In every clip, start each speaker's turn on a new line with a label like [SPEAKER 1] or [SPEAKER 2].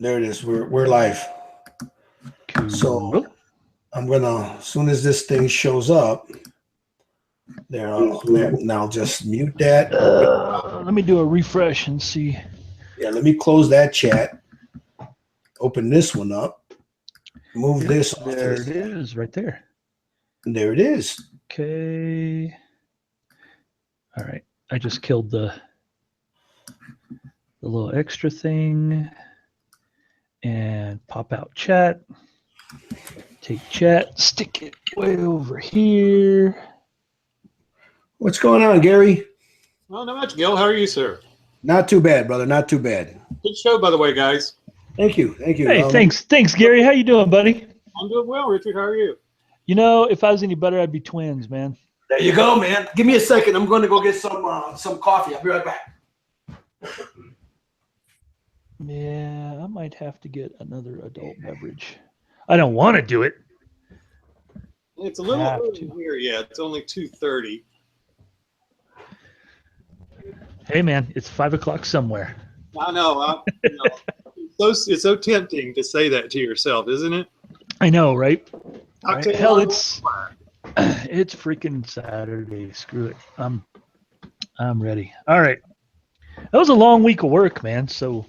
[SPEAKER 1] There it is. We're live.
[SPEAKER 2] Cool.
[SPEAKER 1] So I'm gonna, as soon as this thing shows up, there. Now just mute that.
[SPEAKER 2] Let me do a refresh and see.
[SPEAKER 1] Yeah, let me close that chat. Open this one up. Move this.
[SPEAKER 2] There it is, right there.
[SPEAKER 1] There it is.
[SPEAKER 2] Okay. All right. I just killed the little extra thing and pop out chat. Take chat, stick it way over here.
[SPEAKER 1] What's going on, Gary?
[SPEAKER 3] Well, not much, Gil. How are you, sir?
[SPEAKER 1] Not too bad, brother. Not too bad.
[SPEAKER 3] Good show, by the way, guys.
[SPEAKER 1] Thank you. Thank you.
[SPEAKER 2] Hey, thanks, Gary. How you doing, buddy?
[SPEAKER 3] I'm doing well, Richard. How are you?
[SPEAKER 2] You know, if I was any better, I'd be twins, man.
[SPEAKER 1] There you go, man. Give me a second. I'm going to go get some coffee. I'll be right back.
[SPEAKER 2] Yeah, I might have to get another adult beverage. I don't want to do it.
[SPEAKER 3] It's a little early here. Yeah, it's only 2:30.
[SPEAKER 2] Hey, man, it's 5 o'clock somewhere.
[SPEAKER 3] I know. It's so tempting to say that to yourself, isn't it?
[SPEAKER 2] I know, right?
[SPEAKER 3] Okay,
[SPEAKER 2] Hell, it's freaking Saturday. Screw it. I'm ready. All right. That was a long week of work, man. So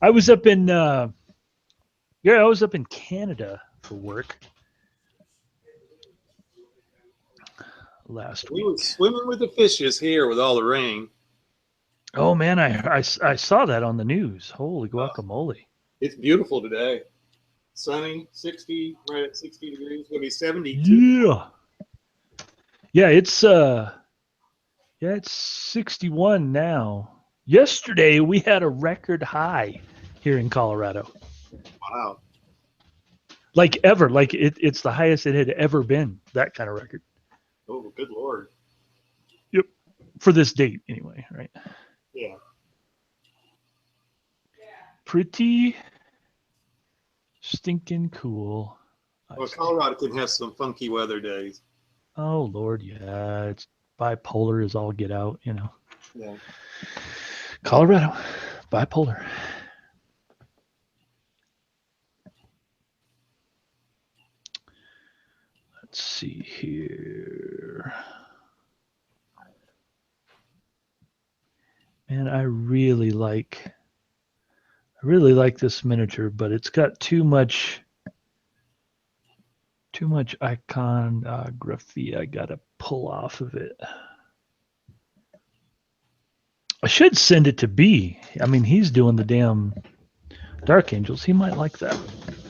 [SPEAKER 2] I was up in Canada for work last week.
[SPEAKER 3] We were swimming with the fishes here with all the rain.
[SPEAKER 2] Oh man, I saw that on the news. Holy guacamole!
[SPEAKER 3] It's beautiful today. Sunny, 60, right at 60 degrees. It's gonna be 72.
[SPEAKER 2] Yeah, it's 61 now. Yesterday we had a record high here in Colorado.
[SPEAKER 3] Wow.
[SPEAKER 2] Like ever, like it's the highest it had ever been. That kind of record.
[SPEAKER 3] Oh, good Lord.
[SPEAKER 2] Yep. For this date, anyway, right?
[SPEAKER 3] Yeah.
[SPEAKER 2] Pretty stinking cool.
[SPEAKER 3] Well, Colorado can have some funky weather days.
[SPEAKER 2] Oh Lord, yeah, it's bipolar as all get out, you know.
[SPEAKER 3] Yeah.
[SPEAKER 2] Colorado, bipolar. Let's see here. Man, I really like this miniature, but it's got too much iconography I gotta pull off of it. I should send it to B. I mean, he's doing the damn Dark Angels. He might like that.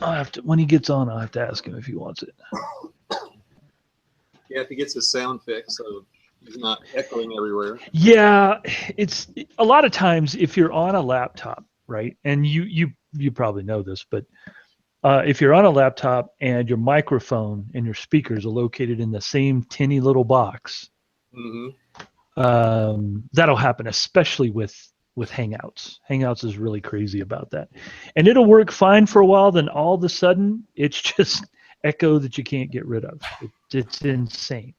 [SPEAKER 2] I'll have to, when he gets on, I'll have to ask him if he wants it.
[SPEAKER 3] Yeah, if he gets his sound fixed so he's not echoing everywhere.
[SPEAKER 2] Yeah, it's a lot of times if you're on a laptop, right? And you probably know this, but if you're on a laptop and your microphone and your speakers are located in the same tinny little box, that'll happen, especially with Hangouts. Hangouts is really crazy about that. And it'll work fine for a while, then all of a sudden, it's just echo that you can't get rid of. It's insane.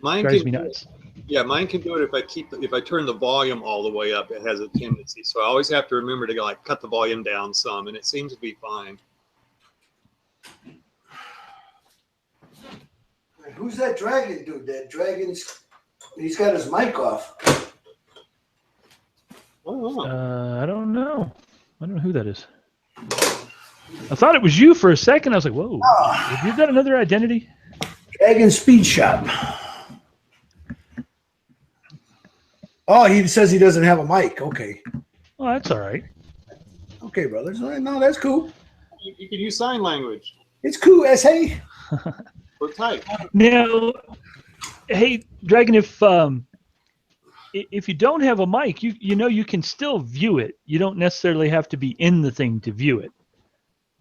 [SPEAKER 3] Mine
[SPEAKER 2] drives
[SPEAKER 3] can
[SPEAKER 2] me
[SPEAKER 3] do
[SPEAKER 2] nuts.
[SPEAKER 3] Yeah, mine can do it if I turn the volume all the way up. It has a tendency, so I always have to remember to like cut the volume down some, and it seems to be fine.
[SPEAKER 1] Who's that dragon dude? That dragon's, he's got his mic off.
[SPEAKER 2] I don't know. I don't know who that is. I thought it was you for a second. I was like, whoa, have you got another identity?
[SPEAKER 1] Dragon Speed Shop. Oh, he says he doesn't have a mic. Okay.
[SPEAKER 2] Oh, that's all right.
[SPEAKER 1] Okay, brothers. No, that's cool.
[SPEAKER 3] You can use sign language.
[SPEAKER 1] It's cool, S.A.
[SPEAKER 3] Or type.
[SPEAKER 2] Now, hey, Dragon, if you don't have a mic, you know you can still view it. You don't necessarily have to be in the thing to view it.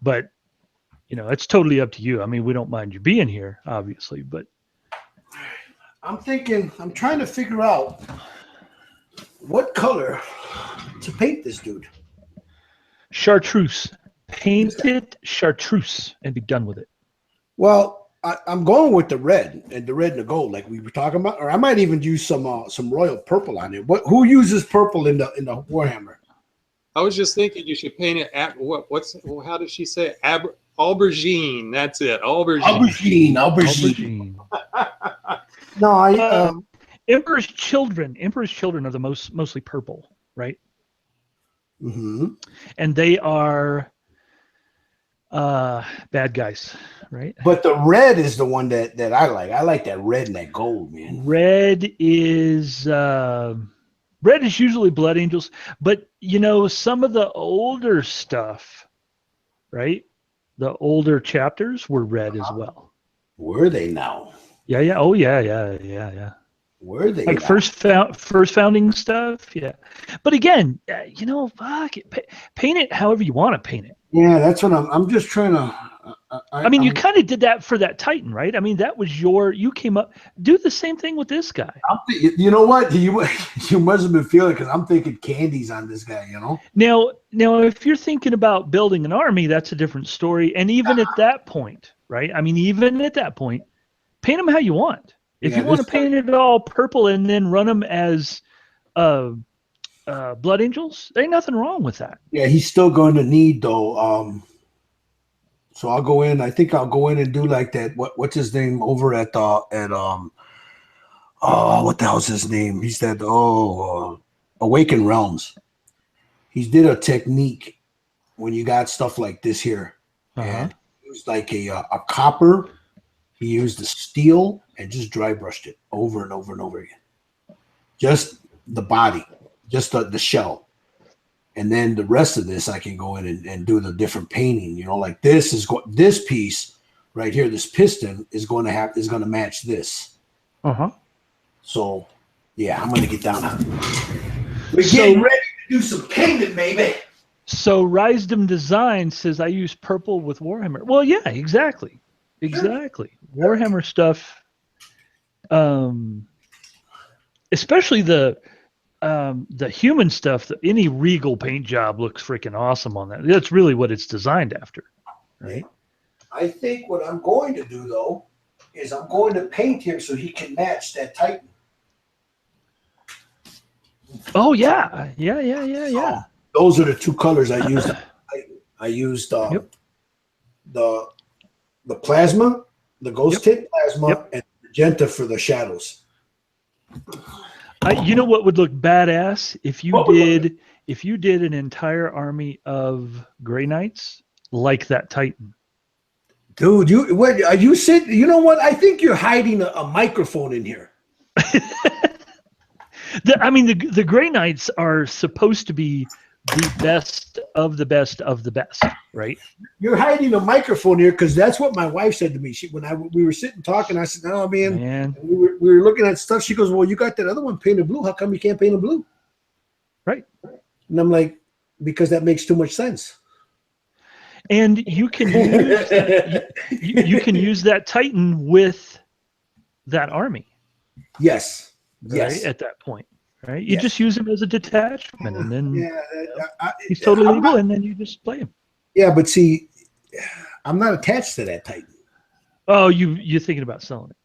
[SPEAKER 2] But, you know, it's totally up to you. I mean, we don't mind you being here, obviously, but
[SPEAKER 1] I'm trying to figure out what color to paint this dude.
[SPEAKER 2] Chartreuse. Paint it chartreuse and be done with it.
[SPEAKER 1] Well, I'm going with the red and the gold, like we were talking about, or I might even use some royal purple on it. Who uses purple in the Warhammer?
[SPEAKER 3] I was just thinking you should paint it at how did she say it? Aubergine. That's it. Aubergine.
[SPEAKER 1] Aubergine.
[SPEAKER 2] Aubergine.
[SPEAKER 1] No,
[SPEAKER 2] Emperor's Children. Emperor's Children are the mostly purple, right?
[SPEAKER 1] Mm-hmm.
[SPEAKER 2] And they are bad guys, right?
[SPEAKER 1] But the red is the one that I like. I like that red and that gold, man.
[SPEAKER 2] Red is usually Blood Angels, but some of the older stuff, right? The older chapters were red as well.
[SPEAKER 1] Were they now?
[SPEAKER 2] Yeah. Oh yeah.
[SPEAKER 1] Were they
[SPEAKER 2] like
[SPEAKER 1] now?
[SPEAKER 2] first founding stuff? Yeah. But again, fuck it. Paint it however you want to paint it.
[SPEAKER 1] Yeah, that's what I'm just trying to.
[SPEAKER 2] You kind of did that for that Titan, right? I mean, that was you came up. Do the same thing with this guy.
[SPEAKER 1] You know what? You must have been feeling because I'm thinking candies on this guy.
[SPEAKER 2] Now, if you're thinking about building an army, that's a different story. And even at that point, right? I mean, even at that point, paint them how you want. If you want to paint it all purple and then run them as Blood Angels, there ain't nothing wrong with that.
[SPEAKER 1] Yeah, he's still going to need though. So I'll go in. I think I'll go in and do like that. What's his name over at what the hell's his name? He's that Awakened Realms. He did a technique when you got stuff like this here. And it was like a copper. He used the steel and just dry brushed it over and over and over again. Just the body, just the shell. And then the rest of this, I can go in and do the different painting. Like this piece right here, this piston is going to match this. So, yeah, I'm going to get down on it. We're getting ready to do some painting, baby.
[SPEAKER 2] So Risedom Design says I use purple with Warhammer. Well, yeah, exactly. Warhammer stuff, especially the human stuff. Any Regal paint job looks freaking awesome on that. That's really what it's designed after, right?
[SPEAKER 1] I think what I'm going to do though is I'm going to paint him so he can match that Titan.
[SPEAKER 2] Oh yeah.
[SPEAKER 1] Those are the two colors I used. I used the plasma, the ghost tint plasma, and magenta for the shadows.
[SPEAKER 2] You know what would look badass if you did an entire army of Grey Knights like that Titan.
[SPEAKER 1] Dude, you said, you know what? I think you're hiding a microphone in here.
[SPEAKER 2] The Grey Knights are supposed to be the best of the best of the best, right?
[SPEAKER 1] You're hiding a microphone here because that's what my wife said to me. We were sitting talking, I said, "Oh man." We were looking at stuff. She goes, "Well, you got that other one painted blue. How come you can't paint it blue?"
[SPEAKER 2] Right.
[SPEAKER 1] And I'm like, because that makes too much sense.
[SPEAKER 2] And you can use you can use that Titan with that army.
[SPEAKER 1] Yes.
[SPEAKER 2] Right, at that point. Right, you just use him as a detachment, and then he's totally legal, and then you just play him.
[SPEAKER 1] Yeah, but see, I'm not attached to that Titan.
[SPEAKER 2] Oh, you're thinking about selling it?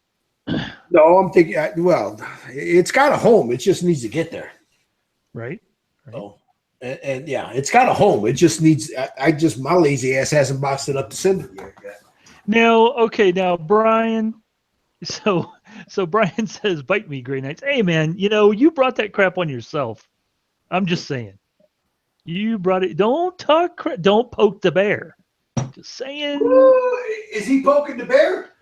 [SPEAKER 1] No, I'm thinking. Well, it's got a home. It just needs to get there.
[SPEAKER 2] Right.
[SPEAKER 1] So, and yeah, it's got a home. It just needs. My lazy ass hasn't boxed it up to send it yet.
[SPEAKER 2] Now, Brian. So Brian says, "Bite me, Grey Knights." Hey, man, you brought that crap on yourself. I'm just saying. You brought it. Don't talk crap. Don't poke the bear. Just saying.
[SPEAKER 1] Ooh, is he poking the bear?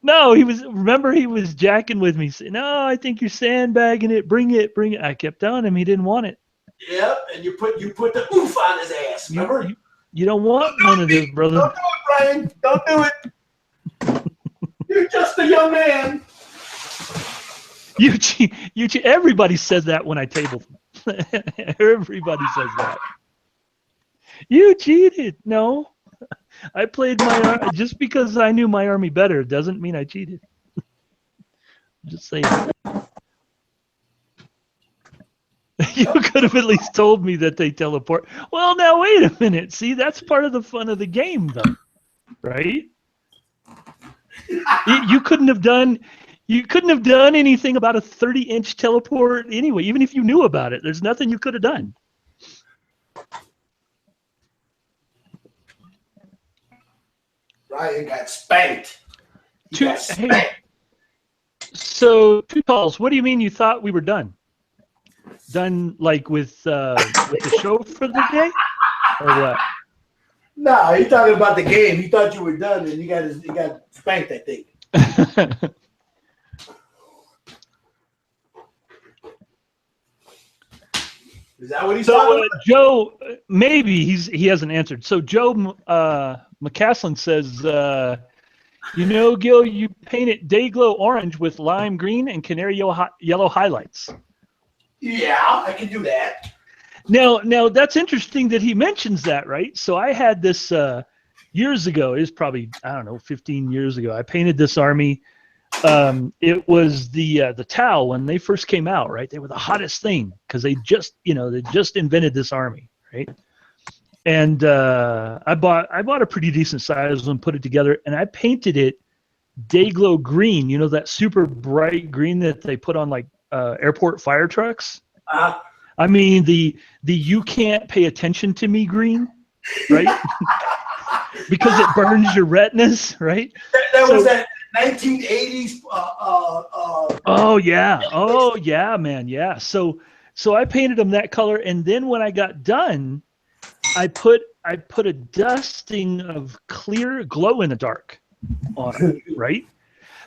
[SPEAKER 2] No, he was jacking with me. Saying, "No, I think you're sandbagging it. Bring it. I kept telling him he didn't want it.
[SPEAKER 1] Yep, and you put the oof on his ass. Remember?
[SPEAKER 2] You don't want none of this, brother.
[SPEAKER 1] Don't do it, Brian. Don't do it. You're just a young man.
[SPEAKER 2] Everybody says that when I table them. Everybody says that. You cheated. No, I played my just because I knew my army better doesn't mean I cheated. Just saying. You could have at least told me that they teleport. Well, now wait a minute. See, that's part of the fun of the game, though, right? You couldn't have done anything about a 30-inch teleport anyway, even if you knew about it. There's nothing you could have done.
[SPEAKER 1] Ryan got spanked. He got spanked.
[SPEAKER 2] Hey, so Two Talls, what do you mean you thought we were done? Done like with the show for the day, or what?
[SPEAKER 1] No, he's talking about the game. He thought you were done, and he got spanked, I think. Is that what he's talking about?
[SPEAKER 2] Joe, maybe he hasn't answered. So Joe McCaslin says, Gil, you paint it Dayglow orange with lime green and canary yellow highlights.
[SPEAKER 1] Yeah, I can do that.
[SPEAKER 2] Now that's interesting that he mentions that, right? So I had this years ago. It was probably, I don't know, 15 years ago. I painted this army. It was the Tau when they first came out, right? They were the hottest thing because they just invented this army, right? And I bought a pretty decent size one, put it together, and I painted it Dayglow green. You know, that super bright green that they put on like airport fire trucks. I mean the you can't pay attention to me green, right? Because it burns your retinas, right?
[SPEAKER 1] That was that 1980s.
[SPEAKER 2] Oh yeah, man, yeah. So I painted them that color, and then when I got done, I put a dusting of clear glow in the dark on it, right?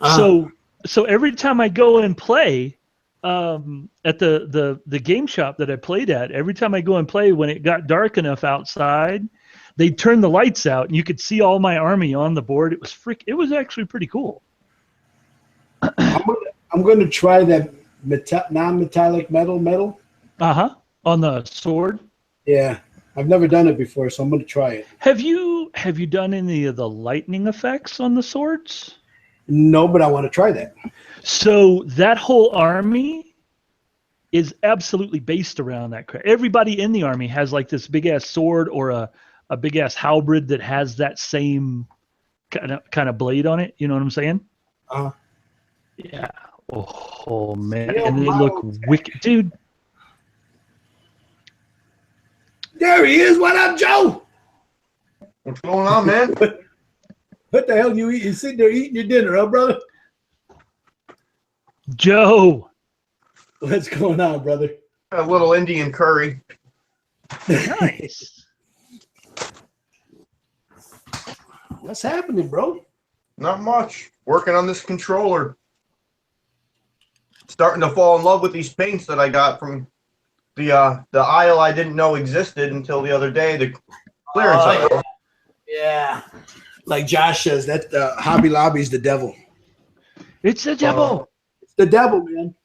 [SPEAKER 2] So every time I go and play at the game shop that I played at, every time I go and play, when it got dark enough outside, they'd turn the lights out and you could see all my army on the board. It was actually pretty cool.
[SPEAKER 1] I'm going to try that non-metallic metal.
[SPEAKER 2] On the sword.
[SPEAKER 1] Yeah, I've never done it before, so I'm going to try it.
[SPEAKER 2] Have you done any of the lightning effects on the swords?
[SPEAKER 1] No, but I want to try that.
[SPEAKER 2] So that whole army is absolutely based around that. Everybody in the army has like this big ass sword or a big ass halberd that has that same kind of blade on it. You know what I'm saying? Yeah. Oh man, and they look wicked, dude.
[SPEAKER 1] There he is. What up, Joe?
[SPEAKER 4] What's going on, man?
[SPEAKER 1] What the hell you eat? You sitting there eating your dinner, huh, brother?
[SPEAKER 2] Joe.
[SPEAKER 1] What's going on, brother?
[SPEAKER 4] A little Indian curry.
[SPEAKER 2] Nice.
[SPEAKER 1] What's happening, bro?
[SPEAKER 4] Not much. Working on this controller. Starting to fall in love with these paints that I got from the aisle I didn't know existed until the other day. The clearance aisle.
[SPEAKER 1] Yeah. Like Josh says, that Hobby Lobby's the devil.
[SPEAKER 2] It's the devil.
[SPEAKER 1] It's the devil, man.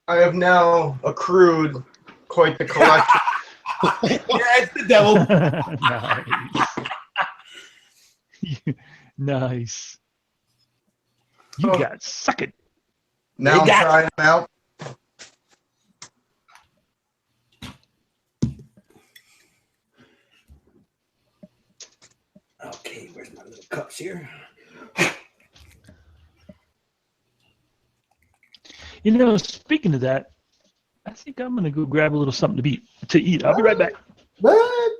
[SPEAKER 4] I have now accrued quite the collection.
[SPEAKER 1] Yeah, it's the devil.
[SPEAKER 2] Nice. You got suck it.
[SPEAKER 4] Now I'm trying them out.
[SPEAKER 1] Okay, where's my little cups here?
[SPEAKER 2] Speaking of that, I think I'm gonna go grab a little something to eat. I'll be right back.
[SPEAKER 1] What?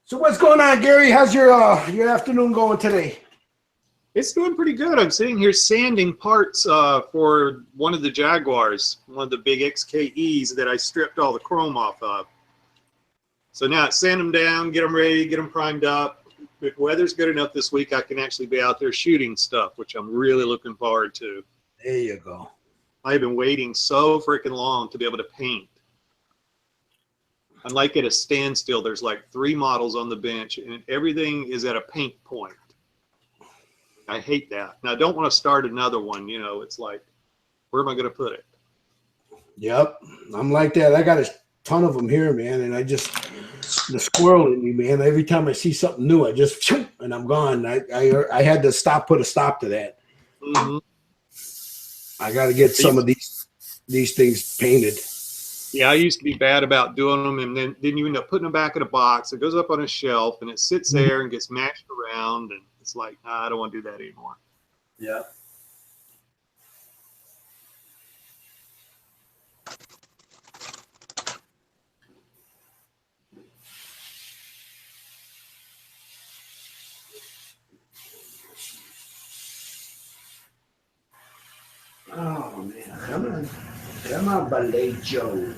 [SPEAKER 1] So what's going on, Gary? How's your afternoon going today?
[SPEAKER 3] It's doing pretty good. I'm sitting here sanding parts for one of the Jaguars, one of the big XKEs that I stripped all the chrome off of. So now it's sand them down, get them ready, get them primed up. If weather's good enough this week, I can actually be out there shooting stuff, which I'm really looking forward to.
[SPEAKER 1] There you go.
[SPEAKER 3] I've been waiting so freaking long to be able to paint. Unlike at a standstill, there's like 3 models on the bench and everything is at a paint point. I hate that. And I don't want to start another one. It's like, where am I going to put it?
[SPEAKER 1] Yep. I'm like that. I got a ton of them here, man. And the squirrel in me, man. Every time I see something new, I just, and I'm gone. I had to put a stop to that.
[SPEAKER 3] Mm-hmm.
[SPEAKER 1] I got to get some of these things painted.
[SPEAKER 3] Yeah, I used to be bad about doing them, and then you end up putting them back in a box. It goes up on a shelf, and it sits there and gets mashed around, and it's like, I don't want to do that anymore.
[SPEAKER 1] Yeah. Oh man, come on, Ballet Joe.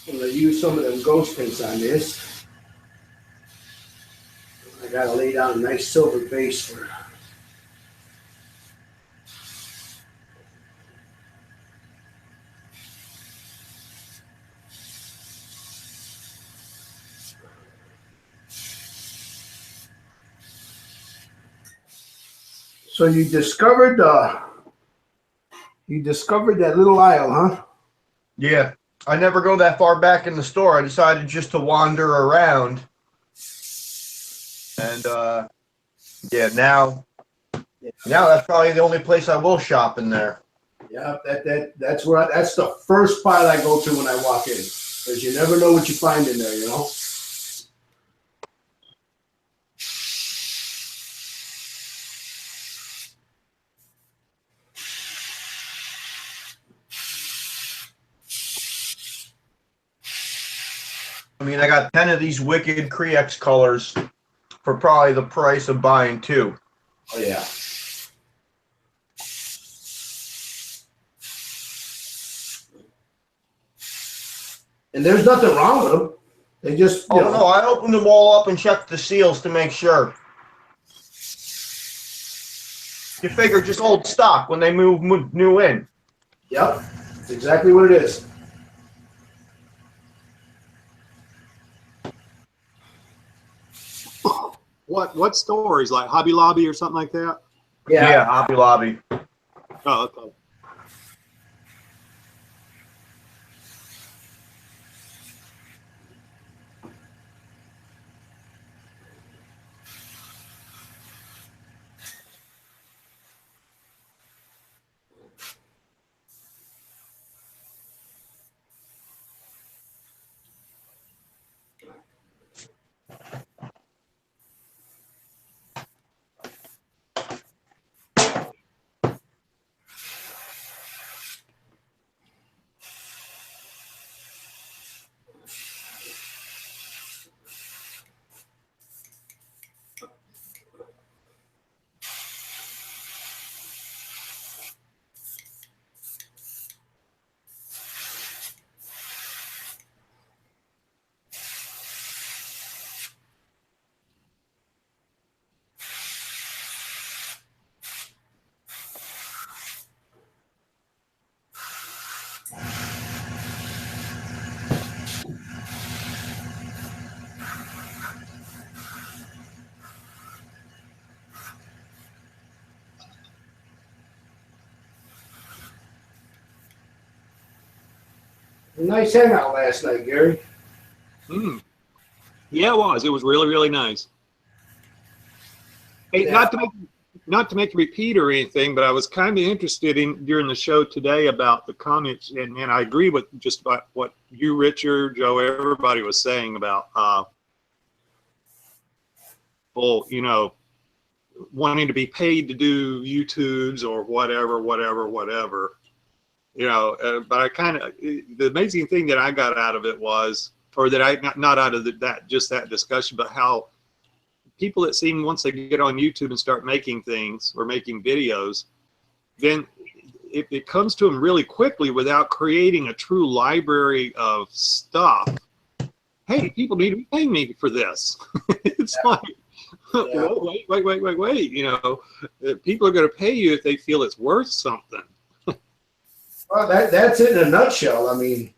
[SPEAKER 1] I'm gonna use some of them ghost paints on this. I gotta lay down a nice silver base for. So you discovered that little aisle, huh?
[SPEAKER 4] Yeah. I never go that far back in the store. I decided just to wander around. And yeah, now that's probably the only place I will shop in there.
[SPEAKER 1] Yeah, that's the first spot I go to when I walk in, because you never know what you find in there, you know.
[SPEAKER 4] I mean, I got 10 of these wicked Creex colors for probably the price of buying 2.
[SPEAKER 1] Oh yeah. And there's nothing wrong with them. They just, you know.
[SPEAKER 4] No, I opened them all up and checked the seals to make sure. You figure just old stock when they move new in.
[SPEAKER 1] Yep, that's exactly what it is.
[SPEAKER 3] What stores, like Hobby Lobby or something like that?
[SPEAKER 4] Yeah, Hobby Lobby.
[SPEAKER 3] Oh, okay.
[SPEAKER 1] Nice hangout last night, Gary.
[SPEAKER 3] Yeah, it was. It was really, really nice. Hey,
[SPEAKER 1] Yeah.
[SPEAKER 3] not to make a repeat or anything, but I was kind of interested in during the show today about the comments, and I agree with just about what you, Richard, Joe, everybody was saying about well, you know, wanting to be paid to do YouTubes or whatever. You know, but I kind of, the amazing thing that I got out of it was, or that I, not out of that discussion, but how people that seem, once they get on YouTube and start making things or making videos, then it comes to them really quickly without creating a true library of stuff. Hey, people need to be paying me for this. It's like, wait, you know, people are going to pay you if they feel it's worth something.
[SPEAKER 1] Well, that's it in a nutshell. I mean,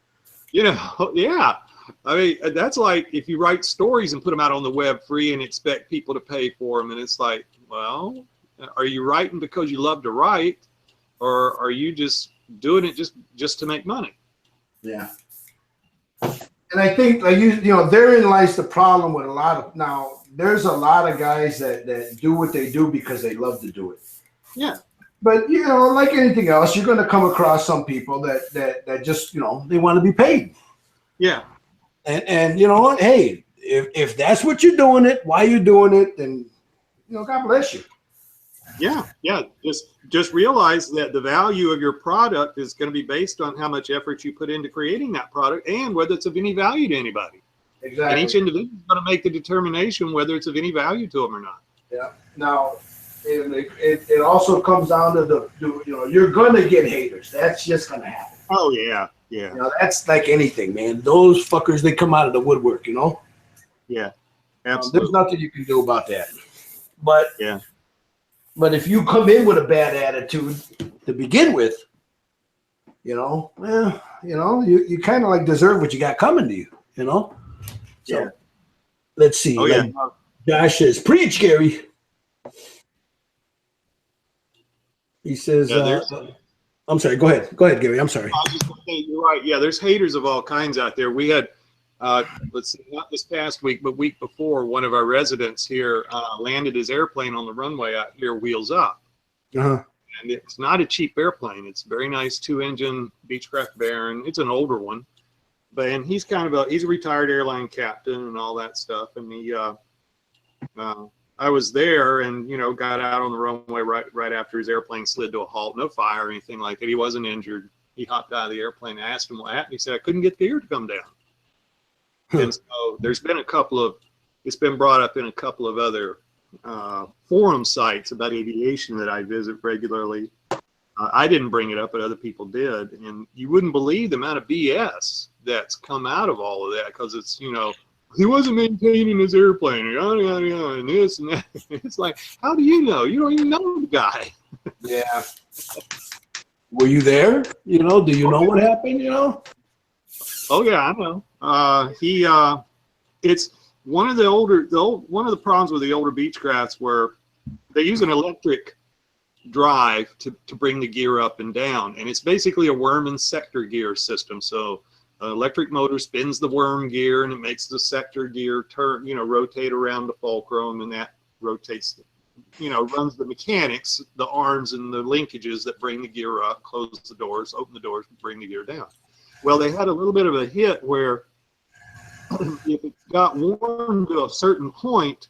[SPEAKER 3] you know, yeah. I mean, that's like if you write stories and put them out on the web free and expect people to pay for them. And it's like, well, are you writing because you love to write, or are you just doing it just to make money?
[SPEAKER 1] yeah. And I think, like you know, therein lies the problem with a lot of, now there's a lot of guys that do what they do because they love to do it.
[SPEAKER 3] Yeah.
[SPEAKER 1] But, you know, like anything else, you're going to come across some people that just, you know, they want to be paid.
[SPEAKER 3] Yeah.
[SPEAKER 1] And you know what? Hey, if that's what you're doing it, why you're doing it, then, you know, God bless you.
[SPEAKER 3] Yeah, yeah. Just realize that the value of your product is going to be based on how much effort you put into creating that product and whether it's of any value to anybody.
[SPEAKER 1] Exactly.
[SPEAKER 3] And each individual is going to make the determination whether it's of any value to them or not.
[SPEAKER 1] Yeah. Now, it also comes down to you're going to get haters. That's just going to happen.
[SPEAKER 3] Oh, yeah, yeah.
[SPEAKER 1] That's like anything, man. Those fuckers, they come out of the woodwork,
[SPEAKER 3] Yeah, absolutely.
[SPEAKER 1] There's nothing you can do about that. But
[SPEAKER 3] yeah.
[SPEAKER 1] But if you come in with a bad attitude to begin with, you kind of like deserve what you got coming to you, So
[SPEAKER 3] Yeah.
[SPEAKER 1] Let's see.
[SPEAKER 3] Oh, yeah.
[SPEAKER 1] Josh says, preach, Gary. He says, I'm sorry. Go ahead, Gary. I'm sorry.
[SPEAKER 3] I was just gonna say, you're right. Yeah, there's haters of all kinds out there. We had, let's see, not this past week, but week before, one of our residents here landed his airplane on the runway out here, wheels up.
[SPEAKER 1] Uh-huh.
[SPEAKER 3] And it's not a cheap airplane. It's a very nice 2-engine Beechcraft Baron. It's an older one, and he's he's a retired airline captain and all that stuff. And I was there and, got out on the runway right after his airplane slid to a halt. No fire or anything like that. He wasn't injured. He hopped out of the airplane. I asked him what happened. He said, I couldn't get the gear to come down. And so there's been it's been brought up in a couple of other forum sites about aviation that I visit regularly. I didn't bring it up, but other people did. And you wouldn't believe the amount of BS that's come out of all of that, because it's, he wasn't maintaining his airplane, yada, yada, yada, and this and that. It's like, how do you know? You don't even know the guy.
[SPEAKER 1] Yeah. Were you there? Do you know what happened?
[SPEAKER 3] Oh yeah, I know. It's one of the problems with the older Beechcrafts where they use an electric drive to bring the gear up and down, and it's basically a worm and sector gear system. So an electric motor spins the worm gear and it makes the sector gear turn, rotate around the fulcrum, and that rotates, runs the mechanics, the arms and the linkages that bring the gear up, close the doors, open the doors, bring the gear down. Well, they had a little bit of a hit where if it got warm to a certain point,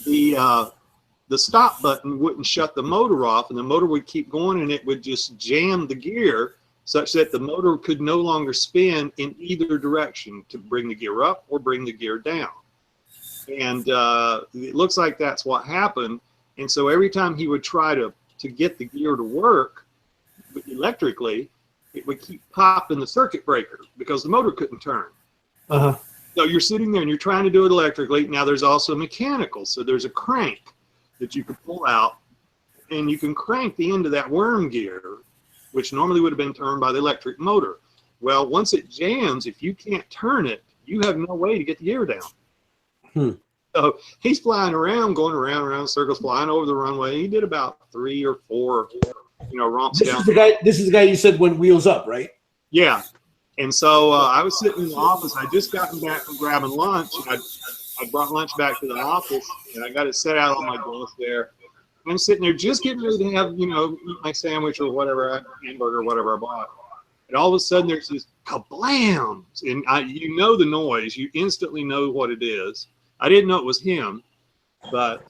[SPEAKER 3] the stop button wouldn't shut the motor off, and the motor would keep going, and it would just jam the gear such that the motor could no longer spin in either direction to bring the gear up or bring the gear down. And it looks like that's what happened. And so every time he would try to get the gear to work electrically, it would keep popping the circuit breaker because the motor couldn't turn.
[SPEAKER 1] Uh-huh.
[SPEAKER 3] So you're sitting there and you're trying to do it electrically. Now there's also mechanical. So there's a crank that you can pull out, and you can crank the end of that worm gear, which normally would have been turned by the electric motor. Well, once it jams, if you can't turn it, you have no way to get the gear down. So he's flying around, going around circles, flying over the runway. He did about 3 or 4, romps down.
[SPEAKER 1] This is the guy you said went wheels up, right?
[SPEAKER 3] Yeah. And so I was sitting in the office. I'd just gotten back from grabbing lunch, and I brought lunch back to the office, and I got it set out on my desk there. And I'm sitting there just getting ready to have, eat my sandwich or whatever, hamburger or whatever I bought. And all of a sudden there's this kablam, and the noise. You instantly know what it is. I didn't know it was him, but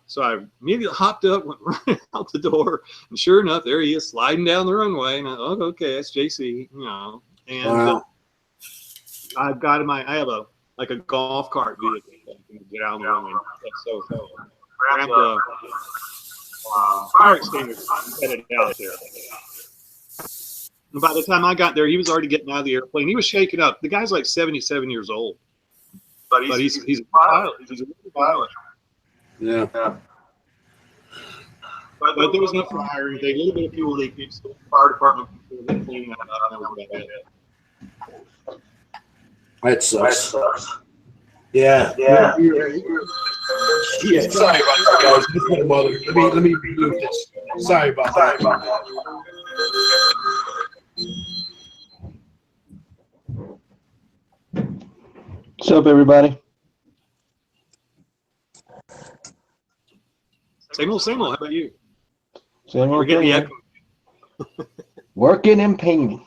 [SPEAKER 3] so I immediately hopped up, went right out the door, and sure enough, there he is sliding down the runway. And okay, that's JC, And
[SPEAKER 1] wow.
[SPEAKER 3] I've got I have a golf cart vehicle that can get out on the runway. So grab the fire extinguisher and headed out there. And by the time I got there, he was already getting out of the airplane. He was shaking up. The guy's like 77 years old, but he's a pilot. He's a good pilot.
[SPEAKER 1] Yeah.
[SPEAKER 3] But there was no fire or anything. A little bit of fuel leakage. The fire department cleaning that up. That was about it.
[SPEAKER 1] That sucks. Yeah. Sorry about that, guys. This is my mother. Let me remove this. Sorry about that.
[SPEAKER 5] What's up, everybody?
[SPEAKER 3] Same old. How about you?
[SPEAKER 5] Same
[SPEAKER 3] We're
[SPEAKER 5] old
[SPEAKER 3] getting
[SPEAKER 5] thing,
[SPEAKER 3] the
[SPEAKER 5] man. Working and painting.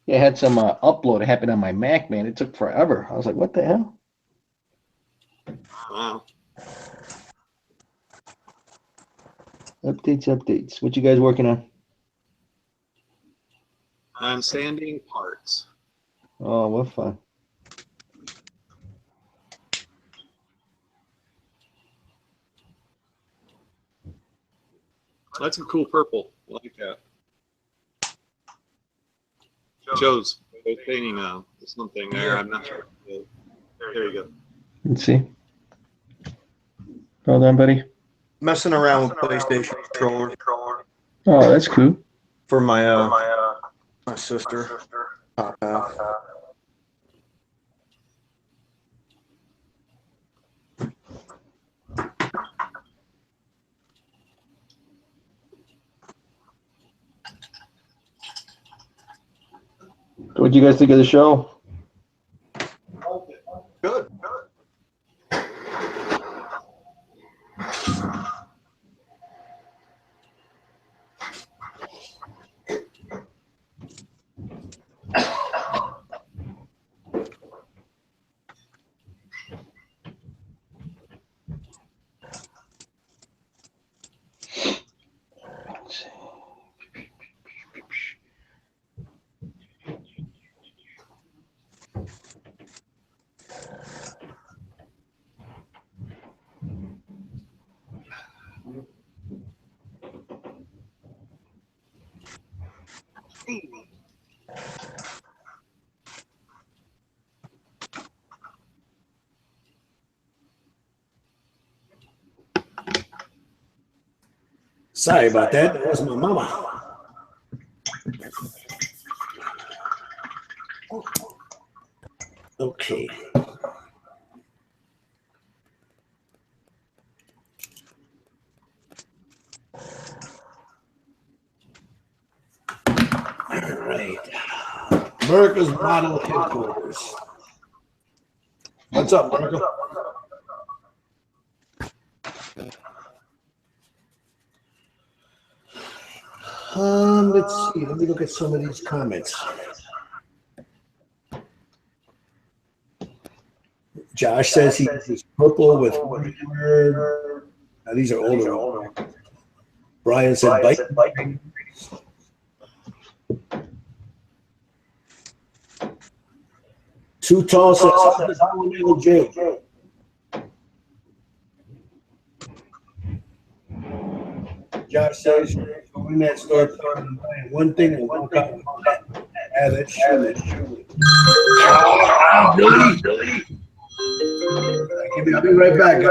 [SPEAKER 5] Yeah, I had some upload happen on my Mac, man. It took forever. I was like, what the hell?
[SPEAKER 3] Wow.
[SPEAKER 5] Updates. What you guys working on?
[SPEAKER 3] I'm sanding parts.
[SPEAKER 5] Oh, what fun.
[SPEAKER 3] That's a cool purple. I like that. Joe's painting something there. I'm not sure. There you go.
[SPEAKER 5] Let's see. Hold on, buddy.
[SPEAKER 4] Messing around with PlayStation controller
[SPEAKER 5] Oh, that's cool.
[SPEAKER 4] for my sister. Top half.
[SPEAKER 5] What'd you guys think of the show?
[SPEAKER 4] Good.
[SPEAKER 1] Sorry about that. That was my mama. Okay. All right. America's Model Headquarters. What's up, America? Let's see. Let me look at some of these comments. Josh says he uses purple with these are older. Brian said bike. Too tall says Jay. Josh says go in that store, buying one thing and walk out with that. Yeah, that's true. Billy. I'll be right back.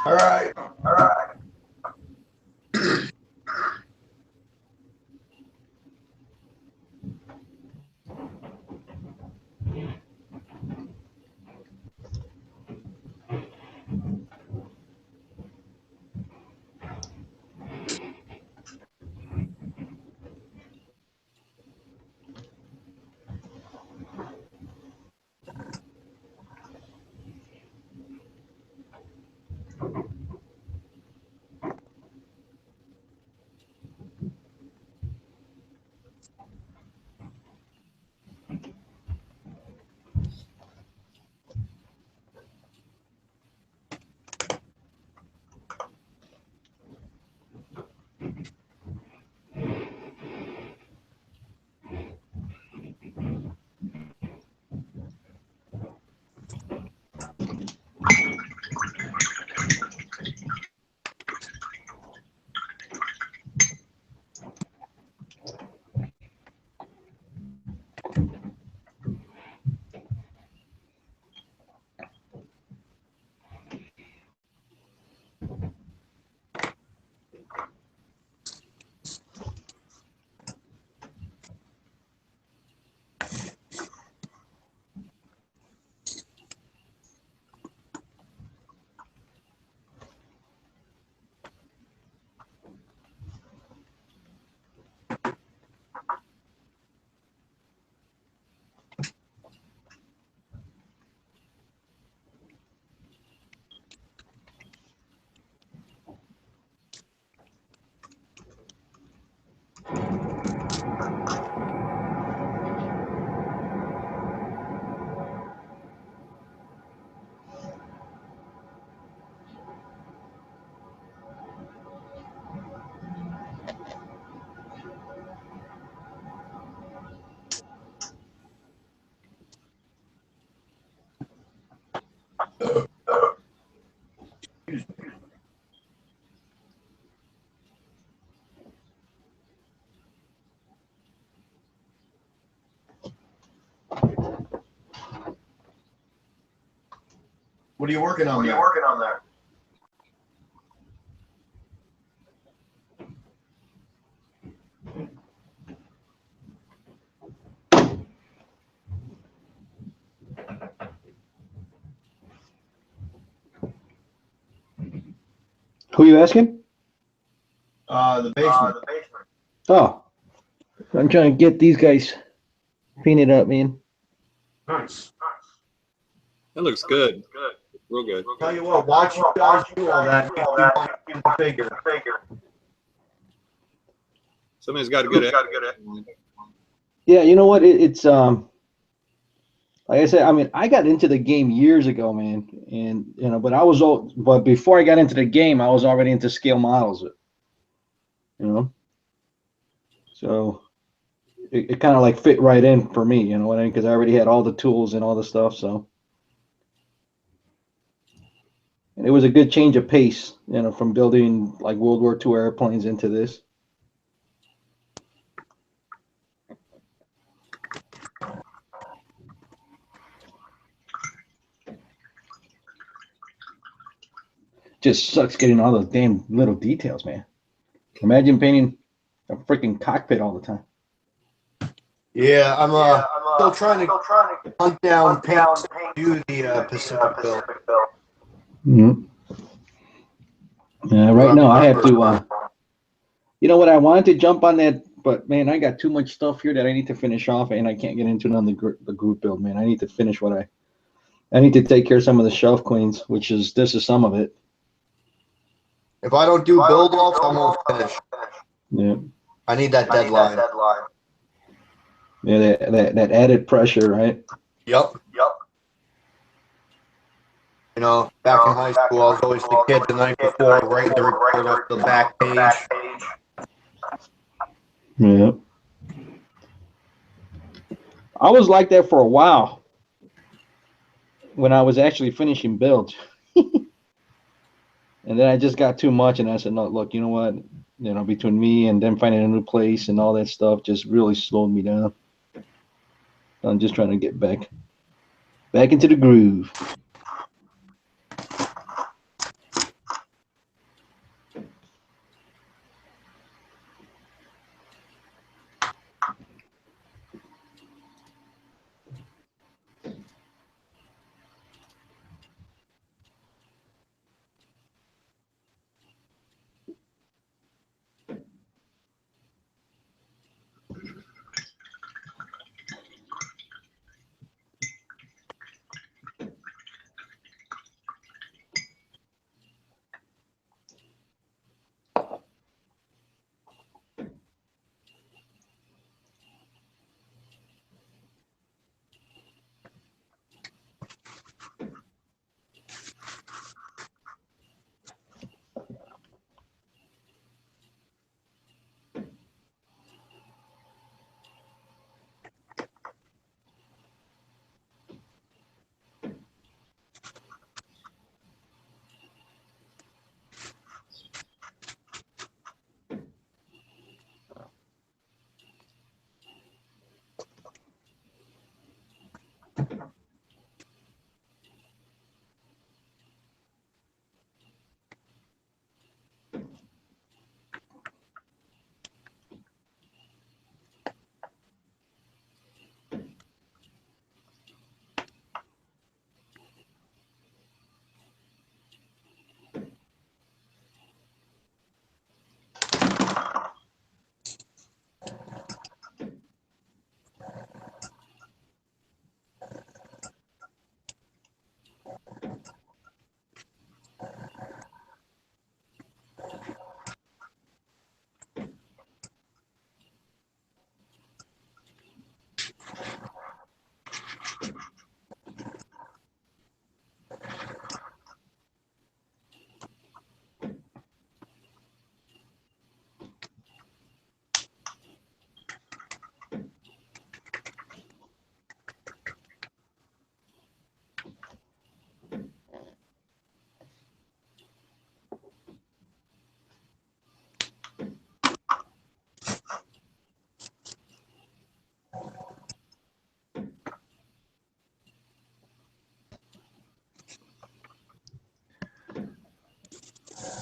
[SPEAKER 4] All right. What are you working on? There?
[SPEAKER 5] Who you asking?
[SPEAKER 4] The basement.
[SPEAKER 5] Oh, I'm trying to get these guys painted up, man.
[SPEAKER 4] Nice.
[SPEAKER 3] That looks good. Real good.
[SPEAKER 4] Tell you what, watch you guys do all that. You figure.
[SPEAKER 3] Somebody's got a good.
[SPEAKER 5] Yeah, you know what? It's like I said, I mean, I got into the game years ago, man, and you know, but before I got into the game, I was already into scale models, you know. So it kind of like fit right in for me, you know what I mean? Because I already had all the tools and all the stuff, so. And it was a good change of pace, you know, from building like World War II airplanes into this. Just sucks getting all those damn little details, man. Imagine painting a freaking cockpit all the time.
[SPEAKER 4] Yeah, I'm still trying to hunt down paints to do the Pacific build.
[SPEAKER 5] Mm-hmm. Yeah, right now I have to. You know what? I wanted to jump on that, but man, I got too much stuff here that I need to finish off, and I can't get into it on the group build, man. I need to finish what I need to take care of some of the shelf cleans, this is some of it.
[SPEAKER 4] If I don't do build offs, I won't finish.
[SPEAKER 5] Yeah.
[SPEAKER 4] I need that deadline.
[SPEAKER 5] Yeah, that added pressure, right?
[SPEAKER 4] Yep. You know, back in high school, I was always the kid the night before writing the report off the back page.
[SPEAKER 5] Yeah. I was like that for a while when I was actually finishing builds. And then I just got too much, and I said, no, look, you know what? You know, between me and them finding a new place and all that stuff just really slowed me down. I'm just trying to get back into the groove.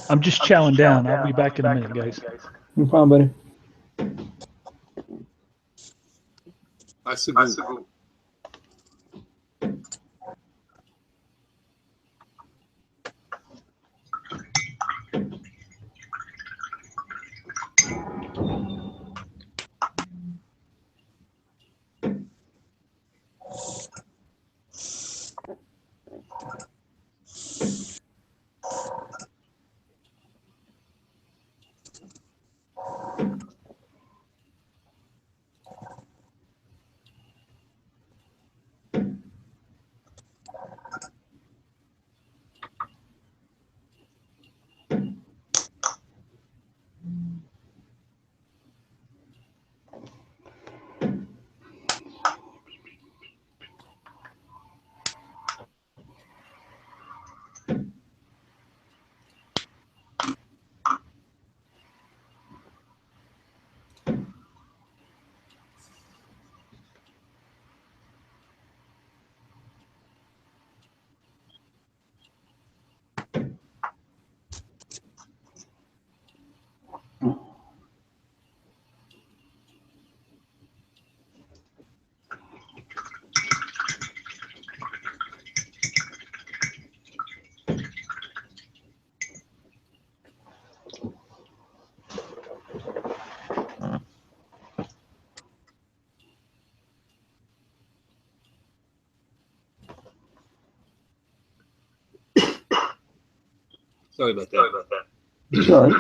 [SPEAKER 2] I'm just chowing down. I'll be back in a minute, guys.
[SPEAKER 5] No problem, buddy.
[SPEAKER 3] That's a good. Sorry about that.
[SPEAKER 5] Sorry.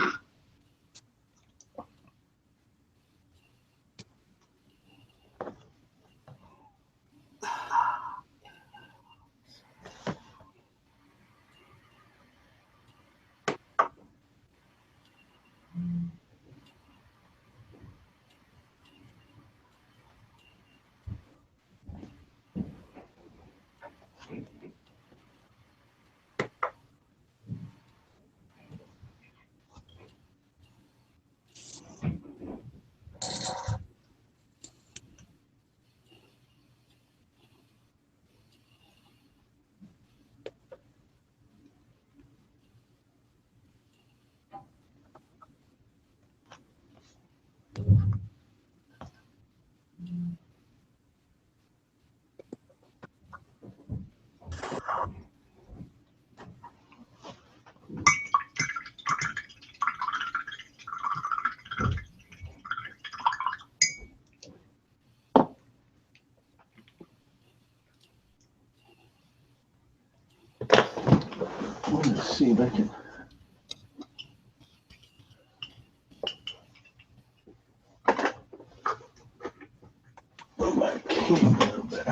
[SPEAKER 5] Let's see if I can. Move my camera a little bit.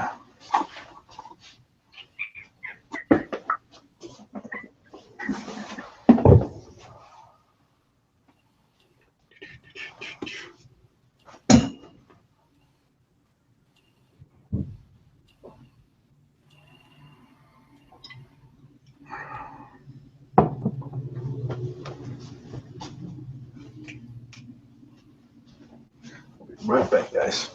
[SPEAKER 5] Right back, guys.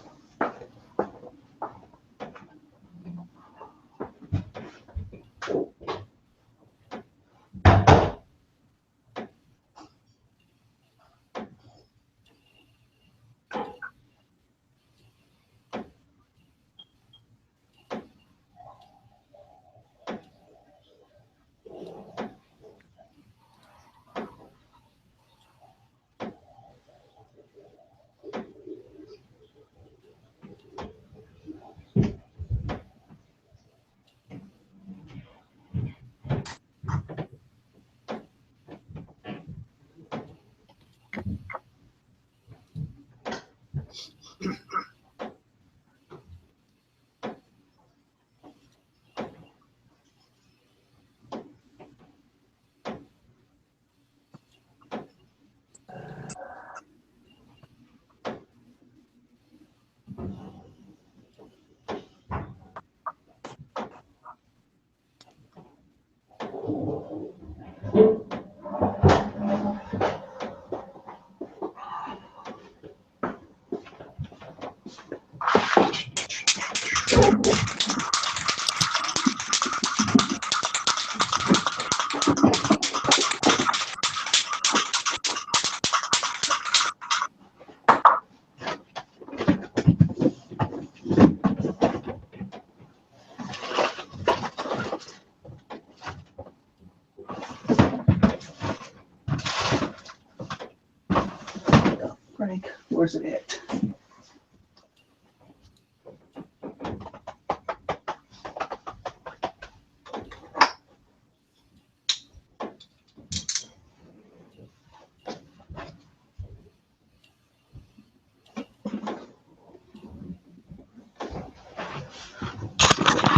[SPEAKER 5] Where's it at?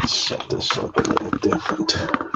[SPEAKER 5] Set this up a little different.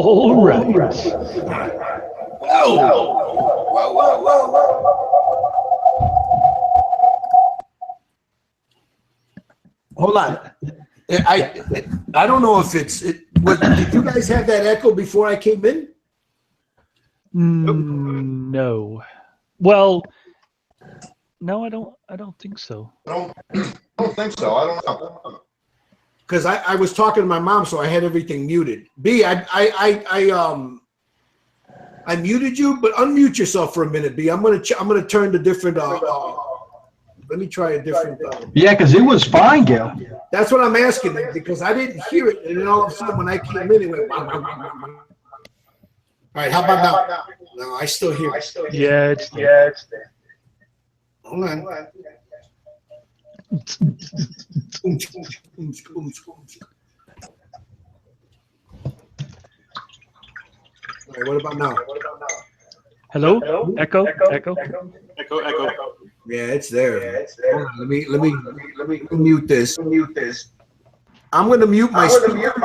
[SPEAKER 2] All right.
[SPEAKER 1] Whoa. Whoa, whoa, whoa, whoa. Hold on. I don't know if did you guys have that echo before I came in?
[SPEAKER 2] No. Well, no, I don't think so.
[SPEAKER 4] I don't think so. I don't know.
[SPEAKER 1] Because I was talking to my mom, so I had everything muted. B, I muted you, but unmute yourself for a minute, B. I'm gonna turn to different. Let me try a different.
[SPEAKER 5] Yeah, because it was fine, Gil.
[SPEAKER 1] That's what I'm asking, because I didn't hear it, and then all of a sudden when I came in, it went. Wah, wah, wah, wah, wah. All right, how about now? No, I still hear it.
[SPEAKER 2] Yeah, it's there.
[SPEAKER 1] Hold on. All right, what about now?
[SPEAKER 2] Hello? Echo?
[SPEAKER 3] Echo.
[SPEAKER 1] Yeah, it's there. Hold on, let me mute this. I'm going to mute my speaker.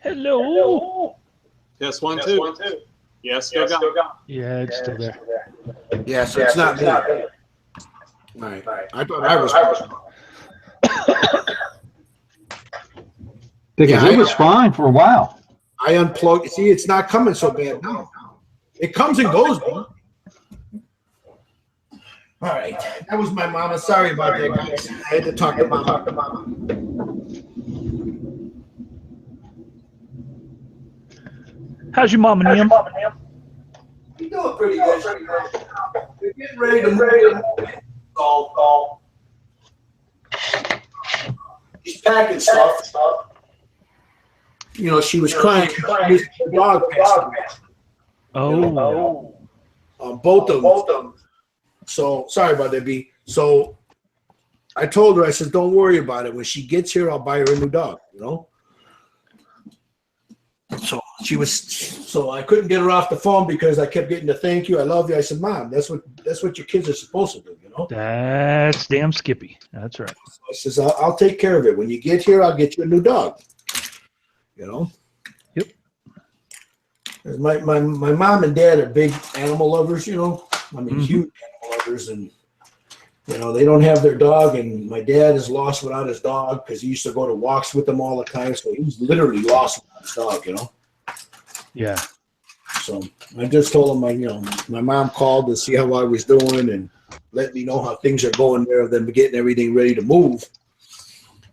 [SPEAKER 2] Hello?
[SPEAKER 3] Yes, 1, 2. Yes, still got.
[SPEAKER 2] Yeah, it's still there.
[SPEAKER 1] Yeah, so it's not me. All right. I thought I was.
[SPEAKER 5] Because it was fine for a while.
[SPEAKER 1] I unplugged. See, it's not coming so bad now. It comes and goes, man. All right. That was my mama. Sorry about that, guys. I had to talk to mama.
[SPEAKER 2] How's your mama, Liam?
[SPEAKER 1] You're doing pretty good. We're getting ready to move. She's packing stuff. You know, she was crying. The dog passed away.
[SPEAKER 2] Oh.
[SPEAKER 1] Both of them. So sorry about that, B. So I told her, I said, don't worry about it. When she gets here, I'll buy her a new dog, you know? So I couldn't get her off the phone because I kept getting the thank you, I love you. I said, Mom, that's what your kids are supposed to do, you know?
[SPEAKER 2] That's damn Skippy. That's right.
[SPEAKER 1] So I says, I'll take care of it. When you get here, I'll get you a new dog. You know?
[SPEAKER 2] Yep.
[SPEAKER 1] My mom and dad are big animal lovers, you know? I mean, huge animal lovers, and you know, they don't have their dog, and my dad is lost without his dog because he used to go to walks with them all the time, so he was literally lost without his dog, you know?
[SPEAKER 2] Yeah.
[SPEAKER 1] So I just told him, my mom called to see how I was doing and let me know how things are going there, them getting everything ready to move.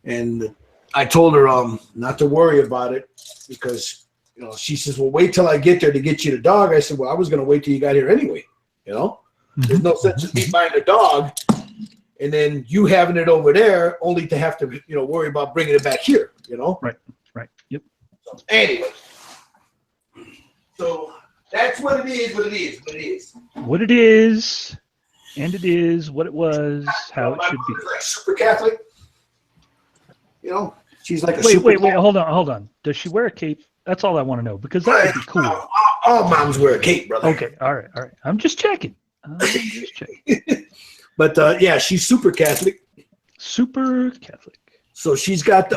[SPEAKER 1] And I told her not to worry about it because, you know, she says, well, wait till I get there to get you the dog. I said, well, I was going to wait till you got here anyway, you know? There's no sense in me buying a dog and then you having it over there only to have to, you know, worry about bringing it back here, you know?
[SPEAKER 2] Right. Yep.
[SPEAKER 1] So, anyway. So that's what it is, What it is,
[SPEAKER 2] and it is what it was, how it should be.
[SPEAKER 1] Like super Catholic. You know, she's like a
[SPEAKER 2] wait, hold on. Does she wear a cape? That's all I want to know, because that would be cool.
[SPEAKER 1] All moms wear a cape, brother.
[SPEAKER 2] Okay, all right. I'm just checking.
[SPEAKER 1] But yeah, she's super Catholic.
[SPEAKER 2] Super Catholic.
[SPEAKER 1] So she's got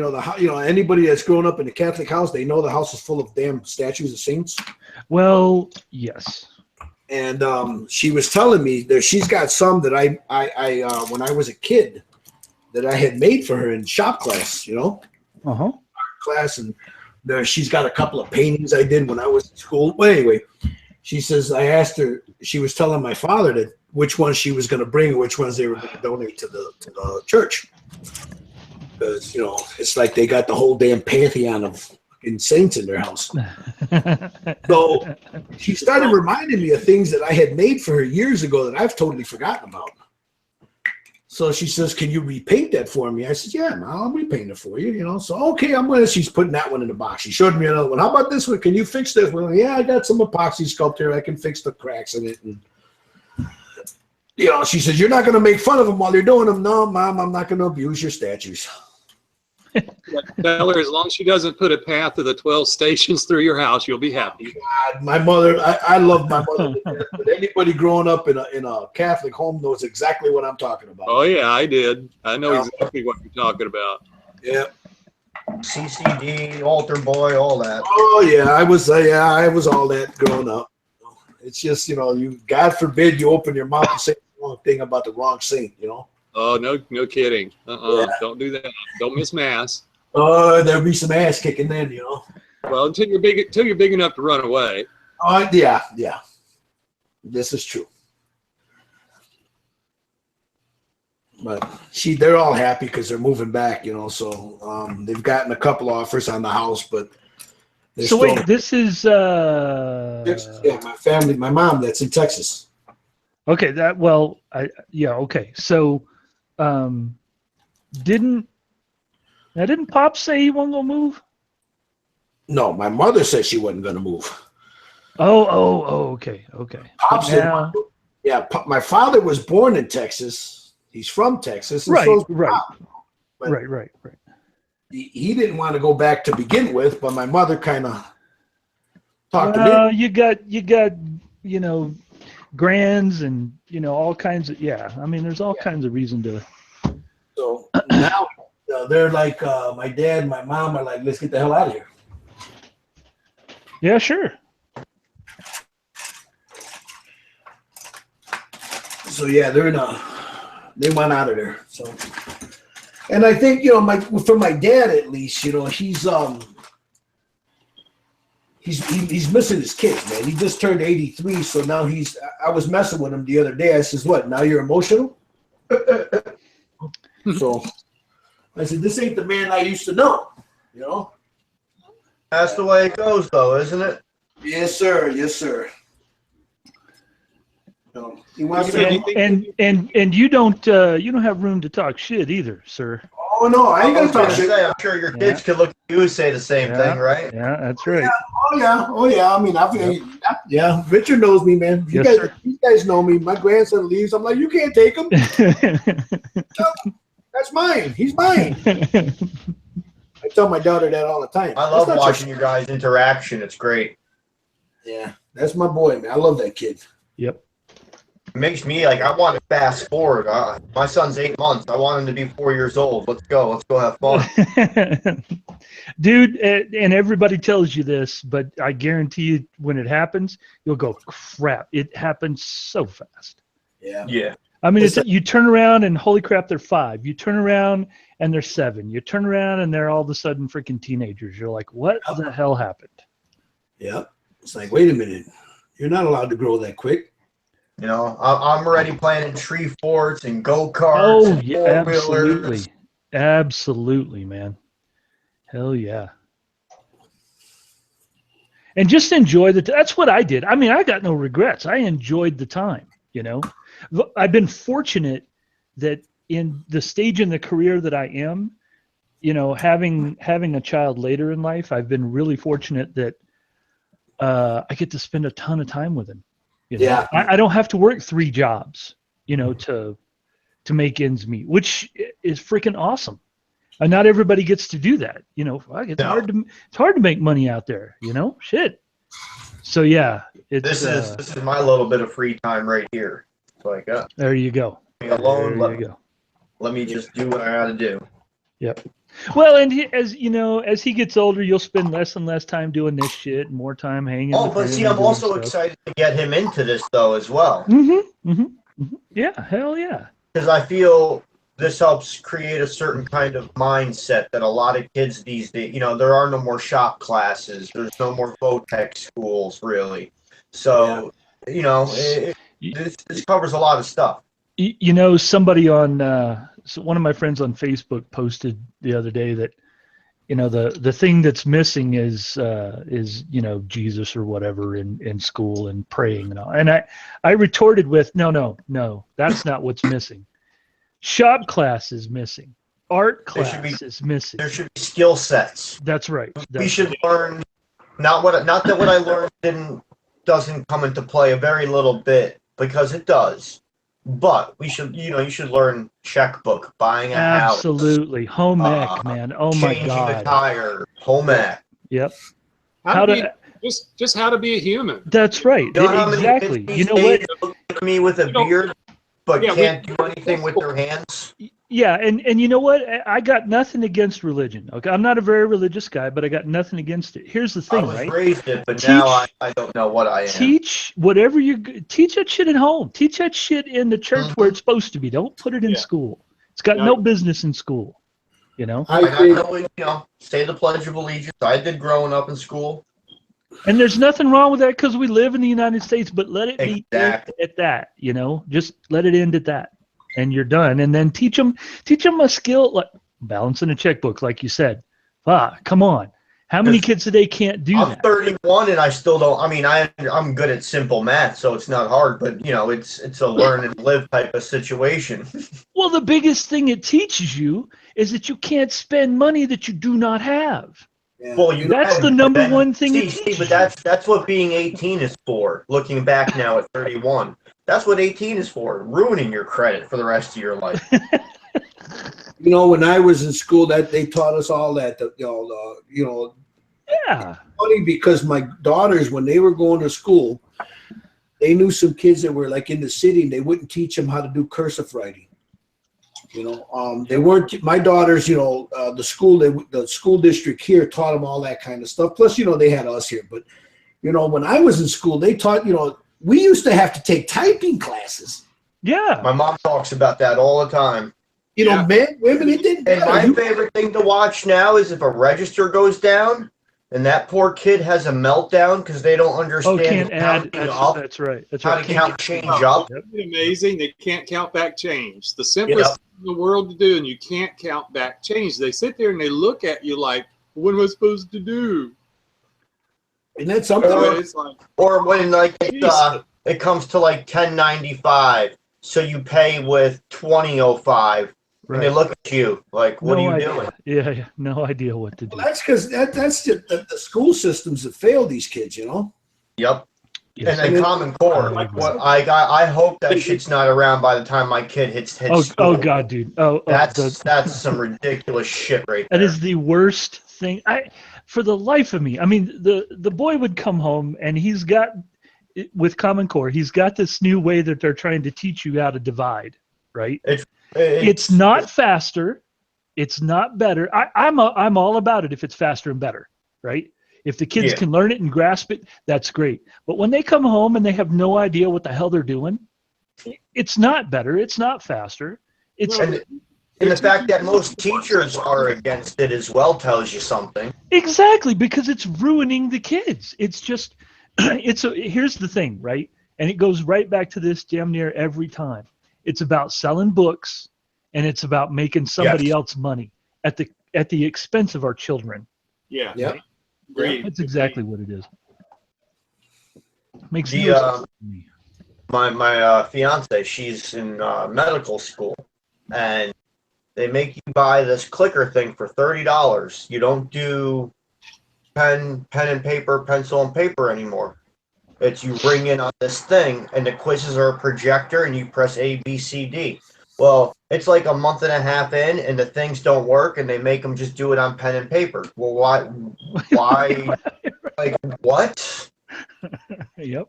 [SPEAKER 1] anybody that's grown up in a Catholic house, they know the house is full of damn statues of saints.
[SPEAKER 2] Well, yes.
[SPEAKER 1] And she was telling me that she's got some that I when I was a kid that I had made for her in shop class, you know, art class, and she's got a couple of paintings I did when I was in school. Well, anyway, she says I asked her. She was telling my father that which ones she was going to bring, which ones they were going to donate to the church. Because, you know, it's like they got the whole damn pantheon of fucking saints in their house. So she started reminding me of things that I had made for her years ago that I've totally forgotten about. So she says, can you repaint that for me? I said, yeah, man, I'll repaint it for you, you know. So, okay, she's putting that one in the box. She showed me another one. How about this one? Can you fix this one? Yeah, I got some epoxy sculpt here. I can fix the cracks in it. And, you know, she says, you're not going to make fun of them while you're doing them. No, Mom, I'm not going to abuse your statues.
[SPEAKER 3] Tell her as long as she doesn't put a path of the 12 stations through your house, you'll be happy.
[SPEAKER 1] God, my mother, I love my mother to death, but anybody growing up in a Catholic home knows exactly what I'm talking about.
[SPEAKER 3] Oh yeah, I did. I know exactly what you're talking about.
[SPEAKER 1] Yeah.
[SPEAKER 4] CCD, altar boy, all that.
[SPEAKER 1] Oh yeah, I was all that growing up. It's just, you, God forbid you open your mouth and say the wrong thing about the wrong saint,
[SPEAKER 3] Oh, no kidding.
[SPEAKER 1] Yeah.
[SPEAKER 3] Don't do that. Don't miss mass.
[SPEAKER 1] Oh, there'll be some ass kicking then,
[SPEAKER 3] Well, until you're big enough to run away.
[SPEAKER 1] Oh yeah. This is true. But they're all happy because they're moving back, so they've gotten a couple offers on the house, but
[SPEAKER 2] So wait, this is
[SPEAKER 1] yeah, my family, my mom that's in Texas.
[SPEAKER 2] okay. Okay. So, didn't Pop say he wasn't gonna move?
[SPEAKER 1] No, my mother said she wasn't going to move.
[SPEAKER 2] Oh, okay.
[SPEAKER 1] Pop said,
[SPEAKER 2] Now,
[SPEAKER 1] yeah, my father was born in Texas. He's from Texas. And
[SPEAKER 2] right.
[SPEAKER 1] But
[SPEAKER 2] Right.
[SPEAKER 1] he didn't want to go back to begin with, but my mother kind of talked to me.
[SPEAKER 2] You got grands and all kinds of there's all kinds of reason to.
[SPEAKER 1] So now they're like, my dad and my mom are like, let's get the hell out of here.
[SPEAKER 2] Yeah, sure.
[SPEAKER 1] So yeah, they went out of there. So, and I think for my dad at least, he's missing his kids, man. He just turned 83, so now I was messing with him the other day. I says, "What? Now you're emotional?" So I said, "This ain't the man I used to know."
[SPEAKER 4] That's the way it goes, though, isn't it?
[SPEAKER 1] Yes, sir. Yes, sir. He wants
[SPEAKER 2] And you don't have room to talk shit either, sir.
[SPEAKER 1] Oh no, I ain't gonna talk
[SPEAKER 4] shit.
[SPEAKER 1] shit.
[SPEAKER 4] I'm sure your kids could look at you and say the same thing, right?
[SPEAKER 2] Yeah, that's right.
[SPEAKER 1] Oh yeah. I mean, yeah. Richard knows me, man. You guys know me. My grandson leaves. I'm like, you can't take him. That's mine. He's mine. I tell my daughter that all the time.
[SPEAKER 4] I love watching your guys' interaction. It's great.
[SPEAKER 1] Yeah, that's my boy, man. I love that kid.
[SPEAKER 2] Yep.
[SPEAKER 4] It makes me I want to fast forward. My son's 8 months. I want him to be 4 years old. Let's go. Let's go have fun.
[SPEAKER 2] Dude, and everybody tells you this, but I guarantee you when it happens, you'll go, crap, it happens so fast.
[SPEAKER 1] Yeah.
[SPEAKER 2] I mean, you turn around and holy crap, they're 5. You turn around and they're 7. You turn around and they're all of a sudden freaking teenagers. You're like, what the hell happened?
[SPEAKER 1] Yeah. It's like, wait a minute. You're not allowed to grow that quick.
[SPEAKER 4] I'm already planning tree forts and go-karts.
[SPEAKER 2] Oh, yeah, absolutely, man. Hell yeah. And just enjoy that's what I did. I mean, I got no regrets. I enjoyed the time, I've been fortunate that in the stage in the career that I am, having a child later in life, I've been really fortunate that I get to spend a ton of time with him.
[SPEAKER 1] Yeah.
[SPEAKER 2] I don't have to work 3 jobs, to make ends meet, which is freaking awesome. And not everybody gets to do that. It's hard to make money out there, shit. So yeah,
[SPEAKER 4] this is my little bit of free time right here. So
[SPEAKER 2] there you go.
[SPEAKER 4] Alone. Let me just do what I got to do.
[SPEAKER 2] Yep. Well, and as he gets older, you'll spend less and less time doing this shit, and more time hanging.
[SPEAKER 4] Oh, but see, I'm also excited to get him into this though as well.
[SPEAKER 2] Yeah, hell yeah.
[SPEAKER 4] Because I feel this helps create a certain kind of mindset that a lot of kids these days, there are no more shop classes. There's no more Votech schools, really. So, this covers a lot of stuff.
[SPEAKER 2] Somebody on one of my friends on Facebook posted the other day that the thing that's missing is Jesus or whatever in school and praying and all. And I retorted with no, that's not what's missing. Shop class is missing. Art class is missing.
[SPEAKER 4] There should be skill sets.
[SPEAKER 2] That's right.
[SPEAKER 4] We should learn not that what I learned doesn't come into play a very little bit, because it does. But you should learn checkbook, buying a house,
[SPEAKER 2] Absolutely. Home ec, man. Oh my
[SPEAKER 4] changing a
[SPEAKER 2] God.
[SPEAKER 4] tire, home ec.
[SPEAKER 2] Yep.
[SPEAKER 3] How to be, just how to be a human.
[SPEAKER 2] That's right.
[SPEAKER 4] You know how many
[SPEAKER 2] Exactly.
[SPEAKER 4] kids
[SPEAKER 2] You
[SPEAKER 4] these
[SPEAKER 2] know what?
[SPEAKER 4] days look like me with a beard, but can't do anything with their hands?
[SPEAKER 2] Yeah, and you know what? I got nothing against religion. Okay, I'm not a very religious guy, but I got nothing against it. Here's the thing,
[SPEAKER 4] I was
[SPEAKER 2] right?
[SPEAKER 4] raised it, but now I don't know what I am.
[SPEAKER 2] Teach teach that shit at home. Teach that shit in the church where it's supposed to be. Don't put it in school. It's got no business in school. You know.
[SPEAKER 4] I know, say the Pledge of Allegiance. I did growing up in school.
[SPEAKER 2] And there's nothing wrong with that because we live in the United States, but let it be at that, you know, just let it end at that and you're done. And then teach them a skill like balancing a checkbook, like you said. Come on. How many kids today can't do that?
[SPEAKER 4] I'm 31 and I still don't, I mean, I'm good at simple math, so it's not hard, but you know, it's a learn and live type of situation.
[SPEAKER 2] Well, the biggest thing it teaches you is that you can't spend money that you do not have.
[SPEAKER 1] Yeah.
[SPEAKER 4] Well,
[SPEAKER 2] that's the number one thing.
[SPEAKER 4] But that's what being 18 is for. Looking back now at 31, that's what 18 is for. Ruining your credit for the rest of your life.
[SPEAKER 1] You know, when I was in school, that they taught us all that.
[SPEAKER 2] Yeah.
[SPEAKER 1] Funny because my daughters, when they were going to school, they knew some kids that were like in the city, and they wouldn't teach them how to do cursive writing. You know, they weren't my daughters. You know, the school district here taught them all that kind of stuff. Plus, you know, they had us here. But you know, when I was in school, they taught. You know, we used to have to take typing classes.
[SPEAKER 2] Yeah,
[SPEAKER 4] my mom talks about that all the time.
[SPEAKER 1] You know, men, women, it didn't.
[SPEAKER 4] And my favorite thing to watch now is if a register goes down and that poor kid has a meltdown because they don't understand
[SPEAKER 2] That's right.
[SPEAKER 4] How to count change up.
[SPEAKER 3] Isn't it amazing? They can't count back change. The simplest thing in the world to do, and you can't count back change. They sit there and they look at you like, what am I supposed to do?
[SPEAKER 1] And that's something.
[SPEAKER 4] Or when like it comes to like 1095, so you pay with 2005. Right. And they look at you like, what are you doing?
[SPEAKER 2] Yeah, no idea what to do.
[SPEAKER 1] Well, that's because that's just the school systems that failed these kids, you know?
[SPEAKER 4] Yep. Yes. And then Common Core. I hope that shit's not around by the time my kid hits school.
[SPEAKER 2] Oh God, dude.
[SPEAKER 4] That's some ridiculous shit right there.
[SPEAKER 2] That is the worst thing. For the life of me, I mean, the boy would come home and he's got, with Common Core, he's got this new way that they're trying to teach you how to divide, right? It's not faster. It's not better. I'm all about it if it's faster and better, right? If the kids can learn it and grasp it, that's great. But when they come home and they have no idea what the hell they're doing, it's not better. It's not faster.
[SPEAKER 4] And the fact that most teachers are against it as well tells you something.
[SPEAKER 2] Exactly, because it's ruining the kids. It's just, here's the thing, right? And it goes right back to this damn near every time. It's about selling books, and it's about making somebody else money at the expense of our children.
[SPEAKER 3] Yeah.
[SPEAKER 1] Yeah.
[SPEAKER 3] Great.
[SPEAKER 2] That's exactly what it is. Makes
[SPEAKER 4] no sense to me. My fiance, she's in medical school, and they make you buy this clicker thing for $30. You don't do pen and paper, pencil and paper anymore. It's you bring in on this thing, and the quizzes are a projector, and you press A, B, C, D. Well, it's like a month and a half in, and the things don't work, and they make them just do it on pen and paper. Well, why? Like, what?
[SPEAKER 2] Yep.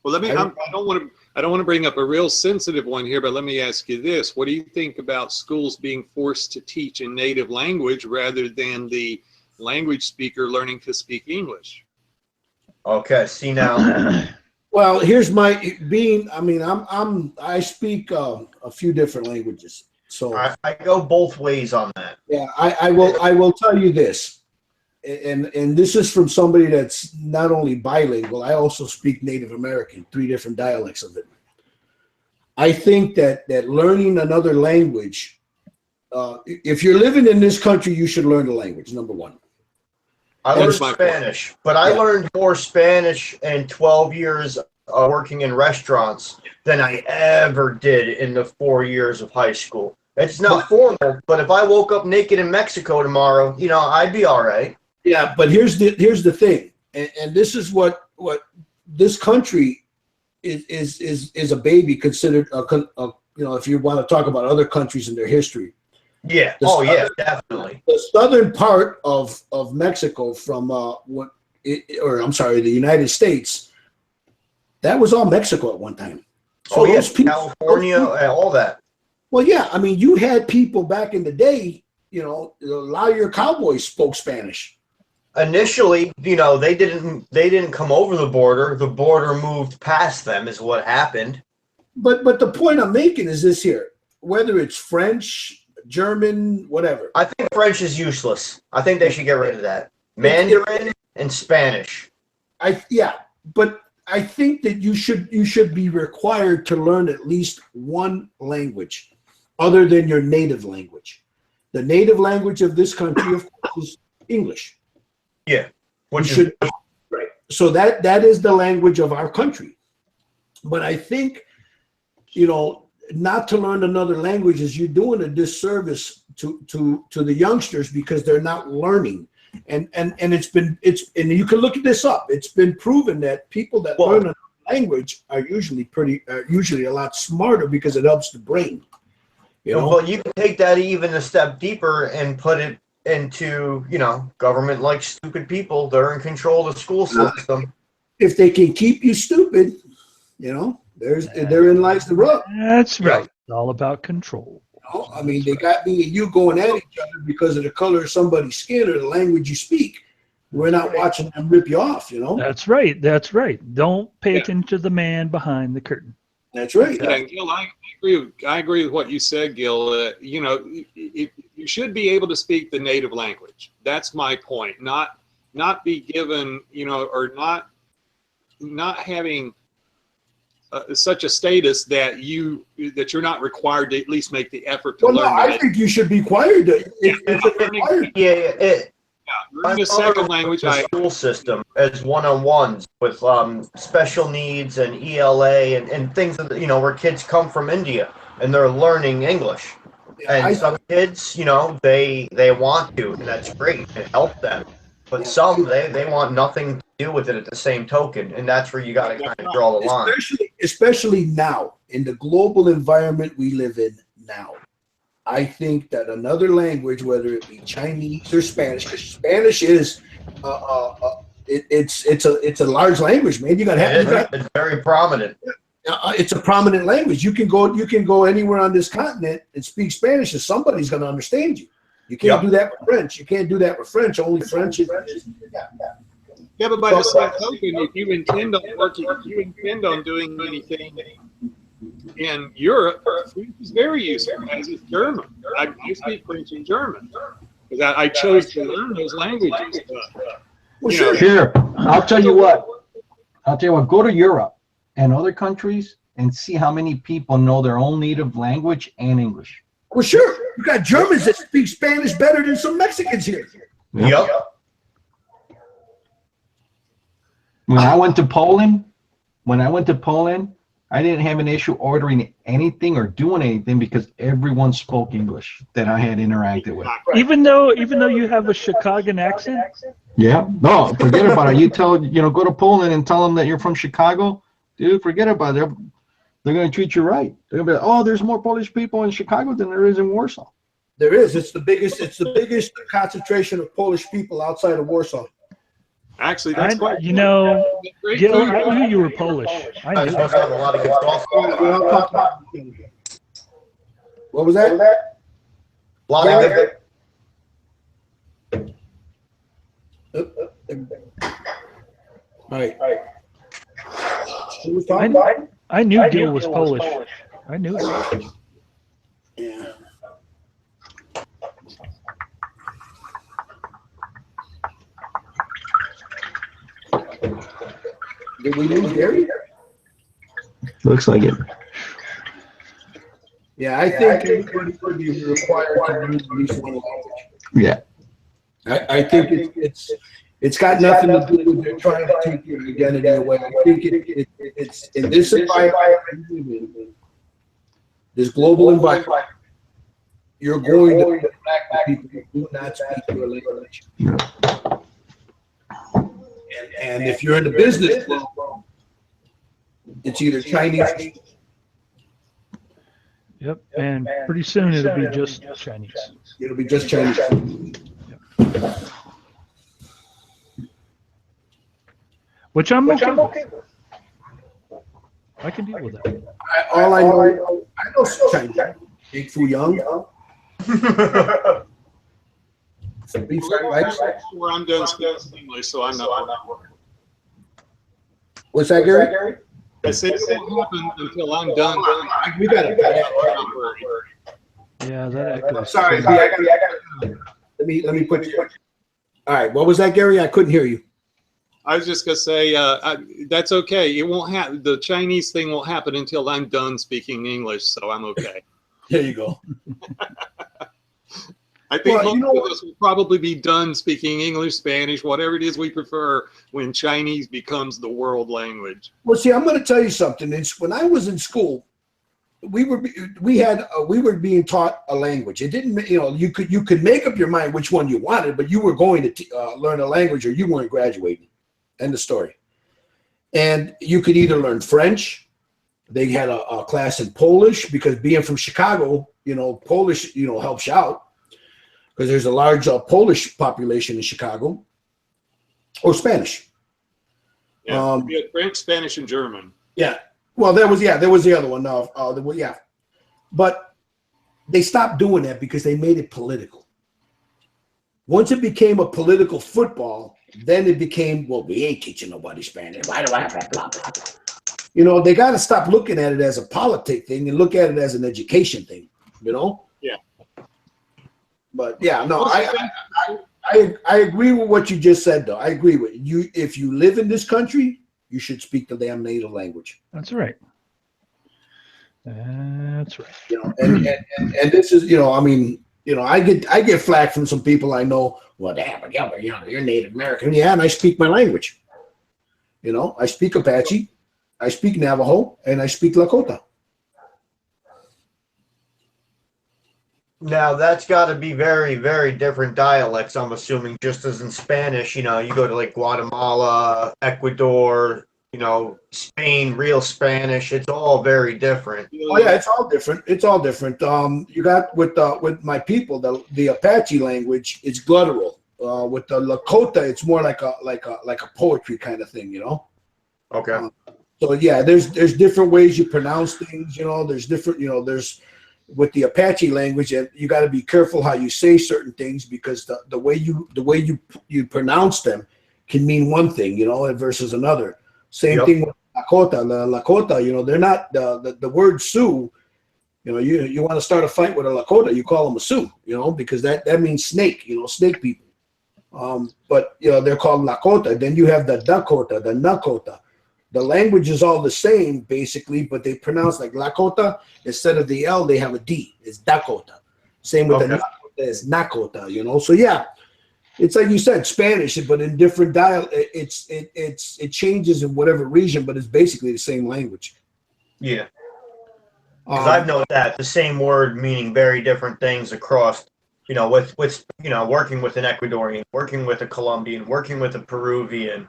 [SPEAKER 3] Well, I don't want to bring up a real sensitive one here, but let me ask you this: what do you think about schools being forced to teach in native language rather than the language speaker learning to speak English?
[SPEAKER 4] Okay, see now.
[SPEAKER 1] Well, here's my being. I mean, I speak a few different languages, so
[SPEAKER 4] I go both ways on that.
[SPEAKER 1] Yeah, I will tell you this, and this is from somebody that's not only bilingual. I also speak Native American, 3 different dialects of it. I think that learning another language, if you're living in this country, you should learn the language. Number one.
[SPEAKER 4] I learned Spanish, but I learned more Spanish in 12 years working in restaurants than I ever did in the 4 years of high school. It's not formal, but if I woke up naked in Mexico tomorrow, you know, I'd be all right.
[SPEAKER 1] Yeah, but here's the thing, and this is what this country is a baby considered if you want to talk about other countries and their history.
[SPEAKER 4] Yeah. Definitely.
[SPEAKER 1] The southern part of Mexico from the United States, that was all Mexico at one time. So
[SPEAKER 4] California, all that.
[SPEAKER 1] Well, yeah, I mean, you had people back in the day, a lot of your cowboys spoke Spanish.
[SPEAKER 4] Initially, they didn't come over the border. The border moved past them is what happened.
[SPEAKER 1] But the point I'm making is this here, whether it's French, German, whatever.
[SPEAKER 4] I think French is useless. I think they should get rid of that. Mandarin and Spanish.
[SPEAKER 1] But I think that you should be required to learn at least one language other than your native language. The native language of this country, of course, is English.
[SPEAKER 4] Yeah.
[SPEAKER 1] Right. So that is the language of our country. But I think, not to learn another language is you're doing a disservice to the youngsters because they're not learning. And you can look this up. It's been proven that people that learn another language are usually a lot smarter because it helps the brain.
[SPEAKER 4] But you can take that even a step deeper and put it into, government like stupid people. They're in control of the school system.
[SPEAKER 1] If they can keep you stupid, therein lies the rub.
[SPEAKER 2] That's right. It's all about control.
[SPEAKER 1] I mean, they got me and you going at each other because of the color of somebody's skin or the language you speak. We're not watching them rip you off,
[SPEAKER 2] That's right. That's right. Don't pay attention to the man behind the curtain.
[SPEAKER 1] That's right.
[SPEAKER 3] Yeah, Gil, I agree with what you said, Gil. You should be able to speak the native language. That's my point. Not be given, or not having such a status that you're not required to at least make the effort to learn.
[SPEAKER 1] No, I think you should be required to.
[SPEAKER 3] Learning a second language.
[SPEAKER 4] School system as one-on-ones with special needs and ELA and things that where kids come from India and they're learning English. And some kids, they want to, and that's great. It helps them. But some they want nothing to do with it at the same token, and that's where you got to kind of draw the line.
[SPEAKER 1] Especially now in the global environment we live in now, I think that another language, whether it be Chinese or Spanish, because Spanish is it's a large language, man.
[SPEAKER 4] It's very prominent.
[SPEAKER 1] It's a prominent language. You can go anywhere on this continent and speak Spanish, and somebody's going to understand you. You can't do that with French. You can't do that with French. Only French is.
[SPEAKER 3] Yeah, but by the same token, if you intend on doing anything in Europe, French is very useful, as is German. I speak French and German because I chose to learn those languages.
[SPEAKER 5] Sure. I'll tell you what. Go to Europe and other countries and see how many people know their own native language and English.
[SPEAKER 1] Well, sure. You got Germans that speak Spanish better than some Mexicans here.
[SPEAKER 4] Yep.
[SPEAKER 5] When I went to Poland, I didn't have an issue ordering anything or doing anything because everyone spoke English that I had interacted with.
[SPEAKER 2] Even though you have a Chicagoan accent?
[SPEAKER 5] Yeah. No, forget about it. Go to Poland and tell them that you're from Chicago. Dude, forget about it. They're going to treat you right. They're going to be like, there's more Polish people in Chicago than there is in Warsaw.
[SPEAKER 1] There is. It's the biggest concentration of Polish people outside of Warsaw.
[SPEAKER 3] Actually, that's quite.
[SPEAKER 2] Gil, I knew you were Polish. I knew.
[SPEAKER 4] Have a lot of good
[SPEAKER 1] What was that?
[SPEAKER 4] A lot of good.
[SPEAKER 1] All right. Who was talking about?
[SPEAKER 2] I knew Gil was Polish. I knew it.
[SPEAKER 1] Yeah. Did we lose Gary?
[SPEAKER 5] Looks like it.
[SPEAKER 1] Yeah, I think everybody would be required to learn at least one language.
[SPEAKER 5] Yeah.
[SPEAKER 1] I think it's got nothing to do with they're trying to take your identity away. I think it's in this environment, this global environment, you're going to attract the people who do not speak your language.
[SPEAKER 5] Yeah.
[SPEAKER 1] And if you're in the business world, It's either Chinese.
[SPEAKER 2] Yep. And pretty soon it'll be just Chinese.
[SPEAKER 1] It'll be just Chinese.
[SPEAKER 2] Which I'm okay with. I can deal with that.
[SPEAKER 1] I know Chinese. Big Fu Young.
[SPEAKER 3] Where I'm done speaking English, so I'm not.
[SPEAKER 1] What's that, Gary?
[SPEAKER 3] I said it won't happen until I'm done.
[SPEAKER 1] We got it.
[SPEAKER 2] Yeah, that echoes.
[SPEAKER 1] Sorry, let me put you. All right, what was that, Gary? I couldn't hear you.
[SPEAKER 3] I was just gonna say that's okay. It won't happen. The Chinese thing won't happen until I'm done speaking English, so I'm okay.
[SPEAKER 1] There you go.
[SPEAKER 3] I think most of us will probably be done speaking English, Spanish, whatever it is we prefer when Chinese becomes the world language.
[SPEAKER 1] Well, see, I'm going to tell you something. When I was in school, we were being taught a language. It didn't, you could make up your mind which one you wanted, but you were going to learn a language or you weren't graduating. End of story. And you could either learn French. They had a class in Polish because being from Chicago, Polish, helps you out. Because there's a large Polish population in Chicago, or Spanish.
[SPEAKER 3] Yeah, we had French, Spanish, and German.
[SPEAKER 1] Yeah. Well, there was the other one. Yeah. But they stopped doing that because they made it political. Once it became a political football, then it became, well, we ain't teaching nobody Spanish. Why do I have that? Blah, blah, blah. They got to stop looking at it as a politic thing and look at it as an education thing,
[SPEAKER 3] Yeah.
[SPEAKER 1] But yeah, no, I agree with what you just said, though. I agree with you. If you live in this country, you should speak the damn native language.
[SPEAKER 2] That's right. That's right.
[SPEAKER 1] And this is, I get flack from some people I know. Well, damn, you're Native American. Yeah, and I speak my language. I speak Apache, I speak Navajo, and I speak Lakota.
[SPEAKER 4] Now, that's got to be very, very different dialects, I'm assuming, just as in Spanish, you go to like Guatemala, Ecuador, Spain, real Spanish. It's all very different.
[SPEAKER 1] Oh, yeah, it's all different. You got with my people, the Apache language, it's guttural. With the Lakota, it's more like a poetry kind of thing,
[SPEAKER 4] Okay.
[SPEAKER 1] So yeah, there's different ways you pronounce things, there's different, there's with the Apache language, and you got to be careful how you say certain things because the way you pronounce them can mean one thing, versus another. Same thing with Lakota. The Lakota, they're not the word Sioux. You want to start a fight with a Lakota, you call them a Sioux, because that means snake, snake people. But they're called Lakota. Then you have the Dakota, the Nakota. The language is all the same, basically, but they pronounce like Lakota. Instead of the L, they have a D. It's Dakota. Same with the Nakota, it's Nakota, So, yeah, it's like you said, Spanish, but in different dialect. It changes in whatever region, but it's basically the same language.
[SPEAKER 4] Yeah. Because I've noticed that the same word meaning very different things across, with working with an Ecuadorian, working with a Colombian, working with a Peruvian,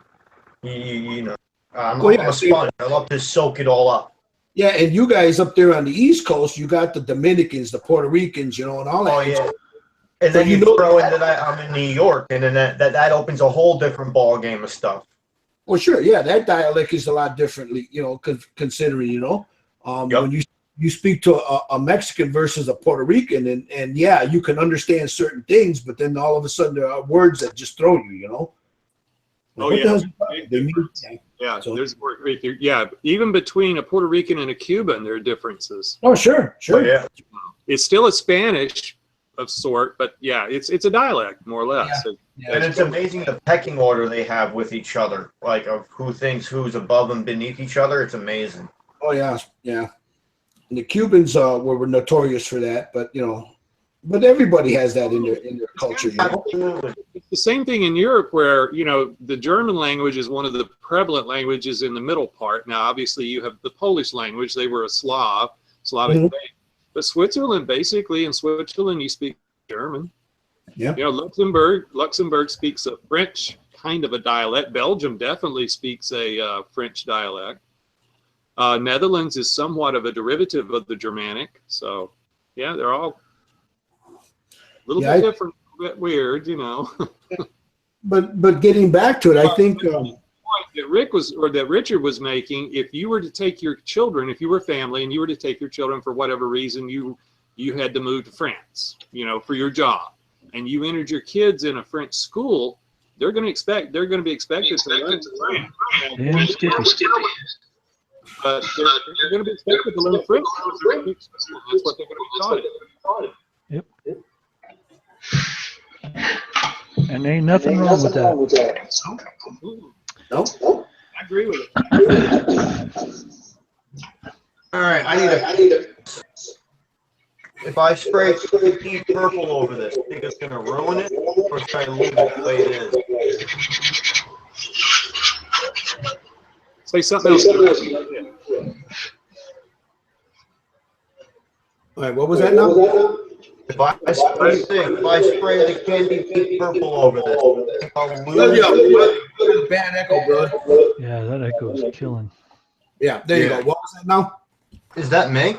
[SPEAKER 4] I'm a sponge. I love to soak it all up.
[SPEAKER 1] Yeah, and you guys up there on the East Coast, you got the Dominicans, the Puerto Ricans, and all that.
[SPEAKER 4] Oh, yeah. And then you throw in that I'm in New York, and then that opens a whole different ball game of stuff.
[SPEAKER 1] Well, sure, yeah, that dialect is a lot differently, considering, when you speak to a Mexican versus a Puerto Rican, and yeah, you can understand certain things, but then all of a sudden there are words that just throw you,
[SPEAKER 3] There's work right there. Yeah, even between a Puerto Rican and a Cuban, there are differences.
[SPEAKER 1] Oh, sure.
[SPEAKER 4] Oh, yeah.
[SPEAKER 3] It's still a Spanish of sort, but yeah, it's a dialect more or less.
[SPEAKER 4] And it's amazing the pecking order they have with each other, like of who thinks who's above and beneath each other. It's amazing.
[SPEAKER 1] Oh yeah. And the Cubans were notorious for that, but but everybody has that in their culture.
[SPEAKER 4] Absolutely.
[SPEAKER 3] It's the same thing in Europe where, the German language is one of the prevalent languages in the middle part. Now, obviously, you have the Polish language. They were a Slavic thing. But Switzerland, basically, in Switzerland, you speak German.
[SPEAKER 1] Yeah.
[SPEAKER 3] Luxembourg speaks a French kind of a dialect. Belgium definitely speaks a French dialect. Netherlands is somewhat of a derivative of the Germanic. So, yeah, they're all a little bit different, a bit weird, you know.
[SPEAKER 1] But getting back to it, I think
[SPEAKER 3] that Richard was making, if you were to take your children, if you were a family and you were to take your children for whatever reason, you had to move to France, you know, for your job, and you entered your kids in a French school, they're going to be expected to learn French.
[SPEAKER 2] Damn Skippy.
[SPEAKER 3] But they're going to be expected to learn French. That's what they're going to be taught.
[SPEAKER 2] Yep. And ain't nothing wrong with that.
[SPEAKER 1] No.
[SPEAKER 3] I agree with it.
[SPEAKER 4] All right, I need a. If I spray deep purple over this, think it's gonna ruin it, or should I leave it the way it is?
[SPEAKER 3] Say something else.
[SPEAKER 1] All right, what was that now?
[SPEAKER 4] If I spray the candy deep purple over this, I'll lose it.
[SPEAKER 1] Bad echo, bro.
[SPEAKER 2] Yeah, that echo is killing.
[SPEAKER 1] Yeah, there you go. What was that now?
[SPEAKER 4] Is that me?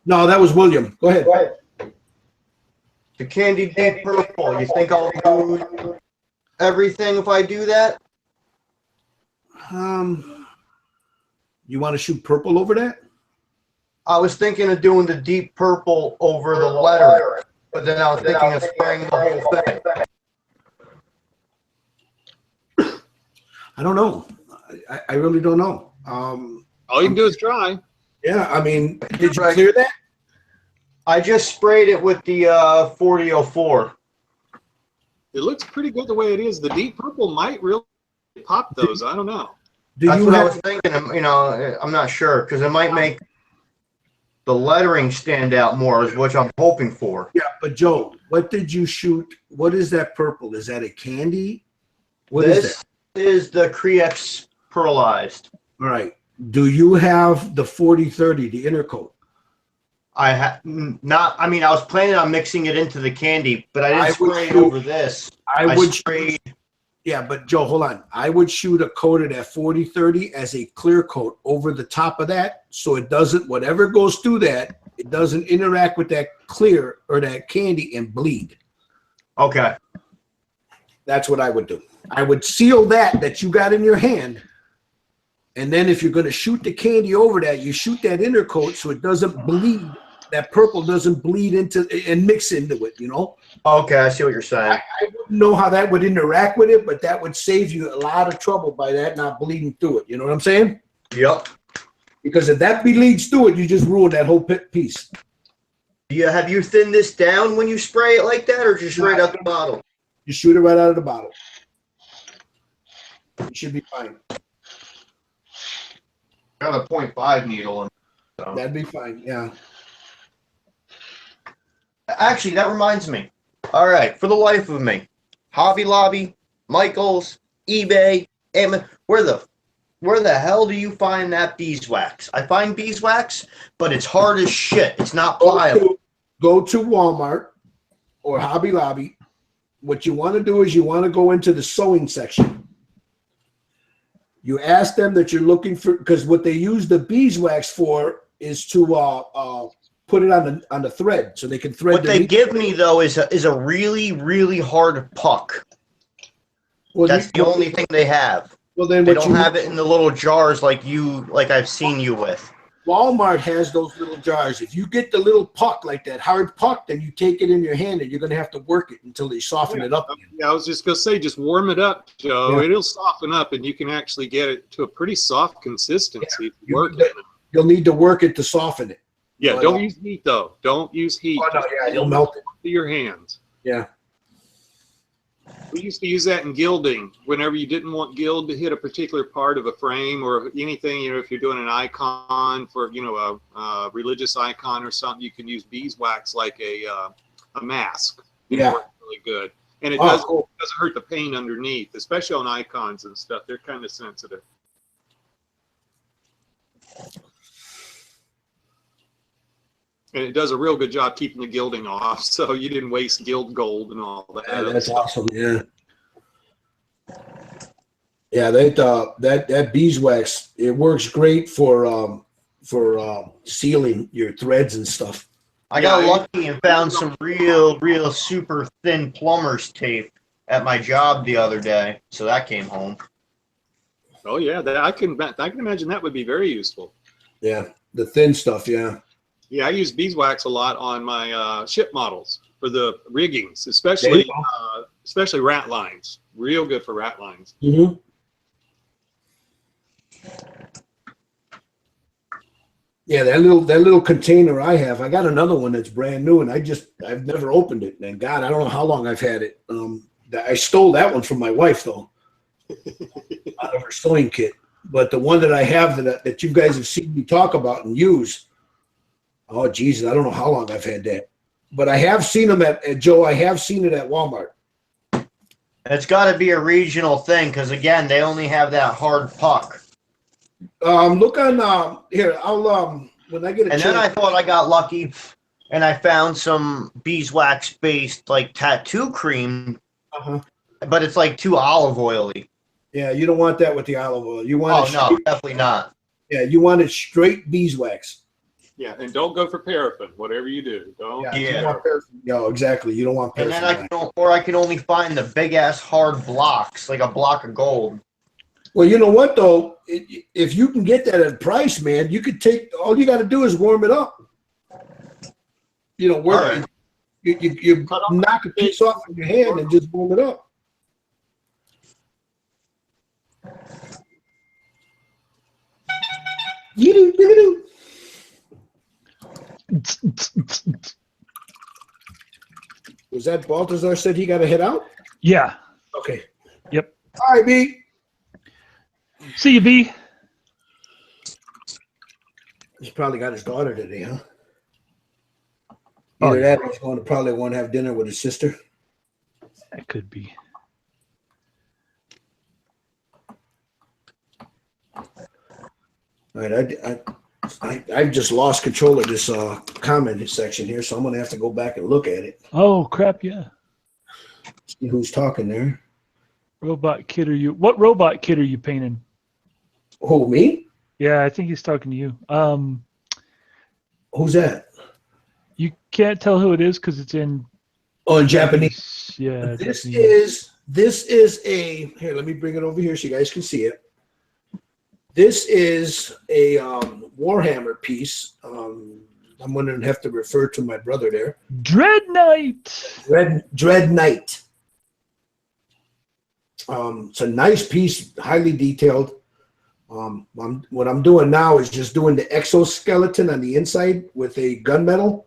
[SPEAKER 1] No, that was William. Go ahead.
[SPEAKER 4] The candy deep purple. You think I'll lose everything if I do that?
[SPEAKER 1] You want to shoot purple over that?
[SPEAKER 4] I was thinking of doing the deep purple over the lettering, but then I was thinking of spraying the whole thing.
[SPEAKER 1] I don't know. I really don't know.
[SPEAKER 3] All you can do is try.
[SPEAKER 1] Yeah, I mean, did you clear that?
[SPEAKER 4] I just sprayed it with the 4004.
[SPEAKER 3] It looks pretty good the way it is. The deep purple might really pop those. I don't know.
[SPEAKER 4] That's what I was thinking. You know, I'm not sure because it might make the lettering stand out more, is what I'm hoping for.
[SPEAKER 1] Yeah, but Joe, what did you shoot? What is that purple? Is that a candy? What is that?
[SPEAKER 4] This is the Creex pearlized.
[SPEAKER 1] All right. Do you have the 4030, the inner coat?
[SPEAKER 4] I have not. I mean, I was planning on mixing it into the candy, but I didn't spray it over this.
[SPEAKER 1] I would
[SPEAKER 4] spray.
[SPEAKER 1] Yeah, but Joe, hold on. I would shoot a coat of that 4030 as a clear coat over the top of that, so it doesn't, whatever goes through that, it doesn't interact with that clear or that candy and bleed.
[SPEAKER 4] Okay.
[SPEAKER 1] That's what I would do. I would seal that you got in your hand, and then if you're going to shoot the candy over that, you shoot that inner coat so it doesn't bleed. That purple doesn't bleed into and mix into it, you know?
[SPEAKER 4] Okay, I see what you're saying.
[SPEAKER 1] I wouldn't know how that would interact with it, but that would save you a lot of trouble by that not bleeding through it. You know what I'm saying?
[SPEAKER 4] Yep.
[SPEAKER 1] Because if that bleeds through it, you just ruin that whole piece.
[SPEAKER 4] Have you thinned this down when you spray it like that, or just right out the bottle?
[SPEAKER 1] You shoot it right out of the bottle. You should be fine.
[SPEAKER 4] Got a 0.5 needle in. So.
[SPEAKER 1] That'd be fine, yeah.
[SPEAKER 4] Actually, that reminds me. All right, for the life of me, Hobby Lobby, Michaels, eBay, Amazon, where the hell do you find that beeswax? I find beeswax, but it's hard as shit. It's not pliable.
[SPEAKER 1] Go to Walmart or Hobby Lobby. What you want to do is you want to go into the sewing section. You ask them that you're looking for, because what they use the beeswax for is to put it on the thread so they can thread.
[SPEAKER 4] What they give me though is a really, really hard puck. Well, that's the only thing they have. Well, then they don't have it in the little jars like I've seen you with.
[SPEAKER 1] Walmart has those little jars. If you get the little puck like that hard puck, then you take it in your hand and you're going to have to work it until they soften it up.
[SPEAKER 3] Yeah, I was just going to say, just warm it up, Joe. Yeah. It'll soften up and you can actually get it to a pretty soft consistency.
[SPEAKER 1] Yeah. You'll need to work it to soften it.
[SPEAKER 3] Yeah, don't use heat though. Don't use heat.
[SPEAKER 1] Oh, no, yeah, you'll melt it
[SPEAKER 3] to your hands.
[SPEAKER 1] Yeah.
[SPEAKER 3] We used to use that in gilding. Whenever you didn't want gild to hit a particular part of a frame or anything, you know, if you're doing an icon for, you know, a religious icon or something, you can use beeswax like a mask.
[SPEAKER 1] Yeah.
[SPEAKER 3] It's really good. And it doesn't hurt the paint underneath, especially on icons and stuff. They're kind of sensitive. And it does a real good job keeping the gilding off, so you didn't waste gild gold and all that.
[SPEAKER 1] Yeah, that's awesome, yeah. Yeah, that beeswax, it works great for sealing your threads and stuff.
[SPEAKER 4] I got lucky and found some real super thin plumber's tape at my job the other day, so that came home.
[SPEAKER 3] Oh yeah, I can imagine that would be very useful.
[SPEAKER 1] Yeah, the thin stuff. Yeah.
[SPEAKER 3] Yeah, I use beeswax a lot on my ship models for the riggings,
[SPEAKER 1] There you
[SPEAKER 3] especially rat lines. Real good for rat lines.
[SPEAKER 1] Mm-hmm. Yeah, that little container I have, I got another one that's brand new, and I've never opened it. And God, I don't know how long I've had it. I stole that one from my wife though, out of her sewing kit. But the one that I have that you guys have seen me talk about and use, oh Jesus, I don't know how long I've had that. But I have seen them at Joe. I have seen it at Walmart.
[SPEAKER 4] It's got to be a regional thing because again, they only have that hard puck.
[SPEAKER 1] Look on here. I'll when I get a
[SPEAKER 4] And
[SPEAKER 1] chance.
[SPEAKER 4] then I thought I got lucky, and I found some beeswax based like tattoo cream, but it's like too olive oily.
[SPEAKER 1] Yeah, you don't want that with the olive oil. You want
[SPEAKER 4] no, definitely not.
[SPEAKER 1] Yeah, you want it straight beeswax.
[SPEAKER 3] Yeah, and don't go for paraffin. Whatever you do, don't.
[SPEAKER 4] Yeah.
[SPEAKER 1] No, exactly. You don't want
[SPEAKER 4] And
[SPEAKER 1] paraffin.
[SPEAKER 4] then I can only find the big ass hard blocks, like a block of gold.
[SPEAKER 1] Well, you know what though? If you can get that at a price, man, you could take. All you got to do is warm it up. You know,
[SPEAKER 4] Right.
[SPEAKER 1] you knock a piece off in your hand and just warm it up. You Was that Baltazar said he got to head out?
[SPEAKER 2] Yeah.
[SPEAKER 1] Okay.
[SPEAKER 2] Yep.
[SPEAKER 1] All right, B.
[SPEAKER 2] See you, B.
[SPEAKER 1] He's probably got his daughter today, huh?
[SPEAKER 2] Oh,
[SPEAKER 1] Either
[SPEAKER 2] yeah.
[SPEAKER 1] that or he's going to probably want to have dinner with his sister.
[SPEAKER 2] That could be.
[SPEAKER 1] All right, I've just lost control of this comment section here, so I'm going to have to go back and look at it.
[SPEAKER 2] Oh, crap, yeah.
[SPEAKER 1] See who's talking there.
[SPEAKER 2] Robot kid are you? What robot kid are you painting?
[SPEAKER 1] Who, me?
[SPEAKER 2] Yeah, I think he's talking to you.
[SPEAKER 1] Who's that?
[SPEAKER 2] You can't tell who it is because it's in.
[SPEAKER 1] Oh, in Japanese.
[SPEAKER 2] Yeah.
[SPEAKER 1] This
[SPEAKER 2] Japanese.
[SPEAKER 1] is a, here, let me bring it over here so you guys can see it. This is a Warhammer piece. I'm going to have to refer to my brother there.
[SPEAKER 2] Dread Knight.
[SPEAKER 1] Dread Knight. It's a nice piece, highly detailed. What I'm doing now is just doing the exoskeleton on the inside with a gunmetal,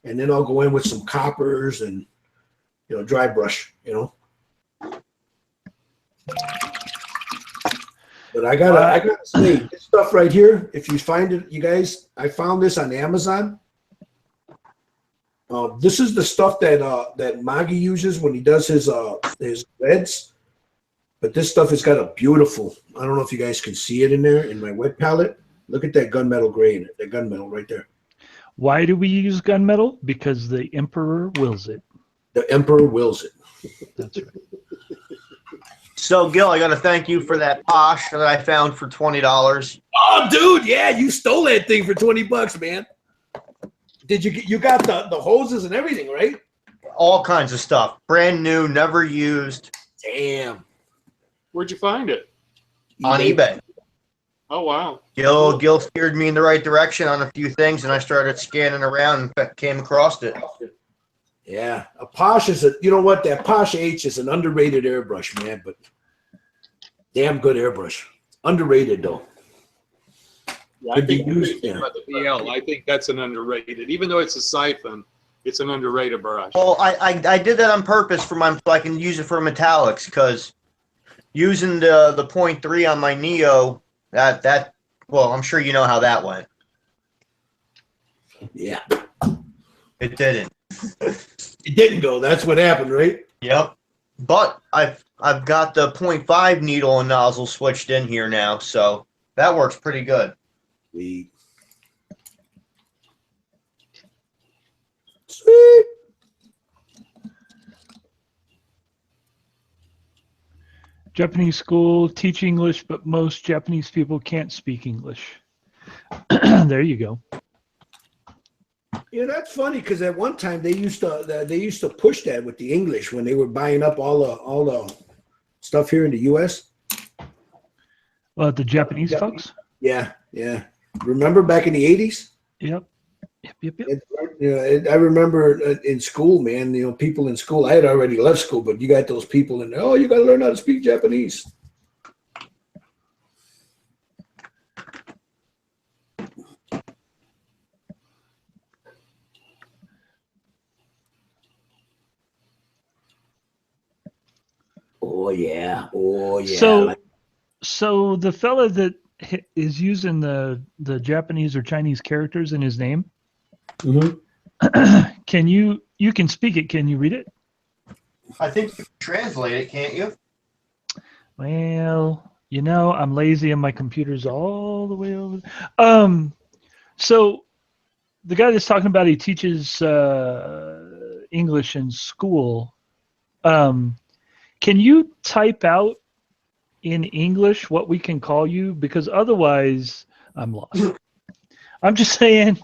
[SPEAKER 1] and then I'll go in with some coppers and, you know, dry brush, you know. But I gotta say, this stuff right here, if you find it, you guys, I found this on Amazon. This is the stuff that Magi uses when he does his reds. But this stuff has got a beautiful, I don't know if you guys can see it in there in my wet palette. Look at that gunmetal gray in it, that gunmetal right there.
[SPEAKER 2] Why do we use gunmetal? Because the Emperor wills it.
[SPEAKER 1] The Emperor wills it.
[SPEAKER 2] That's right.
[SPEAKER 4] So, Gil, I got to thank you for that posh that I found for $20.
[SPEAKER 1] Oh, dude, yeah, you stole that thing for $20, man. Did you got the hoses and everything, right?
[SPEAKER 4] All kinds of stuff. Brand new, never used.
[SPEAKER 1] Damn.
[SPEAKER 3] Where'd you find it?
[SPEAKER 4] On eBay.
[SPEAKER 3] Oh wow.
[SPEAKER 4] Gil steered me in the right direction on a few things, and I started scanning around and came across it.
[SPEAKER 1] Yeah, a Posh is you know what? That Posh H is an underrated airbrush, man, but damn good airbrush. Underrated though.
[SPEAKER 3] Yeah, I think about the BL. I think that's an underrated. Even though it's a siphon, it's an underrated brush.
[SPEAKER 4] Well, I did that on purpose for so I can use it for metallics, because using the 0.3 on my Neo, well, I'm sure you know how that went.
[SPEAKER 1] Yeah.
[SPEAKER 4] It didn't.
[SPEAKER 1] It didn't go. That's what happened, right?
[SPEAKER 4] Yep. But I've got the 0.5 needle and nozzle switched in here now, so that works pretty good.
[SPEAKER 1] Sweet.
[SPEAKER 2] Japanese school, teach English, but most Japanese people can't speak English. There you go.
[SPEAKER 1] Yeah, that's funny because at one time they used to push that with the English when they were buying up all the stuff here in the U.S.
[SPEAKER 2] The Japanese folks?
[SPEAKER 1] Yeah, yeah. Remember back in the 80s?
[SPEAKER 2] Yep.
[SPEAKER 1] I remember in school, man, people in school, I had already left school, but you got those people in there, oh, you got to learn how to speak Japanese. Oh, yeah. Oh, yeah.
[SPEAKER 2] So the fella that is using the Japanese or Chinese characters in his name, can you can speak it? Can you read it?
[SPEAKER 4] I think you can translate it, can't you?
[SPEAKER 2] Well, I'm lazy and my computer's all the way over. So the guy that's talking about he teaches English in school. Can you type out in English what we can call you? Because otherwise I'm lost. I'm just saying.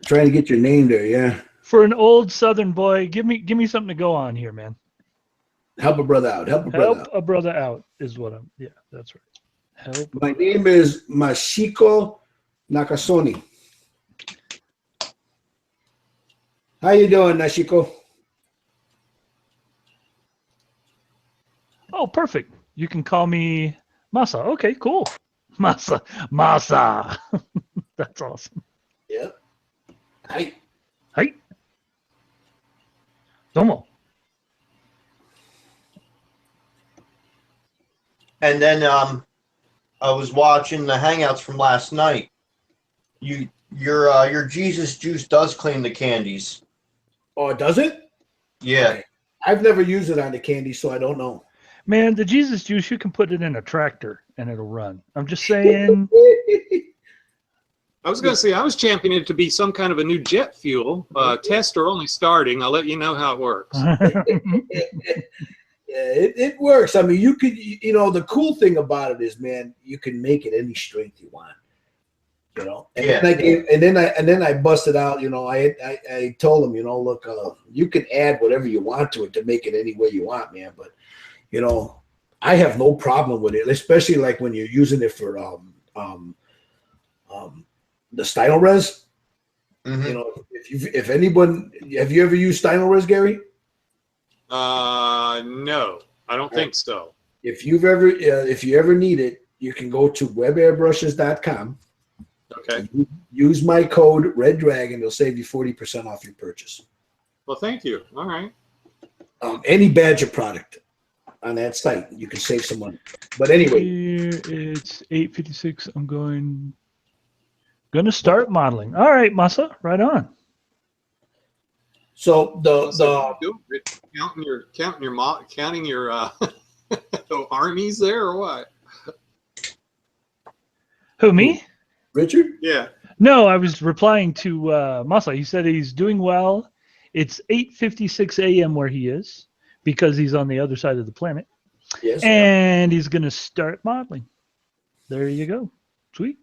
[SPEAKER 1] Trying to get your name there, yeah.
[SPEAKER 2] For an old Southern boy, give me something to go on here, man.
[SPEAKER 1] Help a brother out. Help
[SPEAKER 2] a brother out is what I'm. Yeah, that's right. Help.
[SPEAKER 1] My name is Mashiko Nakasone. How you doing, Nashiko?
[SPEAKER 2] Oh, perfect. You can call me Masa. Okay, cool. Masa. That's awesome.
[SPEAKER 1] Yeah. Hi.
[SPEAKER 2] Domo.
[SPEAKER 4] And then I was watching the Hangouts from last night. Your Jesus Juice does clean the candies.
[SPEAKER 1] Oh, does it?
[SPEAKER 4] Yeah.
[SPEAKER 1] Okay. I've never used it on the candy, so I don't know.
[SPEAKER 2] Man, the Jesus Juice, you can put it in a tractor and it'll run. I'm just saying.
[SPEAKER 3] I was going to say, I was championing it to be some kind of a new jet fuel. Tests are only starting. I'll let you know how it works.
[SPEAKER 1] Yeah, it works. I mean, you could, the cool thing about it is, man, you can make it any strength you want. And then I busted out. I told him, look, you can add whatever you want to it to make it any way you want, man. But I have no problem with it, especially like when you're using it for the Styrene Res.
[SPEAKER 4] Mm-hmm.
[SPEAKER 1] If anyone, have you ever used Styrene Res, Gary?
[SPEAKER 3] No, I don't think so.
[SPEAKER 1] If you ever need it, you can go to webairbrushes.com.
[SPEAKER 3] Okay.
[SPEAKER 1] Use my code Red Dragon. It'll save you 40% off your purchase.
[SPEAKER 3] Well, thank you. All right.
[SPEAKER 1] Any Badger product on that site, you can save some money. But anyway,
[SPEAKER 2] here it's 8:56. I'm gonna start modeling. All right, Masa, right on.
[SPEAKER 1] So
[SPEAKER 3] counting your armies there or what?
[SPEAKER 2] Who, me?
[SPEAKER 1] Richard?
[SPEAKER 3] Yeah.
[SPEAKER 2] No, I was replying to Masa. He said he's doing well. It's 8:56 a.m. where he is because he's on the other side of the planet.
[SPEAKER 1] Yes.
[SPEAKER 2] And he's gonna start modeling. There you go. Sweet.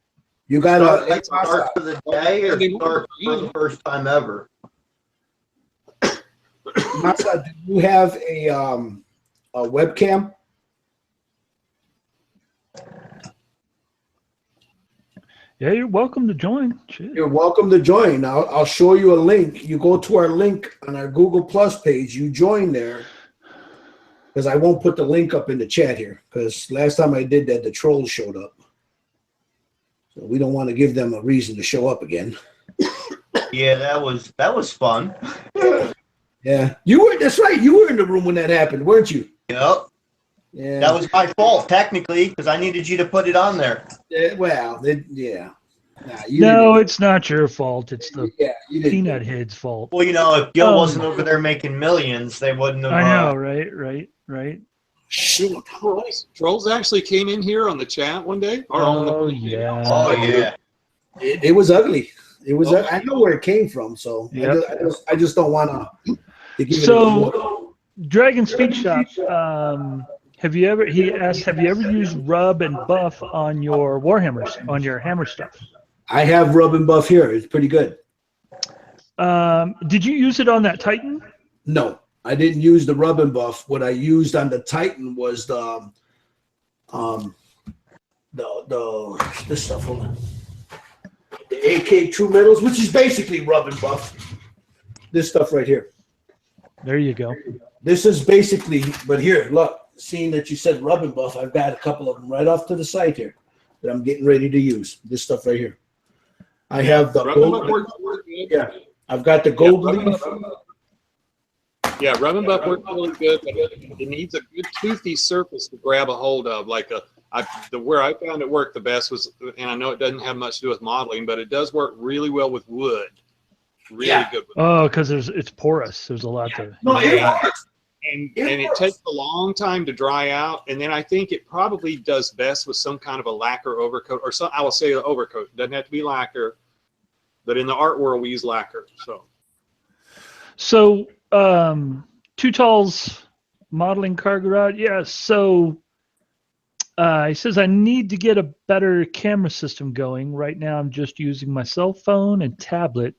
[SPEAKER 1] You got
[SPEAKER 4] start for the day or start for the first time ever?
[SPEAKER 1] Masa, do you have a webcam?
[SPEAKER 2] Yeah, you're welcome to join. Shit.
[SPEAKER 1] You're welcome to join. I'll show you a link. You go to our link on our Google Plus page. You join there. Because I won't put the link up in the chat here. Because last time I did that, the trolls showed up. So we don't want to give them a reason to show up again.
[SPEAKER 4] Yeah, that was fun.
[SPEAKER 1] Yeah, that's right. You were in the room when that happened, weren't you?
[SPEAKER 4] Yep.
[SPEAKER 1] Yeah.
[SPEAKER 4] That was my fault, technically, because I needed you to put it on there.
[SPEAKER 1] Yeah.
[SPEAKER 2] No, it's not your fault. It's the peanut
[SPEAKER 1] didn't.
[SPEAKER 2] head's fault.
[SPEAKER 4] Well, if Gil wasn't over there making millions, they wouldn't have.
[SPEAKER 2] I know, right.
[SPEAKER 3] Shoot, trolls actually came in here on the chat one day.
[SPEAKER 2] Yeah.
[SPEAKER 4] Oh yeah.
[SPEAKER 1] It was ugly. It was. I know where it came from, so yeah. I just don't want to.
[SPEAKER 2] Dragon Speed Shop. Have you ever? He asked, have you ever used rub and buff on your Warhammers, on your hammer stuff?
[SPEAKER 1] I have rub and buff here. It's pretty good.
[SPEAKER 2] Did you use it on that Titan?
[SPEAKER 1] No, I didn't use the rub and buff. What I used on the Titan was the this stuff. Hold on. The AK True Metals, which is basically rub and buff. This stuff right here.
[SPEAKER 2] There you go.
[SPEAKER 1] This is basically, but here, look. Seeing that you said rub and buff, I've got a couple of them right off to the side here that I'm getting ready to use. This stuff right here. I have the gold. Yeah, I've got the gold leaf.
[SPEAKER 3] Yeah, rub and buff works really good, but it needs a good toothy surface to grab a hold of. Like where I found it worked the best was, and I know it doesn't have much to do with modeling, but it does work really well with wood. Really good. With
[SPEAKER 2] oh, because it's porous. There's a lot to.
[SPEAKER 1] No,
[SPEAKER 3] and it takes a long time to dry out, and then I think it probably does best with some kind of a lacquer overcoat, or some, I will say an overcoat. It doesn't have to be lacquer, but in the art world we use lacquer. So Too Tall's modeling car garage. Yeah, so he says I need to get a better camera system going. Right now I'm just using my cell phone and tablet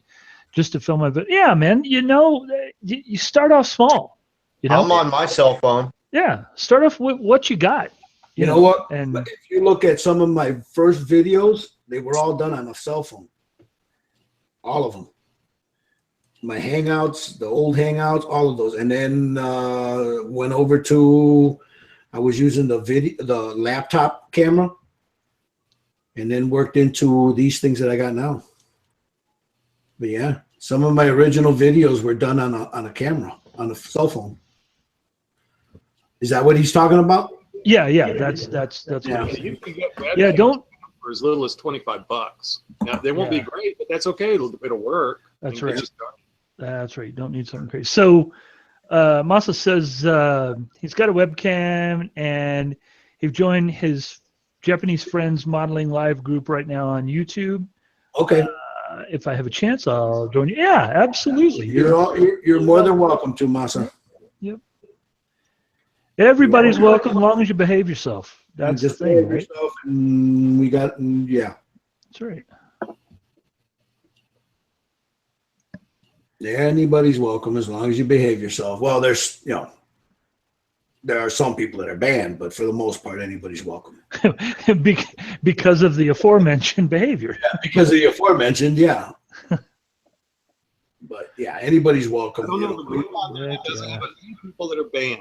[SPEAKER 3] just to film my video. Yeah, man, you know, you start off small. You know?
[SPEAKER 4] I'm on my cell phone.
[SPEAKER 2] Yeah, start off with what you got.
[SPEAKER 1] You know what?
[SPEAKER 2] And
[SPEAKER 1] if you look at some of my first videos, they were all done on a cell phone. All of them. My Hangouts, the old Hangouts, all of those. And then went over to, I was using the laptop camera, and then worked into these things that I got now. But yeah, some of my original videos were done on a camera, on a cell phone. Is that what he's talking about?
[SPEAKER 2] Yeah, that's what
[SPEAKER 1] Yeah.
[SPEAKER 3] you can get web
[SPEAKER 2] Yeah,
[SPEAKER 3] cams
[SPEAKER 2] don't.
[SPEAKER 3] for as little as $25. Now they won't be great, but that's okay. It'll work.
[SPEAKER 2] That's
[SPEAKER 3] And
[SPEAKER 2] right.
[SPEAKER 3] get you started.
[SPEAKER 2] That's right. You don't need something crazy. So Masa says he's got a webcam and he's joined his Japanese friends modeling live group right now on YouTube.
[SPEAKER 1] Okay.
[SPEAKER 2] If I have a chance, I'll join you. Yeah, absolutely.
[SPEAKER 1] You're more than welcome to, Masa.
[SPEAKER 2] Yep. Everybody's welcome as long as you behave yourself. That's
[SPEAKER 1] just
[SPEAKER 2] the thing, right?
[SPEAKER 1] yourself, and we got, yeah.
[SPEAKER 2] That's right.
[SPEAKER 1] Anybody's welcome as long as you behave yourself. Well, there are some people that are banned, but for the most part, anybody's welcome.
[SPEAKER 2] Because of the aforementioned behavior.
[SPEAKER 1] Yeah, because of the aforementioned, yeah. But yeah, anybody's welcome.
[SPEAKER 3] I don't know the group out there that doesn't have a few people that are banned.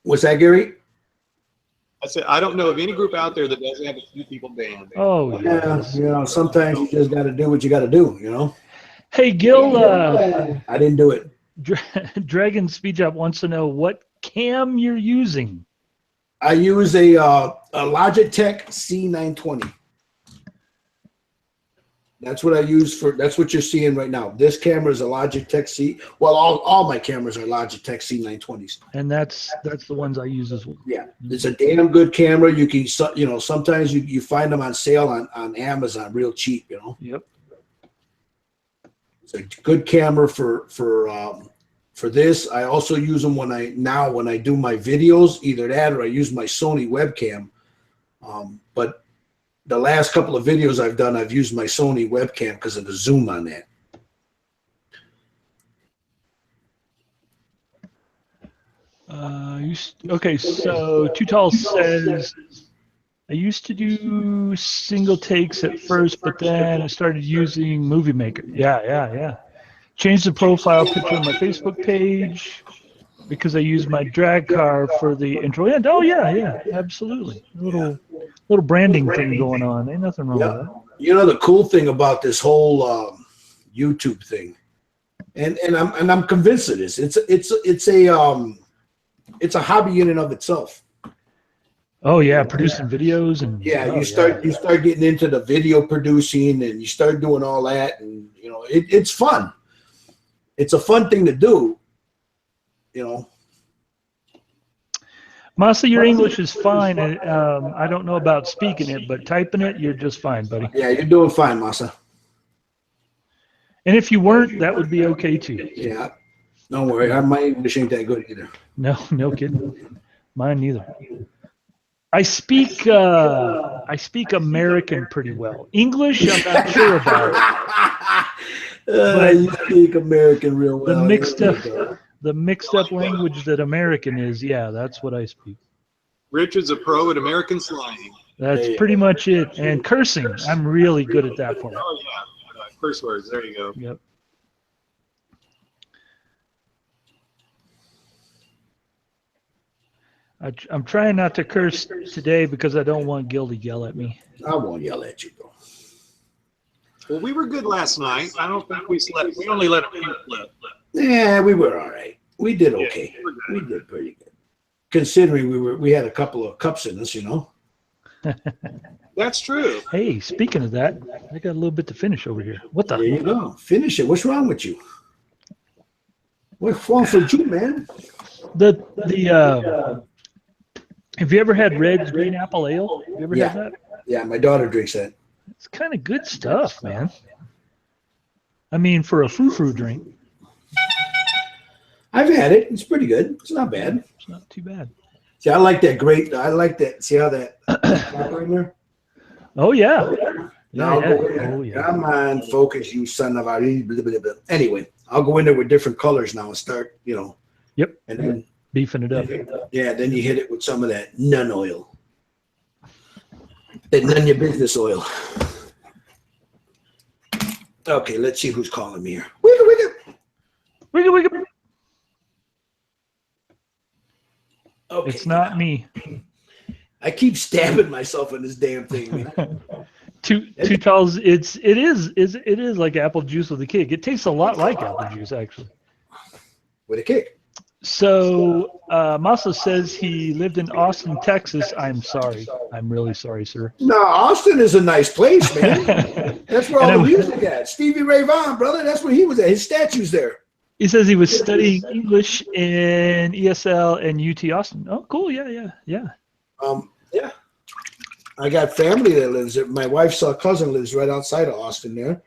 [SPEAKER 1] What's that, Gary?
[SPEAKER 3] I said I don't know of any group out there that doesn't have a few people banned.
[SPEAKER 2] Oh,
[SPEAKER 1] Yeah, sometimes you just got to do what you got to do, you know?
[SPEAKER 2] Hey, Gil,
[SPEAKER 1] I didn't do it.
[SPEAKER 2] Dragon Speed Job wants to know what cam you're using.
[SPEAKER 1] I use a Logitech C920. That's what I use that's what you're seeing right now. This camera is a Logitech C. Well, all my cameras are Logitech C920s.
[SPEAKER 2] And that's the ones I use as well.
[SPEAKER 1] Yeah, it's a damn good camera. You can, sometimes you find them on sale on Amazon real cheap, you know.
[SPEAKER 2] Yep.
[SPEAKER 1] It's a good camera for this. I also use them when I do my videos, either that or I use my Sony webcam. But the last couple of videos I've done, I've used my Sony webcam because of the zoom on that.
[SPEAKER 2] Okay, so Too Tall says, I used to do single takes at first, but then I started using Movie Maker. Yeah. Changed the profile picture on my Facebook page because I used my drag car for the intro. And yeah, absolutely. A little branding thing going on. Ain't nothing wrong with that.
[SPEAKER 1] You know the cool thing about this whole YouTube thing, and I'm convinced of this. It's a hobby in and of itself.
[SPEAKER 2] Oh yeah, producing videos and
[SPEAKER 1] you start getting into the video producing and you start doing all that, and it's fun. It's a fun thing to do,
[SPEAKER 2] Masa, your English is fine. And, I don't know about speaking it, but typing it, you're just fine, buddy.
[SPEAKER 1] Yeah, you're doing fine, Masa.
[SPEAKER 2] And if you weren't, that would be okay too.
[SPEAKER 1] Yeah. Don't worry, my English ain't that good either.
[SPEAKER 2] No kidding. Mine neither. I speak American pretty well. English, I'm not sure about. But
[SPEAKER 1] you speak American real well.
[SPEAKER 2] The mixed up language that American is, yeah, that's what I speak.
[SPEAKER 3] Richard's a pro at American slang.
[SPEAKER 2] That's pretty much it. And cursing, I'm really good at that part.
[SPEAKER 3] Oh yeah, curse words. There you go.
[SPEAKER 2] Yep. I'm trying not to curse today because I don't want Gil to yell at me.
[SPEAKER 1] I won't yell at you, though.
[SPEAKER 3] Well, we were good last night. I don't think we slept. We only let a few slip.
[SPEAKER 1] Yeah, we were all right. We did okay. We did pretty good, considering we had a couple of cups in us, you know.
[SPEAKER 3] That's true.
[SPEAKER 2] Hey, speaking of that, I got a little bit to finish over here. What the?
[SPEAKER 1] There you go. Finish it. What's wrong with you? What's wrong with you, man?
[SPEAKER 2] Have you ever had Red's Green Apple Ale? You ever had that?
[SPEAKER 1] Yeah, my daughter drinks that.
[SPEAKER 2] It's kind of good stuff, man. I mean, for a frou-frou drink.
[SPEAKER 1] I've had it. It's pretty good. It's not bad.
[SPEAKER 2] It's not too bad.
[SPEAKER 1] See, I like that great. I like that. See how that in there?
[SPEAKER 2] Oh, yeah.
[SPEAKER 1] Now
[SPEAKER 2] Yeah.
[SPEAKER 1] oh, yeah. Come on, focus, you son of a. Anyway, I'll go in there with different colors now and start, you know.
[SPEAKER 2] Yep.
[SPEAKER 1] And then
[SPEAKER 2] beefing it up.
[SPEAKER 1] Yeah, then you hit it with some of that nun oil. That none your business oil. Okay, let's see who's calling me here. Wiggle, wiggle.
[SPEAKER 2] Wiggle, wiggle.
[SPEAKER 1] Okay.
[SPEAKER 2] It's not me.
[SPEAKER 1] I keep stabbing myself in this damn thing, man.
[SPEAKER 2] Too tall. It is like apple juice with a kick. It tastes a lot like apple juice, actually.
[SPEAKER 1] With a kick.
[SPEAKER 2] So Masa says he lived in Austin, Texas. I'm sorry. I'm really sorry, sir.
[SPEAKER 1] No, Austin is a nice place, man. That's where all the music at. Stevie Ray Vaughan, brother. That's where he was at. His statue's there.
[SPEAKER 2] He says he was studying English in ESL and UT Austin. Oh, cool. Yeah.
[SPEAKER 1] Yeah. I got family that lives there. My wife's cousin lives right outside of Austin there.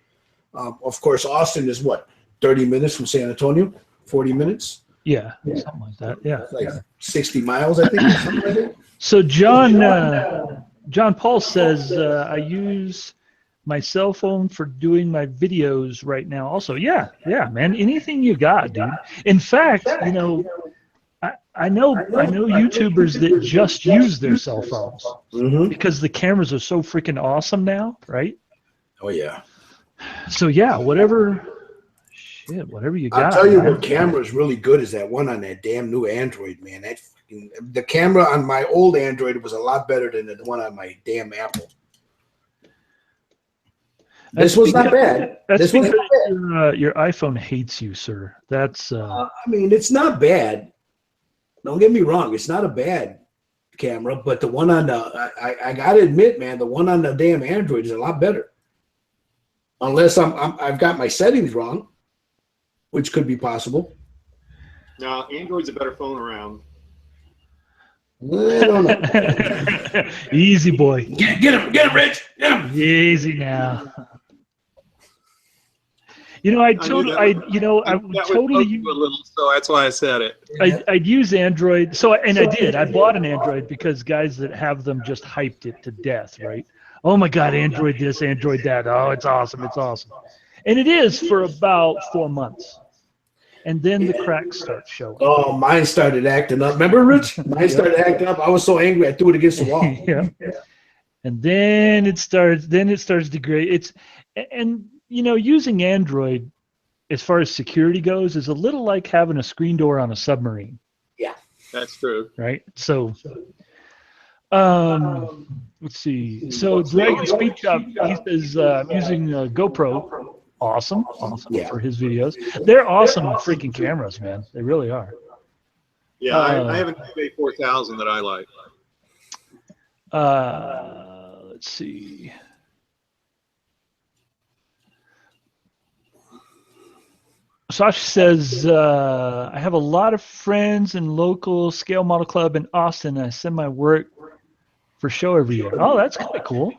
[SPEAKER 1] Of course, Austin is what, 30 minutes from San Antonio? 40 minutes?
[SPEAKER 2] Yeah, something like that. Yeah.
[SPEAKER 1] Like 60 miles, I think, or something like that.
[SPEAKER 2] So John Paul says, I use my cell phone for doing my videos right now also. Yeah, man. Anything you got, dude. In fact, you know, I know YouTubers that just use their cell phones because the cameras are so freaking awesome now, right?
[SPEAKER 1] Oh, yeah.
[SPEAKER 2] So, yeah, whatever you got.
[SPEAKER 1] I'll tell you what camera is really good is that one on that damn new Android, man. The camera on my old Android was a lot better than the one on my damn Apple. This was not bad.
[SPEAKER 2] That's because your iPhone hates you, sir. That's.
[SPEAKER 1] I mean, it's not bad. Don't get me wrong. It's not a bad camera, but the one on the I gotta admit, man, the one on the damn Android is a lot better. Unless I've got my settings wrong, which could be possible.
[SPEAKER 3] No, Android's a better phone around.
[SPEAKER 1] I don't know.
[SPEAKER 2] Easy, boy.
[SPEAKER 1] Get him, Rich. Get him.
[SPEAKER 2] Easy now. You know, I would totally use
[SPEAKER 3] a little, so that's why I said it.
[SPEAKER 2] I'd use Android. So, and I did. I bought an Android because guys that have them just hyped it to death, right? Oh my God, Android this, Android that. Oh, it's awesome. It's awesome. And it is for about 4 months. And then the cracks start showing.
[SPEAKER 1] Oh, mine started acting up. Remember, Rich? Mine started acting up. I was so angry I threw it against the wall.
[SPEAKER 2] Yeah. And then it starts degrade. And you know, using Android as far as security goes is a little like having a screen door on a submarine.
[SPEAKER 1] Yeah.
[SPEAKER 3] That's true.
[SPEAKER 2] Right? So let's see. So Dragon Speed Shop, he says I'm using a GoPro. Awesome for his videos. They're awesome freaking cameras, man. They really are.
[SPEAKER 3] Yeah, I have an A4000 that I like.
[SPEAKER 2] Let's see. Sasha says, I have a lot of friends in local scale model club in Austin. I send my work for show every year. Oh, that's kind of cool.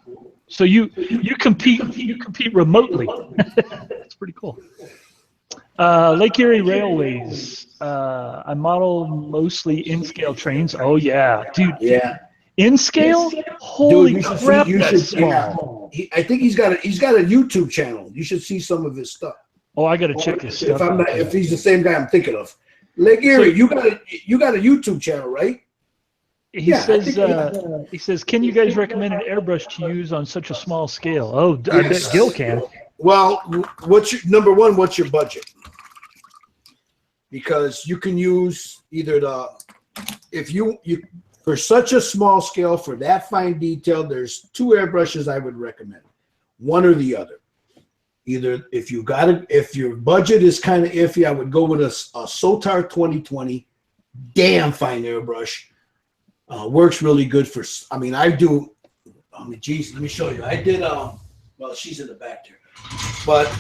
[SPEAKER 2] So you compete remotely. That's pretty cool. Lake Erie Railways. I model mostly in-scale trains. Oh yeah, dude.
[SPEAKER 1] Yeah,
[SPEAKER 2] In scale? Holy
[SPEAKER 1] dude, you should
[SPEAKER 2] crap,
[SPEAKER 1] see. You
[SPEAKER 2] that's
[SPEAKER 1] should. Yeah,
[SPEAKER 2] small.
[SPEAKER 1] I think he's got a YouTube channel. You should see some of his stuff.
[SPEAKER 2] Oh, I gotta check his stuff out.
[SPEAKER 1] If he's the same guy I'm thinking of, Lake Erie, you got a YouTube channel, right?
[SPEAKER 2] He says, can you guys recommend an airbrush to use on such a small scale? Oh, I bet Gil can.
[SPEAKER 1] Well, what's your budget? Because you can use either if you for such a small scale, for that fine detail, there's two airbrushes I would recommend. One or the other. Either if your budget is kind of iffy, I would go with a Sotar 2020, damn fine airbrush. Works really good for. Geez, let me show you. I did. Well, she's in the back there, but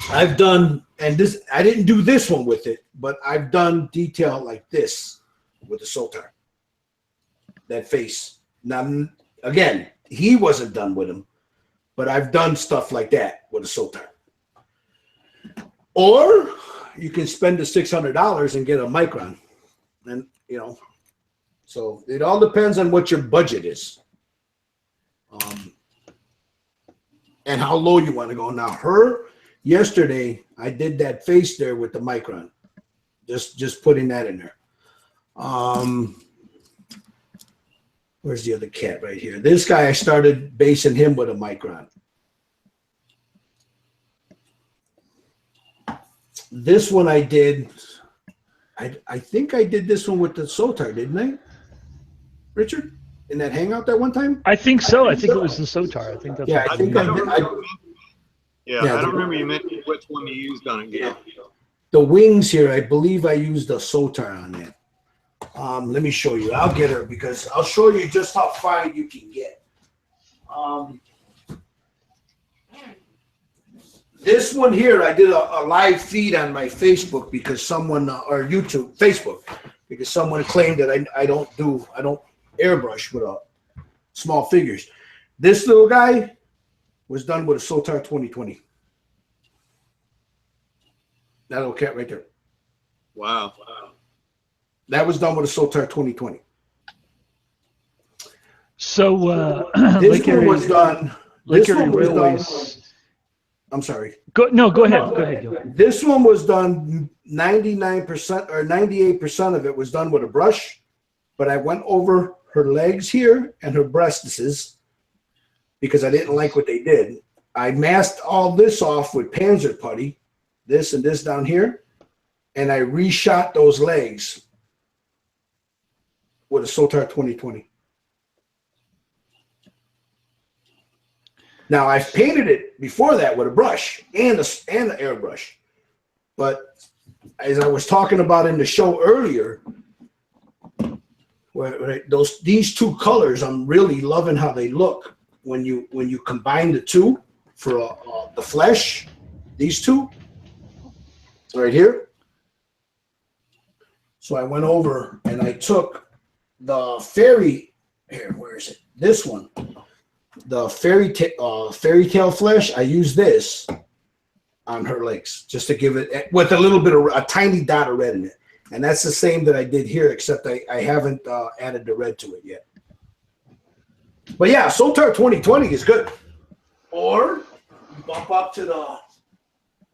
[SPEAKER 1] I've done, and this I didn't do this one with it, but I've done detail like this with the Sotar. That face. Now, again, he wasn't done with him. But I've done stuff like that with a Sotar. Or you can spend the $600 and get a Micron. And, so it all depends on what your budget is. And how low you want to go. Now, yesterday, I did that face there with the Micron. Just putting that in there. Where's the other cat right here? This guy, I started basing him with a Micron. This one I did, I think I did this one with the Sotar, didn't I? Richard? In that Hangout that one time?
[SPEAKER 2] I think so. I think it was the Sotar. I think that's
[SPEAKER 1] I think I did.
[SPEAKER 3] I don't remember you mentioned which one you used on it. Yeah.
[SPEAKER 1] The wings here, I believe I used the Sotar on that. Let me show you. I'll get her because I'll show you just how fine you can get. This one here, I did a live feed on my Facebook because someone, or Facebook, because someone claimed that I don't airbrush with small figures. This little guy was done with a Sotar 2020. That little cat right there.
[SPEAKER 3] Wow.
[SPEAKER 1] That was done with a Sotar 2020.
[SPEAKER 2] So
[SPEAKER 1] this one was done.
[SPEAKER 2] Lake Erie Railways.
[SPEAKER 1] I'm sorry.
[SPEAKER 2] Go ahead. Gil.
[SPEAKER 1] This one was done 99% or 98% of it was done with a brush, but I went over her legs here and her breastises because I didn't like what they did. I masked all this off with Panzer putty, this and this down here, and I reshot those legs with a Sotar 2020. Now, I've painted it before that with a brush and an airbrush. But as I was talking about in the show earlier, these two colors, I'm really loving how they look when you combine the two for the flesh. These two right here. So I went over and I took the fairy here. Where is it? This one. The fairy tale flesh, I use this on her legs just to give it with a little bit of a tiny dot of red in it. And that's the same that I did here, except I haven't added the red to it yet. But yeah, Sotar 2020 is good. Or you bump up to the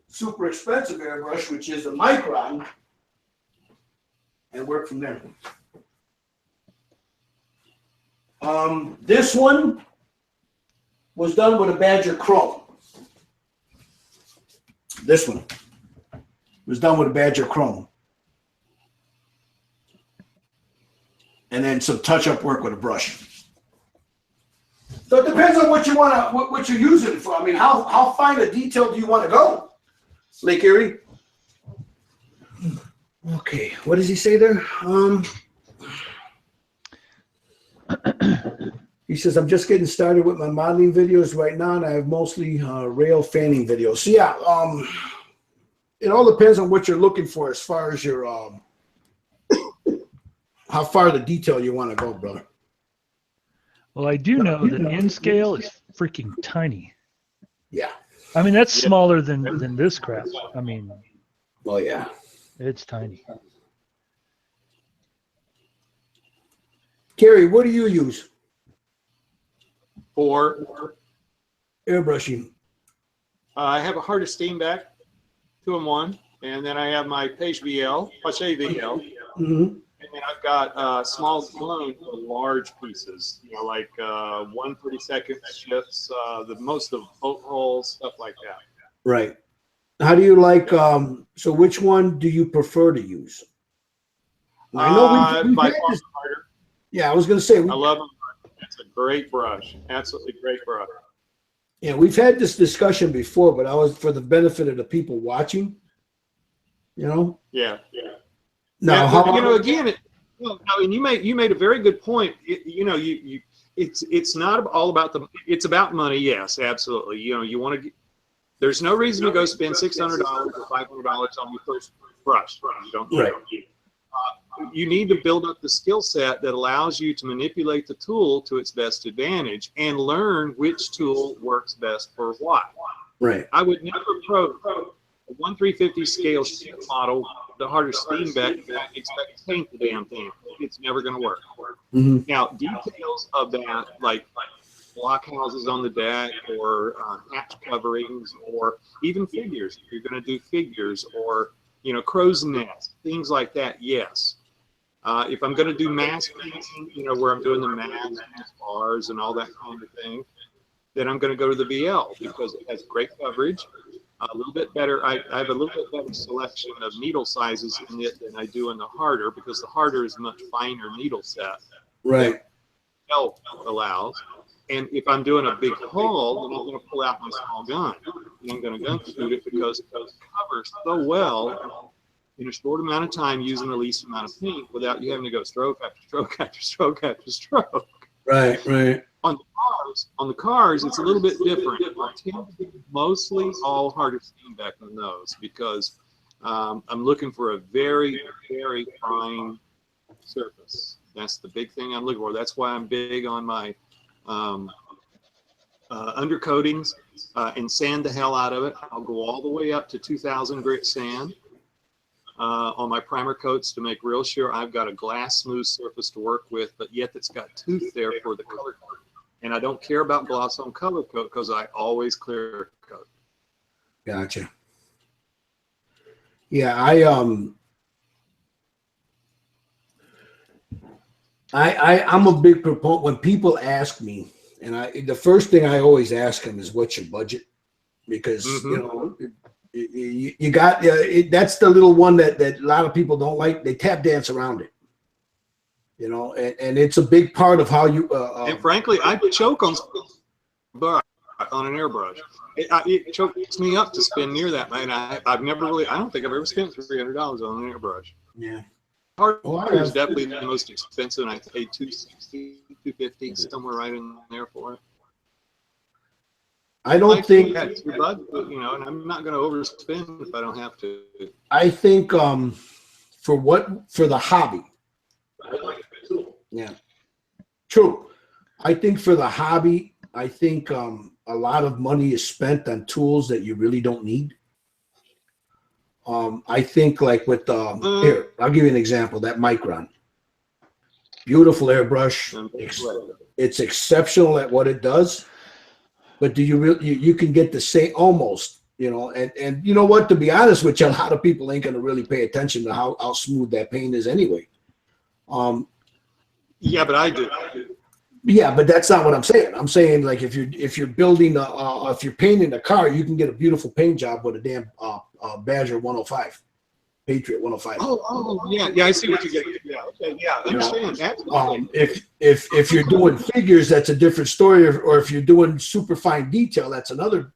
[SPEAKER 1] super expensive airbrush, which is the Micron, and work from there. This one was done with a Badger Chrome. This one was done with a Badger Chrome. And then some touch-up work with a brush. So it depends on what you want to, what you're using it for. I mean, how fine a detail do you want to go, Lake Erie? Okay, what does he say there? He says, I'm just getting started with my modeling videos right now, and I have mostly rail fanning videos. So yeah, it all depends on what you're looking for as far as your how far the detail you want to go, brother.
[SPEAKER 2] Well, I do know that in scale is freaking tiny.
[SPEAKER 1] Yeah.
[SPEAKER 2] I mean, that's smaller than this crap. I mean,
[SPEAKER 1] Oh yeah.
[SPEAKER 2] It's tiny.
[SPEAKER 1] Kerry, what do you use?
[SPEAKER 3] For
[SPEAKER 1] Airbrushing.
[SPEAKER 3] I have a Heart of Steenbeck 2-in-1, and then I have my Page VL, Pache VL,
[SPEAKER 1] Mm-hmm.
[SPEAKER 3] and then I've got small clone for large pieces, you know, like 1/32 shifts, the most of boat rolls, stuff like that.
[SPEAKER 1] Right. How do you like? So, which one do you prefer to use? I know we've
[SPEAKER 3] By
[SPEAKER 1] had
[SPEAKER 3] far
[SPEAKER 1] this.
[SPEAKER 3] harder.
[SPEAKER 1] Yeah, I was going to say.
[SPEAKER 3] I love them. It's a great brush, absolutely great brush.
[SPEAKER 1] Yeah, we've had this discussion before, but I was for the benefit of the people watching. You know.
[SPEAKER 3] Yeah.
[SPEAKER 1] Now,
[SPEAKER 3] Yeah,
[SPEAKER 1] how
[SPEAKER 3] you know, again, and you made a very good point. It's not all about it's about money. Yes, absolutely. You know, you want to. There's no reason to go spend $600 or $500 on your first brush. You don't need
[SPEAKER 1] Right.
[SPEAKER 3] it. You need to build up the skill set that allows you to manipulate the tool to its best advantage and learn which tool works best for what.
[SPEAKER 1] Right.
[SPEAKER 3] I would never approach a 1/350 scale sheet model, the Heart of Steenbeck, and expect to paint the damn thing. It's never going to work.
[SPEAKER 1] Mm-hmm.
[SPEAKER 3] Now, details of that, like blockhouses on the deck or hatch coverings or even figures, if you're going to do figures or, you know, crow's nests, things like that, yes. If I'm going to do mask painting, you know, where I'm doing the masks, bars, and all that kind of thing, then I'm going to go to the VL because it has great coverage, a little bit better. I have a little bit better selection of needle sizes in it than I do in the harder because the harder is a much finer needle set.
[SPEAKER 1] Right.
[SPEAKER 3] VL allows. And if I'm doing a big haul, then I'm going to pull out my small gun. And I'm going to gun shoot it because it covers so well in a short amount of time using the least amount of paint without you having to go stroke after stroke after stroke after stroke.
[SPEAKER 1] Right. Right.
[SPEAKER 3] On the cars, it's a little bit different. I tend to do mostly all Heart of Steenbeck on those because I'm looking for a very, very fine surface. That's the big thing I'm looking for. That's why I'm big on my undercoatings and sand the hell out of it. I'll go all the way up to 2,000 grit sand on my primer coats to make real sure I've got a glass smooth surface to work with, but yet it's got tooth there for the color coat. And I don't care about gloss on color coat because I always clear coat.
[SPEAKER 1] Gotcha. Yeah, I'm a big proponent when people ask me, and the first thing I always ask them is, "What's your budget?" Because you know you got that's the little one that a lot of people don't like. They tap dance around it, you know, and it's a big part of how you.
[SPEAKER 3] And frankly, I choke on an airbrush. It chokes me up to spend near that, man. I've never really. I don't think I've ever spent $300 on an airbrush.
[SPEAKER 1] Yeah.
[SPEAKER 3] Harder is definitely the most expensive, and I paid $260, $250, somewhere right in there for it.
[SPEAKER 1] I don't think
[SPEAKER 3] that's your budget, you know, and I'm not going to overspend if I don't have to.
[SPEAKER 1] I think for the hobby. Yeah. True. I think for the hobby, I think a lot of money is spent on tools that you really don't need. I think like with here, I'll give you an example. That Micron, beautiful airbrush. It's exceptional at what it does. But do you really? You can get the same almost, you know. And you know what? To be honest with you, a lot of people ain't gonna really pay attention to how smooth that paint is anyway.
[SPEAKER 3] Yeah, but I do.
[SPEAKER 1] Yeah, but that's not what I'm saying. I'm saying like if you're building if you're painting a car, you can get a beautiful paint job with a damn Badger 105, Patriot 105.
[SPEAKER 3] Oh, yeah. I see what you're getting. Yeah, okay, yeah, I understand. Absolutely.
[SPEAKER 1] If you're doing figures, that's a different story. Or if you're doing super fine detail, that's another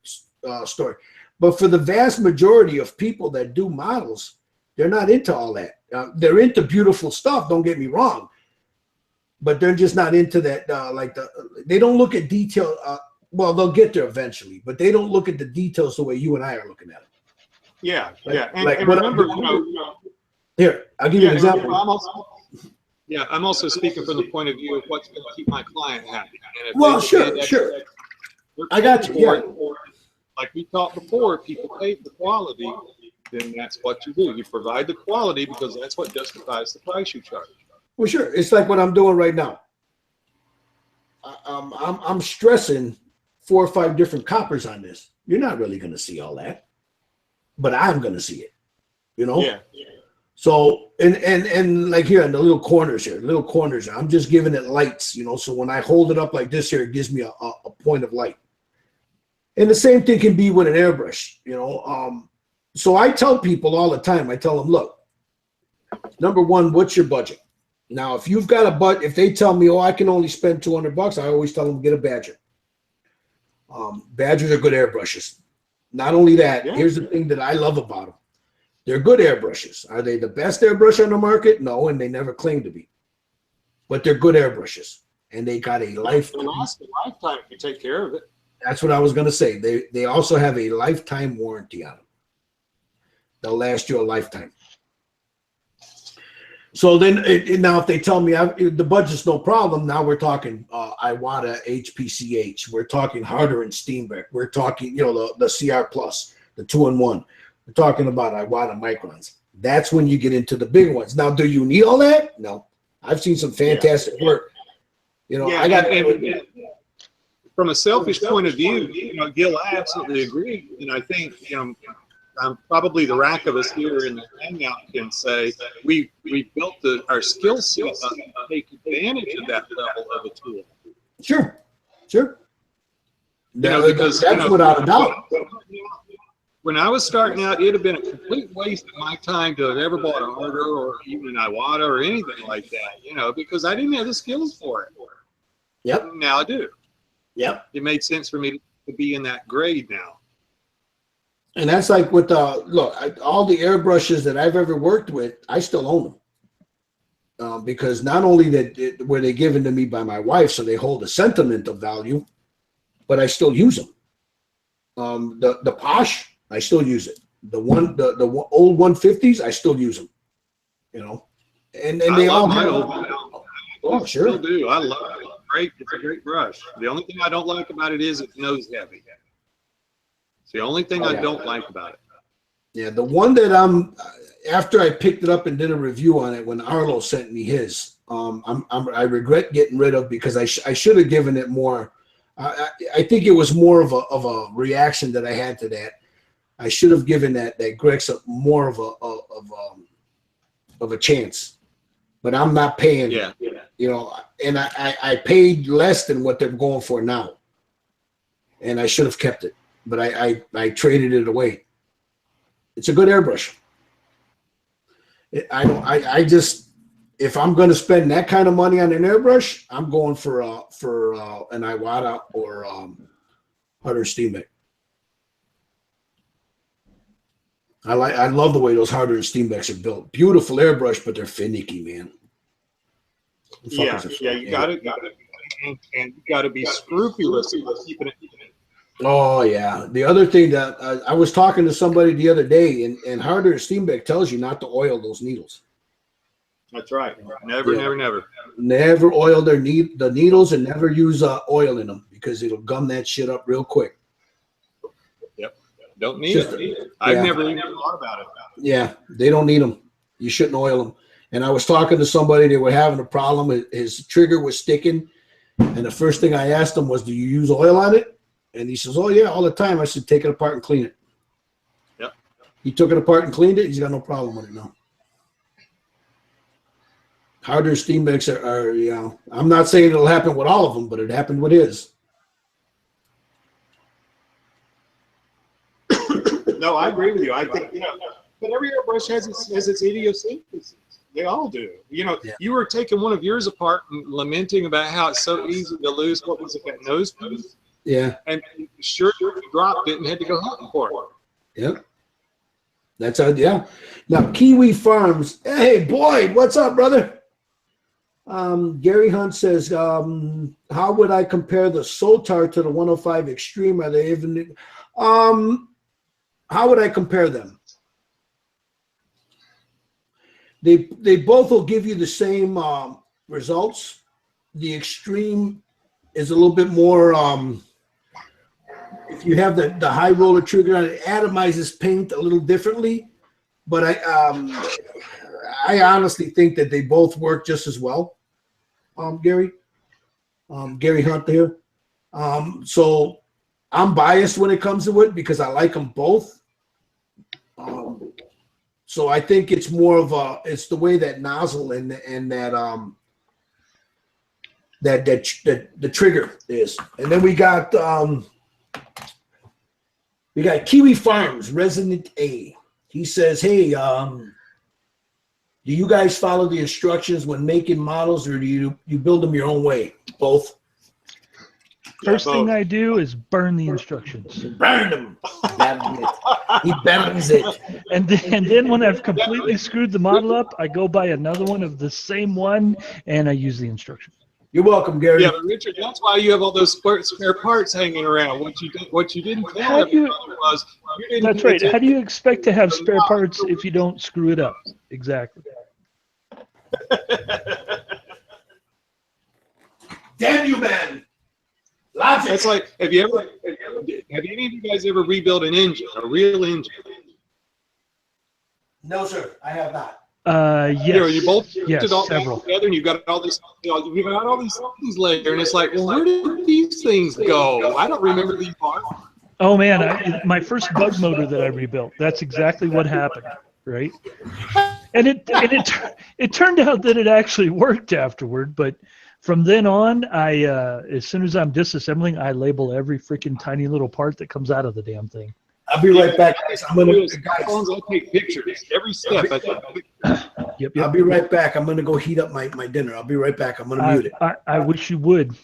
[SPEAKER 1] story. But for the vast majority of people that do models, they're not into all that. They're into beautiful stuff. Don't get me wrong. But they're just not into that. They don't look at detail. Well, they'll get there eventually, but they don't look at the details the way you and I are looking at it.
[SPEAKER 3] Yeah,
[SPEAKER 1] like,
[SPEAKER 3] yeah. And,
[SPEAKER 1] like
[SPEAKER 3] and
[SPEAKER 1] what
[SPEAKER 3] remember,
[SPEAKER 1] here, I'll give you an example.
[SPEAKER 3] I'm also speaking from the point of view of what's going to keep my client happy. And
[SPEAKER 1] Well, sure. I got you. Yeah.
[SPEAKER 3] Like we talked before, people pay for quality. then that's what you do. You provide the quality because that's what justifies the price you charge.
[SPEAKER 1] Well, sure. It's like what I'm doing right now. I'm stressing 4 or 5 different coppers on this. You're not really going to see all that, but I'm going to see it. You know.
[SPEAKER 3] Yeah.
[SPEAKER 1] So and like here in the little corners here, I'm just giving it lights. You know. So when I hold it up like this here, it gives me a point of light. And the same thing can be with an airbrush. You know. So I tell people all the time. I tell them, look, number one, what's your budget? Now, if you've got a budget, if they tell me, oh, I can only spend $200, I always tell them get a Badger. Badgers are good airbrushes. Not only that, here's the thing that I love about them. They're good airbrushes. Are they the best airbrush on the market? No, and they never claim to be. But they're good airbrushes, and they got a lifetime.
[SPEAKER 3] It'll last a lifetime if you take care of it.
[SPEAKER 1] That's what I was going to say. They also have a lifetime warranty on them. They'll last you a lifetime. So then, now if they tell me the budget's no problem, now we're talking Iwata HPCH. We're talking Harder and Steenbeck. We're talking, you know, the CR Plus, the 2-in-1. We're talking about Iwata microns. That's when you get into the big ones. Now, do you need all that? No. I've seen some fantastic work. You know, I got.
[SPEAKER 3] And from a selfish point of view, you know, Gil, I absolutely agree, and I think, you know, probably the rack of us here in the Hangout can say we built our skill set to take advantage of that level of a tool.
[SPEAKER 1] Sure.
[SPEAKER 3] You know, because
[SPEAKER 1] that's without a doubt.
[SPEAKER 3] When I was starting out, it'd have been a complete waste of my time to have ever bought a Harder or even an Iwata or anything like that. You know, because I didn't have the skills for it.
[SPEAKER 1] Yep.
[SPEAKER 3] Now I do.
[SPEAKER 1] Yep.
[SPEAKER 3] It made sense for me to be in that grade now.
[SPEAKER 1] And that's like with all the airbrushes that I've ever worked with, I still own them because not only were they given to me by my wife, so they hold a sentimental value, but I still use them. The Posh, I still use it. The old 150s, I still use them. You know, and they all have. Oh, sure.
[SPEAKER 3] I still do. I love it. It's a great brush. The only thing I don't like about it is it's nose heavy. It's the only thing I don't like about it.
[SPEAKER 1] Yeah, the one that after I picked it up and did a review on it when Arlo sent me his, I regret getting rid of because I should have given it more. I think it was more of a reaction that I had to that. I should have given that Grex more of a chance, but I'm not paying.
[SPEAKER 3] Yeah.
[SPEAKER 1] You know, and I paid less than what they're going for now, and I should have kept it. But I traded it away. It's a good airbrush. I just if I'm going to spend that kind of money on an airbrush, I'm going for an Iwata or Harder Steenbeck. I love the way those Harder Steenbecks are built. Beautiful airbrush, but they're finicky, man.
[SPEAKER 3] Yeah, you got it, and you got to be scrupulous about keeping it.
[SPEAKER 1] Oh yeah. The other thing that I was talking to somebody the other day, and Harder Steenbeck tells you not to oil those needles.
[SPEAKER 3] That's right. Never
[SPEAKER 1] oil the needles, and never use oil in them because it'll gum that shit up real quick.
[SPEAKER 3] Yep. Don't need it. I've never even thought about it.
[SPEAKER 1] Yeah, they don't need them. You shouldn't oil them. And I was talking to somebody, they were having a problem. His trigger was sticking. And the first thing I asked him was, do you use oil on it? And he says, oh, yeah, all the time. I said, take it apart and clean it.
[SPEAKER 3] Yep.
[SPEAKER 1] He took it apart and cleaned it. He's got no problem with it now. Harder Steenbecks are, you know, I'm not saying it'll happen with all of them, but it happened with his.
[SPEAKER 3] No, I agree with you. I think, you know, but every airbrush has its idiosyncrasies. They all do. You know, You were taking one of yours apart and lamenting about how it's so easy to lose. What was it, that nose piece?
[SPEAKER 1] Yeah.
[SPEAKER 3] And sure, you dropped it and had to go hunting for it.
[SPEAKER 1] Yep. That's yeah. Now, Kiwi Farms. Hey, Boyd, what's up, brother? Gary Hunt says, how would I compare the Sotar to the 105 Extreme? Are they even? How would I compare them? They both will give you the same results. The Extreme is a little bit more. If you have the high roller trigger on it, atomizes paint a little differently. but I honestly think that they both work just as well. Gary Hunt there. So I'm biased when it comes to it because I like them both. So I think it's more of it's the way that nozzle and that the trigger is. And then we got Kiwi Farms Resident A. He says, hey, do you guys follow the instructions when making models, or do you build them your own way? Both.
[SPEAKER 2] First thing I do is burn the instructions.
[SPEAKER 1] Burn them. He burns it.
[SPEAKER 2] And then when I've completely screwed the model up, I go buy another one of the same one, and I use the instructions.
[SPEAKER 1] You're welcome, Gary.
[SPEAKER 3] Yeah, but Richard, that's why you have all those spare parts hanging around. What you didn't tell everybody was you didn't.
[SPEAKER 2] That's right. How do you expect to have spare parts if you don't screw it up? Exactly.
[SPEAKER 1] Damn you, man! Logic.
[SPEAKER 3] That's like, have any of you guys ever rebuilt an engine, a real engine?
[SPEAKER 1] No, sir, I have not.
[SPEAKER 2] Yes.
[SPEAKER 3] You know, you both
[SPEAKER 2] yes,
[SPEAKER 3] did all
[SPEAKER 2] several.
[SPEAKER 3] that together, and you've got all this, you've got all these things later, and it's like, well, where did these things go? I don't remember these parts.
[SPEAKER 2] Oh man, my first bug motor that I rebuilt. That's exactly what happened, right? And it turned out that it actually worked afterward, but from then on, I as soon as I'm disassembling, I label every freaking tiny little part that comes out of the damn thing.
[SPEAKER 1] I'll be right back, guys.
[SPEAKER 3] I take pictures every step.
[SPEAKER 2] Yep.
[SPEAKER 1] I'll be right back. I'm gonna go heat up my dinner. I'll be right back. I'm gonna mute it.
[SPEAKER 2] I wish you would.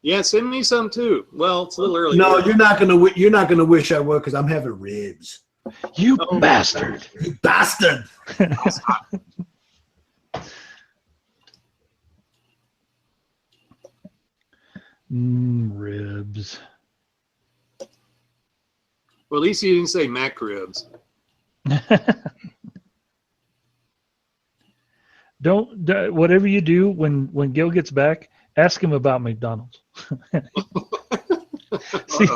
[SPEAKER 3] Yeah, send me some too. Well, it's a little early.
[SPEAKER 1] No, you're not gonna wish I would because I'm having ribs.
[SPEAKER 2] You bastard!
[SPEAKER 1] You bastard!
[SPEAKER 2] Ribs.
[SPEAKER 3] Well, at least you didn't say mac ribs.
[SPEAKER 2] Don't whatever you do when Gil gets back, ask him about McDonald's. See,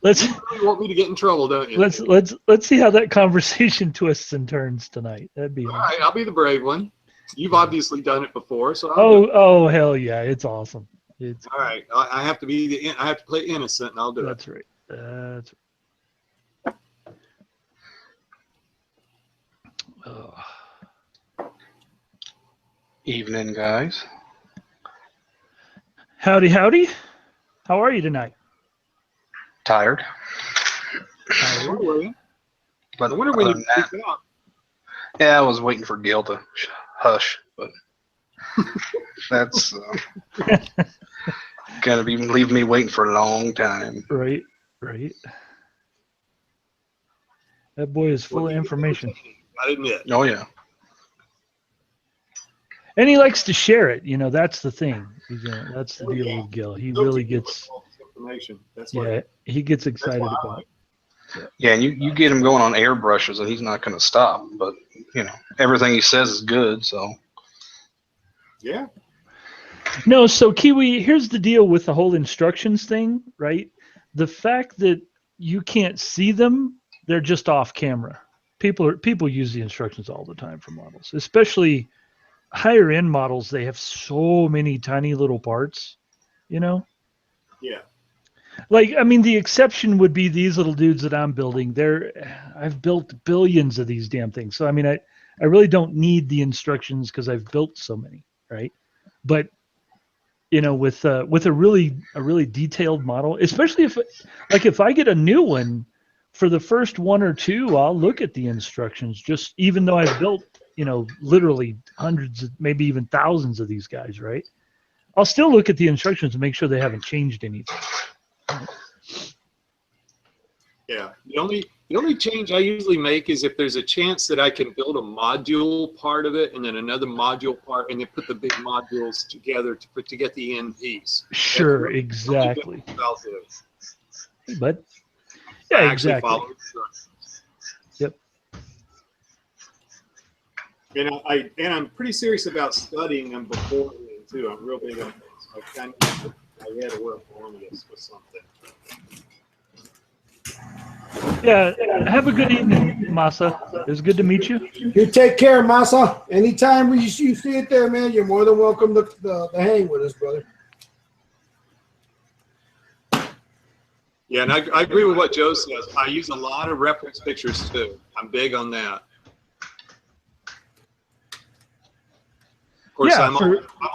[SPEAKER 2] let's.
[SPEAKER 3] You really want me to get in trouble, don't you?
[SPEAKER 2] Let's see how that conversation twists and turns tonight. That'd be
[SPEAKER 3] all
[SPEAKER 2] awesome.
[SPEAKER 3] right. I'll be the brave one. You've obviously done it before, so.
[SPEAKER 2] Oh hell yeah! It's awesome. It's
[SPEAKER 3] all right. I have to be I have to play innocent, and I'll do
[SPEAKER 2] that's
[SPEAKER 3] it.
[SPEAKER 2] Right. That's right. Oh.
[SPEAKER 6] Evening, guys.
[SPEAKER 2] Howdy. How are you tonight?
[SPEAKER 6] Tired. But
[SPEAKER 3] I wonder when
[SPEAKER 6] other
[SPEAKER 3] you
[SPEAKER 6] than
[SPEAKER 3] pick out.
[SPEAKER 6] yeah, I was waiting for Gil to hush, but that's gonna be leave me waiting for a long time.
[SPEAKER 2] Right. That boy is full of information.
[SPEAKER 3] I admit.
[SPEAKER 6] Oh yeah.
[SPEAKER 2] And he likes to share it. You know, that's the thing. That's the deal with Gil. He really gets
[SPEAKER 3] information. That's
[SPEAKER 2] he gets excited about it.
[SPEAKER 6] Yeah, and you get him going on airbrushes, and he's not going to stop. But you know, everything he says is good. So
[SPEAKER 3] yeah.
[SPEAKER 2] No, so Kiwi, here's the deal with the whole instructions thing, right? The fact that you can't see them, they're just off camera. People use the instructions all the time for models, especially higher end models. They have so many tiny little parts, you know?
[SPEAKER 3] Yeah.
[SPEAKER 2] Like, I mean, the exception would be these little dudes that I'm building. I've built billions of these damn things. So, I mean, I really don't need the instructions because I've built so many, right? But, you know, with a really detailed model, especially if I get a new one, for the first one or two, I'll look at the instructions, just even though I've built, you know, literally hundreds, maybe even thousands of these guys, right? I'll still look at the instructions and make sure they haven't changed anything.
[SPEAKER 3] Yeah. The only change I usually make is if there's a chance that I can build a module part of it and then another module part and then put the big modules together to get the end piece.
[SPEAKER 2] Sure, exactly. But yeah, exactly. Yep.
[SPEAKER 3] And I'm pretty serious about studying them before too. I'm real big on things. I had to work on this with something.
[SPEAKER 2] Yeah. Have a good evening, Masa. It was good to meet you.
[SPEAKER 1] You take care, Masa. Anytime you see it there, man, you're more than welcome to hang with us, brother.
[SPEAKER 3] Yeah, and I agree with what Joe says. I use a lot of reference pictures too. I'm big on that. Of course,
[SPEAKER 2] Yeah,
[SPEAKER 3] I'm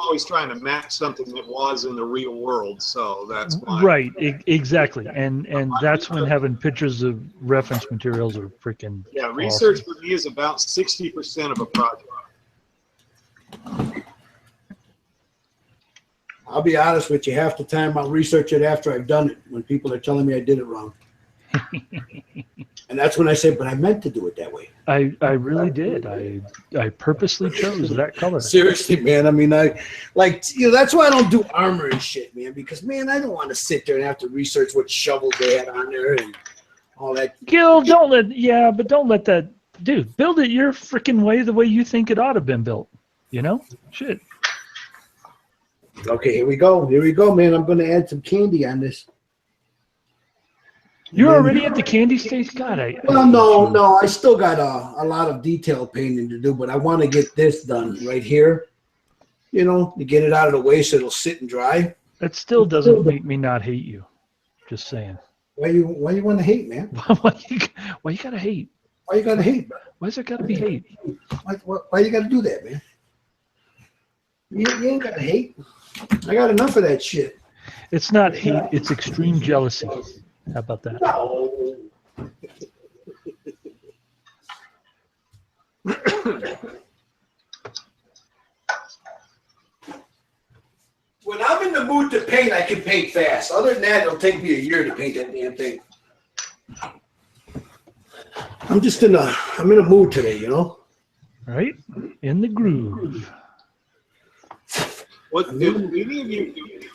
[SPEAKER 3] always trying to match something that was in the real world, so that's why.
[SPEAKER 2] Right, exactly, and that's when having pictures of reference materials are freaking.
[SPEAKER 3] Yeah, research
[SPEAKER 2] awesome.
[SPEAKER 3] for me is about 60% of a project.
[SPEAKER 1] I'll be honest with you. Half the time I'll research it after I've done it when people are telling me I did it wrong. And that's when I say, but I meant to do it that way.
[SPEAKER 2] I really did. I purposely chose that color.
[SPEAKER 1] Seriously, man. I mean, that's why I don't do armor and shit, man, because, man, I don't want to sit there and have to research what shovels they had on there and all that.
[SPEAKER 2] Gil, don't let that, dude, build it your freaking way, the way you think it ought to have been built. You know? Shit.
[SPEAKER 1] Okay, here we go, man. I'm going to add some candy on this.
[SPEAKER 2] You're already at the candy stage? God,
[SPEAKER 1] no. I still got a lot of detail painting to do, but I want to get this done right here, to get it out of the way so it'll sit and dry.
[SPEAKER 2] That still doesn't make me not hate you. Just saying.
[SPEAKER 1] Why you want to hate, man?
[SPEAKER 2] Why you gotta hate?
[SPEAKER 1] Why you gotta hate, bro?
[SPEAKER 2] Why's there gotta be hate?
[SPEAKER 1] Why you gotta do that, man? You ain't gotta hate. I got enough of that shit.
[SPEAKER 2] It's not hate, it's extreme jealousy. How about that?
[SPEAKER 1] No. When I'm in the mood to paint, I can paint fast. Other than that, it'll take me a year to paint that damn thing. I'm in a mood today,
[SPEAKER 2] Right? In the groove.
[SPEAKER 3] What do any of you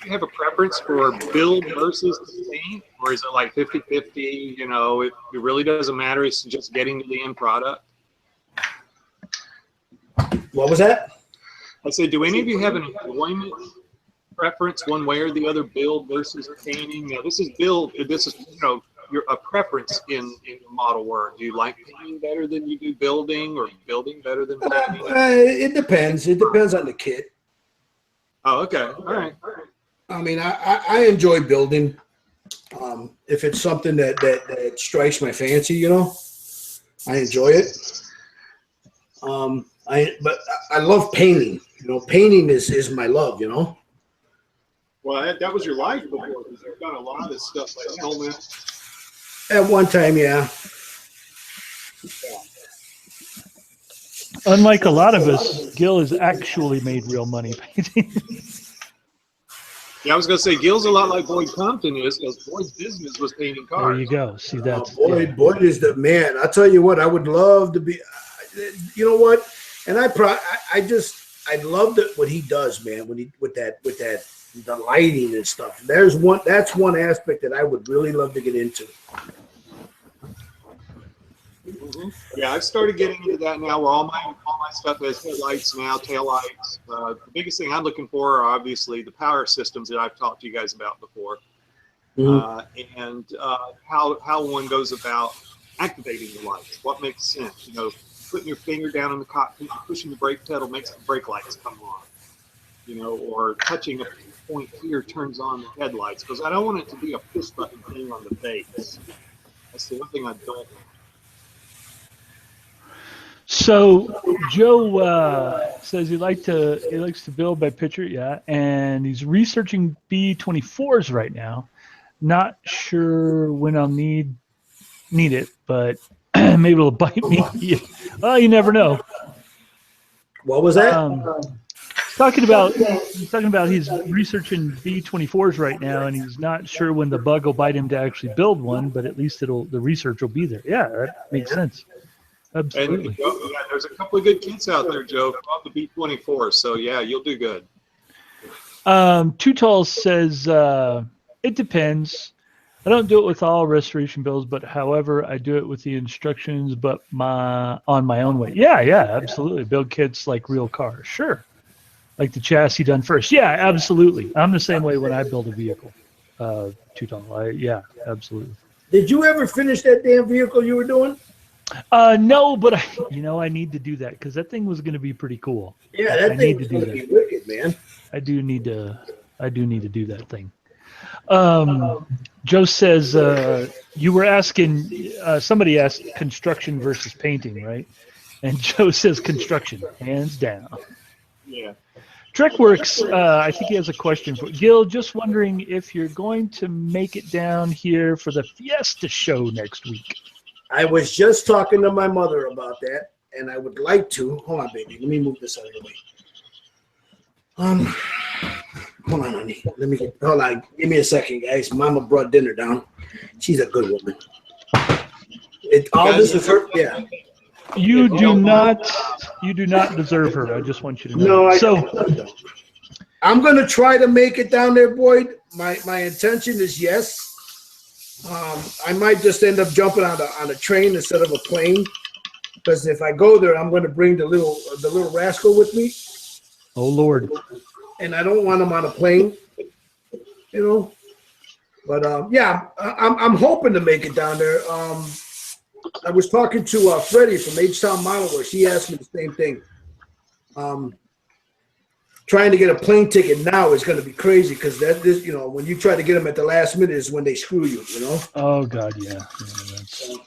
[SPEAKER 3] have a preference for build versus paint, or is it like 50-50? It really doesn't matter. It's just getting to the end product.
[SPEAKER 1] What was that?
[SPEAKER 3] I said, do any of you have an enjoyment preference one way or the other, build versus painting? Now, this is build. This is a preference in model work. Do you like painting better than you do building, or building better than painting?
[SPEAKER 1] It depends. It depends on the kit.
[SPEAKER 3] Oh, okay. All right.
[SPEAKER 1] I mean, I enjoy building. If it's something that strikes my fancy, I enjoy it. But I love painting. Painting is my love.
[SPEAKER 3] Well, that was your life before, because you've done a lot of stuff like helmet.
[SPEAKER 1] At one time, yeah.
[SPEAKER 2] Unlike a lot of us, Gil has actually made real money painting.
[SPEAKER 3] Yeah, I was going to say, Gil's a lot like Boyd Compton is, because Boyd's business was painting cars.
[SPEAKER 2] There you go. See, that's
[SPEAKER 1] Boyd is the man. I'll tell you what, I would love to be. You know what? And I love what he does, man. When he with that the lighting and stuff. That's one aspect that I would really love to get into.
[SPEAKER 3] Mm-hmm. Yeah, I've started getting into that now, where all my stuff has headlights now, taillights. The biggest thing I'm looking for are obviously the power systems that I've talked to you guys about before, and how one goes about activating the lights. What makes sense? Putting your finger down in the cockpit, pushing the brake pedal makes the brake lights come on. Or touching a point here turns on the headlights, because I don't want it to be a push button thing on the base. That's the one thing I don't want.
[SPEAKER 2] So Joe says he likes to build by picture, yeah, and he's researching B24s right now. Not sure when I'll need it, but maybe it'll bite me. Well, you never know.
[SPEAKER 1] What was that?
[SPEAKER 2] Talking about he's researching B24s right now, and he's not sure when the bug will bite him to actually build one, but at least the research will be there. Yeah, that makes sense. Absolutely.
[SPEAKER 3] And there's a couple of good kits out there, Joe, from the B24. So yeah, you'll do good.
[SPEAKER 2] Too Tall says it depends. I don't do it with all restoration builds, but however, I do it with the instructions, but on my own way. Yeah, absolutely. Build kits like real cars, sure. Like the chassis done first. Yeah, absolutely. I'm the same way when I build a vehicle. Too Tall. Yeah, absolutely.
[SPEAKER 1] Did you ever finish that damn vehicle you were doing?
[SPEAKER 2] No, but I need to do that because that thing was going to be pretty cool.
[SPEAKER 1] Yeah,
[SPEAKER 2] I
[SPEAKER 1] that
[SPEAKER 2] need
[SPEAKER 1] thing
[SPEAKER 2] to
[SPEAKER 1] was
[SPEAKER 2] do
[SPEAKER 1] going to
[SPEAKER 2] that.
[SPEAKER 1] be wicked, man.
[SPEAKER 2] I do need to do that thing. Joe says you were asking. Somebody asked construction versus painting, right? And Joe says construction, hands down.
[SPEAKER 3] Yeah.
[SPEAKER 2] Trekworks, I think he has a question for Gil. Just wondering if you're going to make it down here for the Fiesta show next week.
[SPEAKER 1] I was just talking to my mother about that, and I would like to. Hold on, baby. Let me move this out of the way. Hold on, honey. Hold on. Give me a second, guys. Mama brought dinner down. She's a good woman. All this is her. Yeah.
[SPEAKER 2] You do not deserve her. I just want you to know.
[SPEAKER 1] No, I
[SPEAKER 2] so
[SPEAKER 1] don't. I'm gonna try to make it down there, Boyd. My intention is yes. I might just end up jumping on a train instead of a plane, because if I go there, I'm going to bring the little rascal with me.
[SPEAKER 2] Oh Lord!
[SPEAKER 1] And I don't want him on a plane, you know. But yeah, I'm hoping to make it down there. I was talking to Freddie from H-Town Model Works. He asked me the same thing. Trying to get a plane ticket now is going to be crazy because when you try to get them at the last minute is when they screw you, you know.
[SPEAKER 2] Oh God, yeah.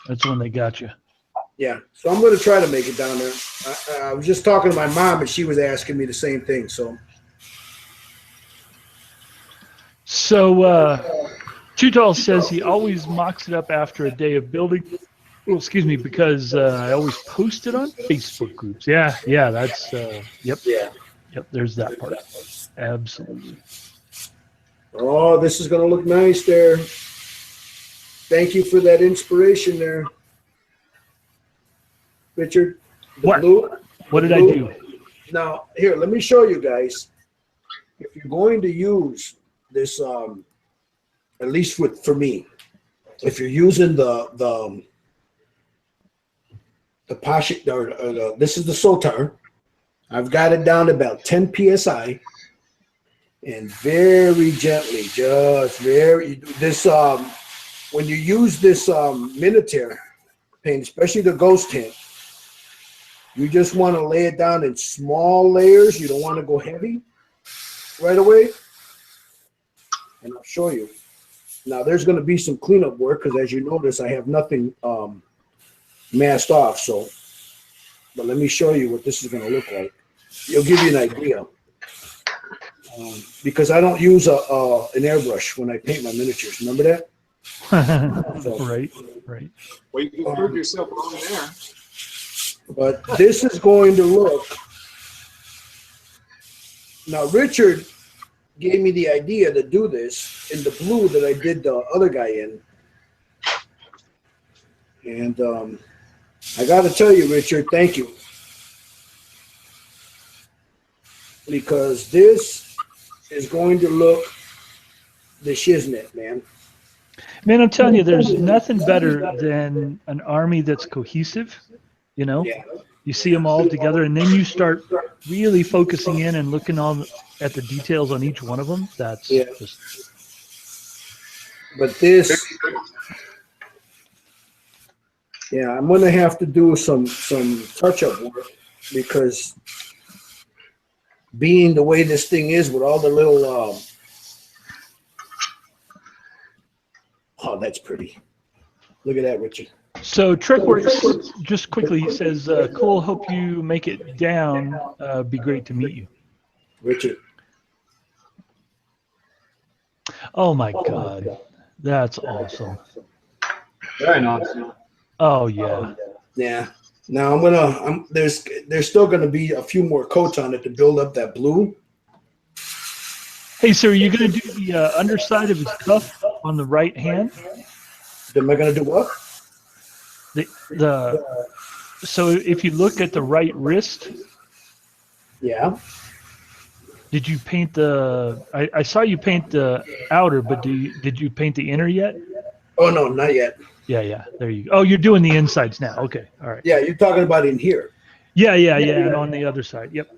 [SPEAKER 2] That's when they got you.
[SPEAKER 1] Yeah, so I'm going to try to make it down there. I was just talking to my mom, and she was asking me the same thing. So
[SPEAKER 2] Chutall says he always mocks it up after a day of building. Well, excuse me, because I always post it on Facebook groups. Yeah, that's yep.
[SPEAKER 1] Yeah.
[SPEAKER 2] Yep, there's that part. Absolutely.
[SPEAKER 1] Oh, this is going to look nice there. Thank you for that inspiration there, Richard.
[SPEAKER 2] What?
[SPEAKER 1] Blue.
[SPEAKER 2] What did I do?
[SPEAKER 1] Now, here, let me show you guys. If you're going to use this, at least for me, if you're using the Pasha, or this is the Sotar. I've got it down to about 10 psi, and very gently, when you use this Minotaur paint, especially the ghost tint, you just want to lay it down in small layers. You don't want to go heavy right away. And I'll show you. Now there's going to be some cleanup work because, as you notice, I have nothing masked off. But let me show you what this is going to look like. It'll give you an idea. Because I don't use an airbrush when I paint my miniatures. Remember that?
[SPEAKER 2] Right.
[SPEAKER 3] Well, you can prove yourself wrong there.
[SPEAKER 1] But this is going to look. Now, Richard gave me the idea to do this in the blue that I did the other guy in. And I got to tell you, Richard, thank you. Because this is going to look the shiznit, man.
[SPEAKER 2] Man, I'm telling you, there's nothing better than an army that's cohesive. You know,
[SPEAKER 1] Yeah.
[SPEAKER 2] you see them all together, and then you start really focusing in and looking at the details on each one of them. That's just.
[SPEAKER 1] But this, yeah, I'm going to have to do some touch-up work because being the way this thing is with all the little, oh, that's pretty. Look at that, Richard.
[SPEAKER 2] So Trickworks, just quickly, he says, cool, hope you make it down. Be great to meet you.
[SPEAKER 1] Richard.
[SPEAKER 2] Oh my God. That's awesome.
[SPEAKER 7] Very nice.
[SPEAKER 2] Oh yeah.
[SPEAKER 1] Yeah. Now there's still gonna be a few more coats on it to build up that blue.
[SPEAKER 2] Hey, so are you gonna do the underside of his cuff on the right hand?
[SPEAKER 1] Am I gonna do what?
[SPEAKER 2] So if you look at the right wrist,
[SPEAKER 1] Yeah.
[SPEAKER 2] did you paint I saw you paint the outer, but did you paint the inner yet?
[SPEAKER 1] Oh no, not yet.
[SPEAKER 2] Yeah. There you go. Oh, you're doing the insides now. Okay. All right.
[SPEAKER 1] Yeah, you're talking about in here.
[SPEAKER 2] Yeah. And on the other side. Yep.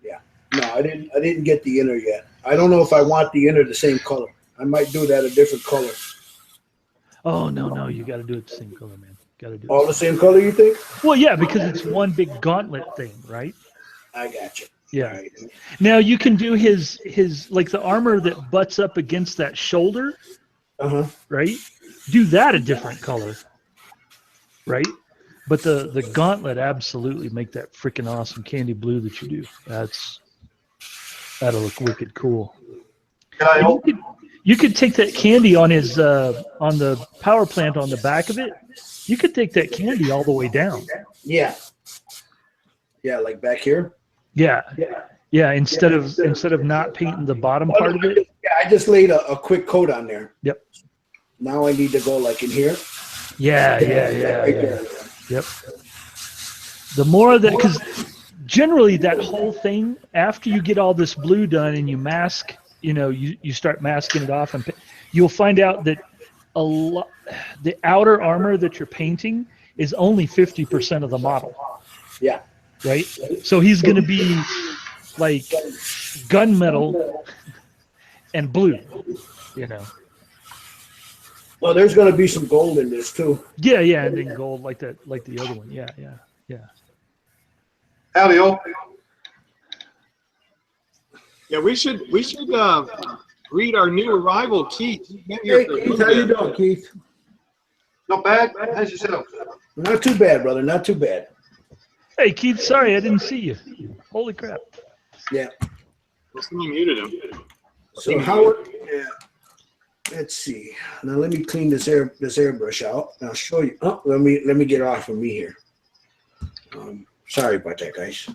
[SPEAKER 1] Yeah. No, I didn't get the inner yet. I don't know if I want the inner the same color. I might do that a different color.
[SPEAKER 2] Oh no, you got to do it the same color, man. Got to do
[SPEAKER 1] All
[SPEAKER 2] it.
[SPEAKER 1] the same color, you think?
[SPEAKER 2] Well, yeah, because it's one big gauntlet thing, right?
[SPEAKER 1] I got you.
[SPEAKER 2] Yeah.
[SPEAKER 1] All right.
[SPEAKER 2] Now you can do his like the armor that butts up against that shoulder, right? Do that a different color, right? But the gauntlet absolutely make that freaking awesome candy blue that you do. That'll look wicked cool. And you could take that candy on his on the power plant on the back of it. You could take that candy all the way down.
[SPEAKER 1] Yeah. Yeah, like back here.
[SPEAKER 2] Yeah. Instead of not painting the bottom part of it.
[SPEAKER 1] Yeah, I just laid a quick coat on there.
[SPEAKER 2] Yep.
[SPEAKER 1] Now I need to go like in here.
[SPEAKER 2] Yeah.
[SPEAKER 1] Right there.
[SPEAKER 2] Yep. The more of that, because generally that whole thing, after you get all this blue done and you mask, you start masking it off, and you'll find out that the outer armor that you're painting is only 50% of the model.
[SPEAKER 1] Yeah.
[SPEAKER 2] Right? So he's going to be like gunmetal and blue,
[SPEAKER 1] Well, there's going to be some gold in this too.
[SPEAKER 2] Yeah, and then gold like the other one. Yeah.
[SPEAKER 7] Howdy, all.
[SPEAKER 3] Yeah, we should greet our new arrival, Keith.
[SPEAKER 1] Hey, Keith, how you doing, Keith?
[SPEAKER 7] Not bad. How's yourself?
[SPEAKER 1] Not too bad, brother. Not too bad.
[SPEAKER 2] Hey, Keith, sorry I didn't see you. Holy crap.
[SPEAKER 1] Yeah.
[SPEAKER 3] Someone muted him.
[SPEAKER 1] So Howard, yeah. Let's see. Now let me clean this airbrush out. And I'll show you. Oh, let me get off of me here. Sorry about that, guys.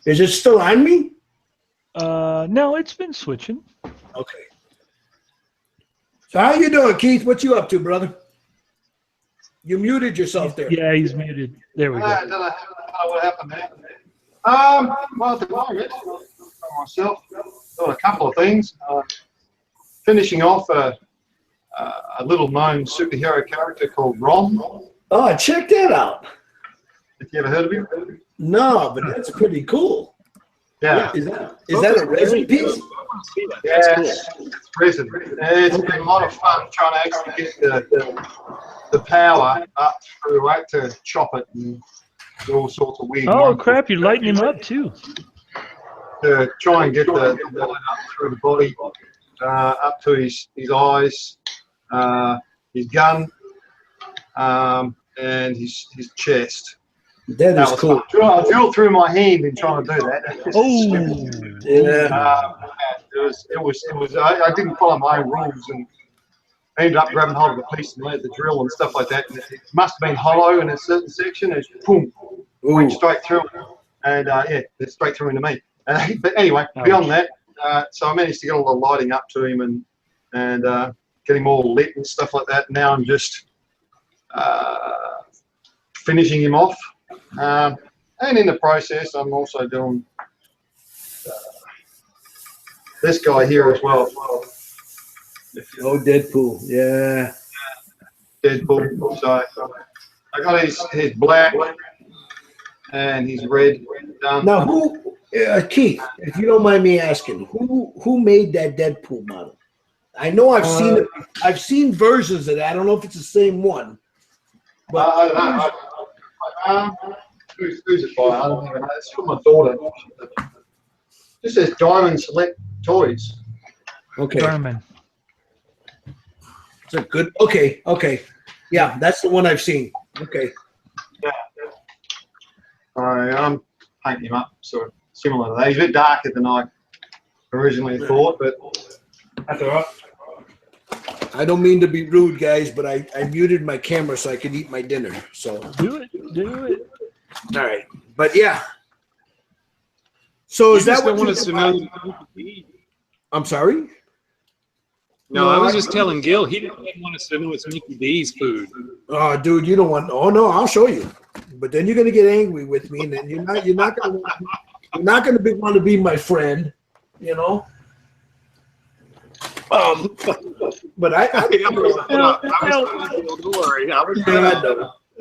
[SPEAKER 1] Is it still on me?
[SPEAKER 2] No, it's been switching.
[SPEAKER 1] Okay. So how you doing, Keith? What you up to, brother? You muted yourself there.
[SPEAKER 2] Yeah, he's muted. There we go.
[SPEAKER 7] I don't know what happened there. Well, at the moment, for myself, doing a couple of things. Finishing off a little known superhero character called Rom.
[SPEAKER 1] Oh, check that out.
[SPEAKER 7] Have you ever heard of him?
[SPEAKER 1] No, but that's pretty cool.
[SPEAKER 7] Yeah.
[SPEAKER 1] Is that a resin piece?
[SPEAKER 7] Yes, it's resin. It's been a lot of fun trying to actually get the power up through it to chop it and do all sorts of weird.
[SPEAKER 2] Oh crap! You're lighting him up too.
[SPEAKER 7] To try and get the light up through the body, up to his eyes, his gun, and his chest.
[SPEAKER 1] That is cool.
[SPEAKER 7] I drilled through my hand in trying to do that.
[SPEAKER 2] Oh,
[SPEAKER 1] yeah.
[SPEAKER 7] It was. I didn't follow my own rules and ended up grabbing hold of the piece and let the drill and stuff like that. And it must have been hollow in a certain section. It's boom, went straight through, and it's straight through into me. But anyway, beyond that, so I managed to get all the lighting up to him and get him all lit and stuff like that. Now I'm just finishing him off. And in the process, I'm also doing this guy here as well.
[SPEAKER 1] Oh, Deadpool. Yeah.
[SPEAKER 7] Deadpool. So I got his black and his red done.
[SPEAKER 1] Now, Keith, if you don't mind me asking, who made that Deadpool model? I know I've seen it. I've seen versions of that. I don't know if it's the same one. But
[SPEAKER 7] I don't know. Who's it by? I don't even know. It's from my daughter. This says Diamond Select Toys.
[SPEAKER 1] okay.
[SPEAKER 2] Garmin.
[SPEAKER 1] It's a good. Okay. Yeah, that's the one I've seen. Okay.
[SPEAKER 7] I'm painting him up sort of similar to that. He's a bit darker than I originally thought, but that's all right.
[SPEAKER 1] I don't mean to be rude, guys, but I muted my camera so I could eat my dinner. So
[SPEAKER 2] Do it.
[SPEAKER 1] all right, but yeah. So is that what
[SPEAKER 3] want
[SPEAKER 1] you
[SPEAKER 3] us to know?
[SPEAKER 1] I'm sorry.
[SPEAKER 3] No, I was just telling Gil he didn't want us to know it's Mickey D's food.
[SPEAKER 1] Oh, dude, you don't want. Oh no, I'll show you. But then you're gonna get angry with me, and then you're not gonna want to be my friend, you know. But
[SPEAKER 3] Don't worry.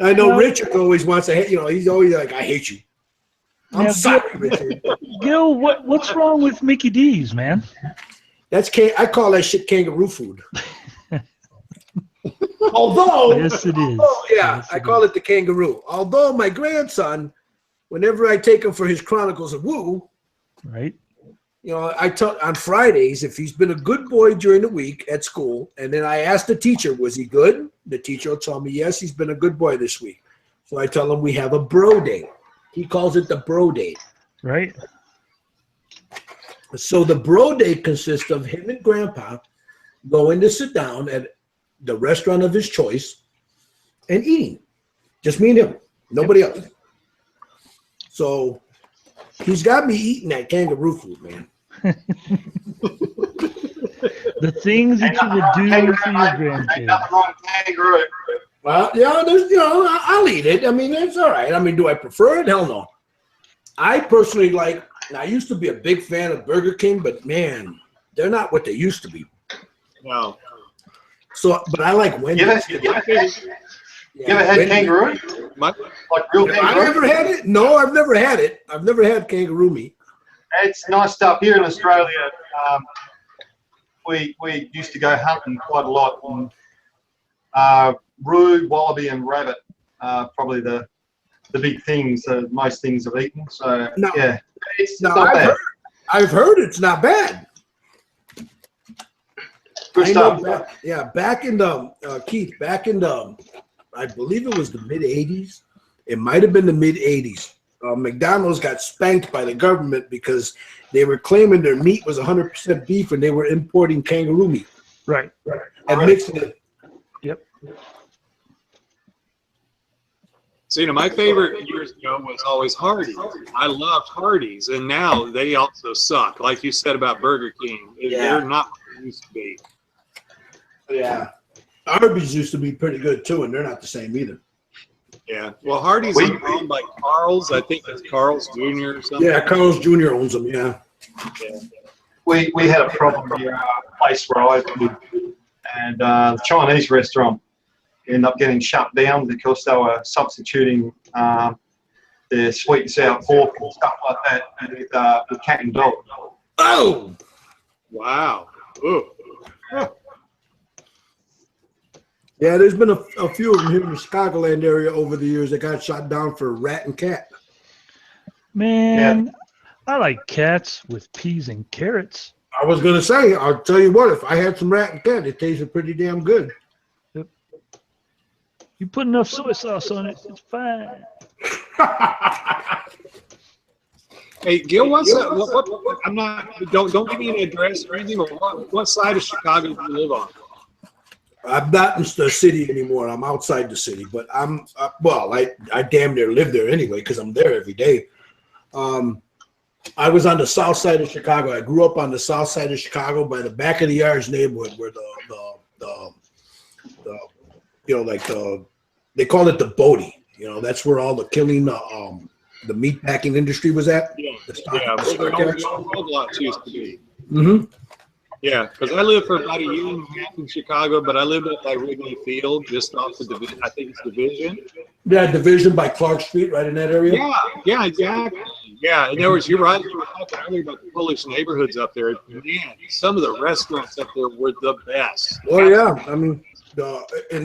[SPEAKER 1] I know Richard always wants to. He's always like, I hate you. I'm
[SPEAKER 2] Now,
[SPEAKER 1] sorry, Richard.
[SPEAKER 2] Gil, what's wrong with Mickey D's, man?
[SPEAKER 1] I call that shit kangaroo food. Although,
[SPEAKER 2] Yes, it is.
[SPEAKER 1] yeah,
[SPEAKER 2] Yes,
[SPEAKER 1] I
[SPEAKER 2] it
[SPEAKER 1] call
[SPEAKER 2] is.
[SPEAKER 1] it the kangaroo. Although my grandson, whenever I take him for his Chronicles of Woo,
[SPEAKER 2] Right.
[SPEAKER 1] you know, I tell on Fridays if he's been a good boy during the week at school, and then I ask the teacher, was he good? The teacher will tell me, yes, he's been a good boy this week. So I tell him we have a bro day. He calls it the bro day.
[SPEAKER 2] Right.
[SPEAKER 1] So the bro day consists of him and grandpa going to sit down at the restaurant of his choice and eating. Just me and him, nobody else. So he's got me eating that kangaroo food, man.
[SPEAKER 2] The things that you would do for your
[SPEAKER 7] Ain't
[SPEAKER 2] grandkids.
[SPEAKER 7] nothing wrong with kangaroo.
[SPEAKER 1] Well, yeah, there's, you know, I'll eat it. I mean, it's all right. I mean, do I prefer it? Hell no. I personally like, and I used to be a big fan of Burger King, but man, they're not what they used to be.
[SPEAKER 3] No.
[SPEAKER 1] So, but I like Wendy's.
[SPEAKER 7] You ever had
[SPEAKER 1] Wendy's.
[SPEAKER 7] kangaroo?
[SPEAKER 3] My,
[SPEAKER 7] Like real
[SPEAKER 1] Have I
[SPEAKER 7] kangaroo?
[SPEAKER 1] ever had it? No, I've never had it. I've never had kangaroo meat.
[SPEAKER 7] It's nice stuff. Here in Australia, we used to go hunting quite a lot. And, roo, wallaby, and rabbit are probably the big things. Most things I've eaten. So
[SPEAKER 1] No.
[SPEAKER 7] yeah, it's
[SPEAKER 1] No,
[SPEAKER 7] not bad.
[SPEAKER 1] I've heard it's not bad.
[SPEAKER 7] Good
[SPEAKER 1] I know
[SPEAKER 7] stuff.
[SPEAKER 1] back in the Keith, back in the, I believe it was the mid '80s. It might have been the mid '80s. McDonald's got spanked by the government because they were claiming their meat was 100% beef and they were importing kangaroo meat
[SPEAKER 2] Right.
[SPEAKER 1] and mixing it.
[SPEAKER 2] Yep.
[SPEAKER 3] so, you know, my favorite years ago was always Hardee's. I loved Hardee's, and now they also suck. Like you said about Burger King, they're not what they used to be.
[SPEAKER 1] Yeah. Arby's used to be pretty good too, and they're not the same either.
[SPEAKER 3] Yeah. Well, Hardee's is owned by Carl's. I think it's Carl's Jr. or something.
[SPEAKER 1] Yeah, Carl's Jr. owns them. Yeah.
[SPEAKER 7] We had a problem here, place where I lived, and the Chinese restaurant ended up getting shut down because they were substituting their sweet and sour pork and stuff like that with cat and dog.
[SPEAKER 1] Oh.
[SPEAKER 3] Wow. Ooh.
[SPEAKER 1] Yeah, there's been a few of them here in the Chicagoland area over the years that got shot down for rat and cat.
[SPEAKER 2] Man, I like cats with peas and carrots.
[SPEAKER 1] I was gonna say, I'll tell you what, if I had some rat and cat, it tasted pretty damn good.
[SPEAKER 2] You put enough soy sauce on it, it's fine.
[SPEAKER 3] Hey, Gil, what, I'm not. Don't give me an address or anything. But what side of Chicago do you live on?
[SPEAKER 1] I'm not in the city anymore. I'm outside the city, but I'm I damn near live there anyway because I'm there every day. I was on the south side of Chicago. I grew up on the south side of Chicago by the back of the yards neighborhood where they call it the Bodie. You know, that's where all the killing the meat packing industry was at.
[SPEAKER 3] Yeah,
[SPEAKER 1] The stock-
[SPEAKER 3] yeah.
[SPEAKER 1] the
[SPEAKER 3] Where
[SPEAKER 1] stock
[SPEAKER 3] the
[SPEAKER 1] yards.
[SPEAKER 3] old lots used to be.
[SPEAKER 1] Mhm.
[SPEAKER 3] Yeah, because I lived for about a year and a half in Chicago, but I lived up by Wrigley Field, just off the Division. I think it's Division.
[SPEAKER 1] Yeah, Division by Clark Street, right in that area.
[SPEAKER 3] Yeah, exactly. Yeah, in other words, you're right. You were talking earlier about the Polish neighborhoods up there. Man, some of the restaurants up there were the best.
[SPEAKER 1] Oh yeah, I mean, in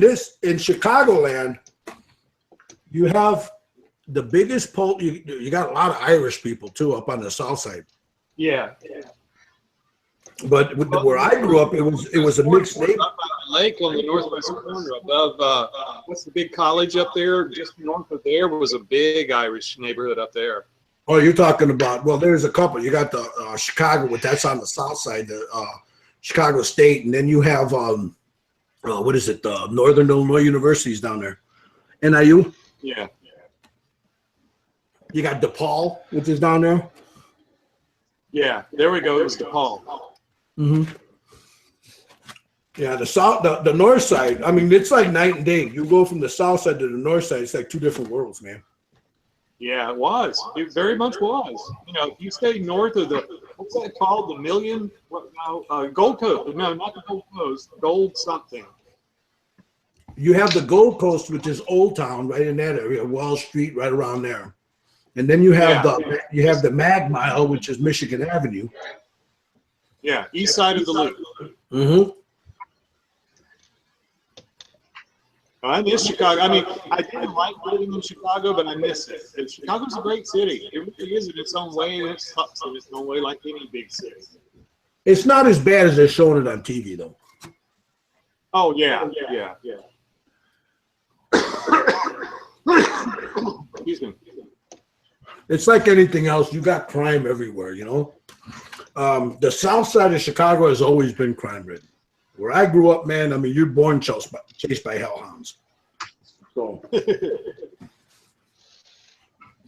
[SPEAKER 1] Chicagoland, you have the biggest you got a lot of Irish people too up on the south side.
[SPEAKER 3] Yeah.
[SPEAKER 1] But where I grew up, it was a mixed neighborhood.
[SPEAKER 3] Up by the lake on the northwest corner above, what's the big college up there? Just north of there was a big Irish neighborhood up there.
[SPEAKER 1] Oh, you're talking about, well, there's a couple. You got the Chicago, that's on the south side, the Chicago State, and then you have, what is it, the Northern Illinois University's down there. NIU.
[SPEAKER 3] Yeah.
[SPEAKER 1] You got DePaul, which is down there.
[SPEAKER 3] Yeah, there we go. It was DePaul.
[SPEAKER 1] Mm-hmm. Yeah, the north side, I mean, it's like night and day. You go from the south side to the north side, it's like two different worlds, man.
[SPEAKER 3] Yeah, it was. It very much was. You know, if you stay north of what's that called? The Million? Gold Coast. No, not the Gold Coast. Gold something.
[SPEAKER 1] You have the Gold Coast, which is Old Town, right in that area, Wall Street, right around there. And then you have the Mag Mile, which is Michigan Avenue.
[SPEAKER 3] Yeah, east side of the loop.
[SPEAKER 1] Mm-hmm.
[SPEAKER 3] I miss Chicago. I mean, I didn't like living in Chicago, but I miss it. And Chicago's a great city. It really is in its own way, and it sucks in its own way, like any big city.
[SPEAKER 1] It's not as bad as they're showing it on TV, though.
[SPEAKER 3] Oh yeah. Excuse me.
[SPEAKER 1] It's like anything else. You got crime everywhere, you know. The south side of Chicago has always been crime-ridden. Where I grew up, man, I mean, you're born chased by hellhounds. So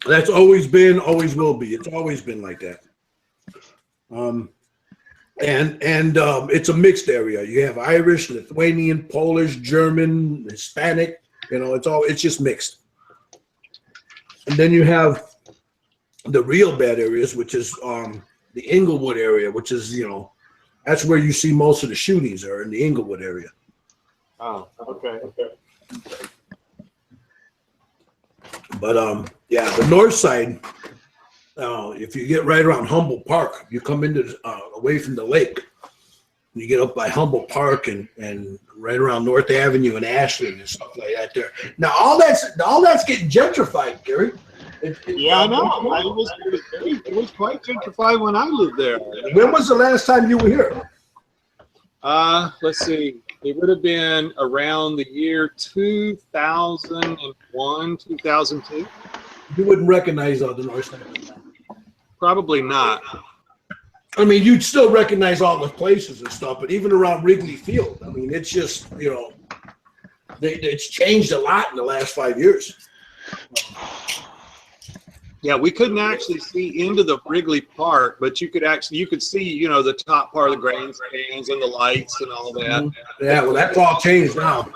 [SPEAKER 1] that's always been, always will be. It's always been like that. And it's a mixed area. You have Irish, Lithuanian, Polish, German, Hispanic. You know, it's just mixed. And then you have the real bad areas, which is the Inglewood area, which is, you know, that's where you see most of the shootings are, in the Inglewood area.
[SPEAKER 3] Oh, okay.
[SPEAKER 1] But yeah, the north side, if you get right around Humboldt Park, you come into away from the lake, you get up by Humboldt Park and right around North Avenue and Ashland and stuff like that there. Now all that's getting gentrified, Gary.
[SPEAKER 3] Yeah, I know. It was quite gentrified when I lived there.
[SPEAKER 1] When was the last time you were here?
[SPEAKER 3] Let's see. It would have been around the year 2001, 2002.
[SPEAKER 1] You wouldn't recognize the north side.
[SPEAKER 3] Probably not.
[SPEAKER 1] I mean, you'd still recognize all the places and stuff, but even around Wrigley Field, I mean, it's just, you know, it's changed a lot in the last 5 years.
[SPEAKER 3] Yeah, we couldn't actually see into the Wrigley Park, but you could see, you know, the top part of the grandstands and the lights and all that.
[SPEAKER 1] Yeah, well, that's all changed now.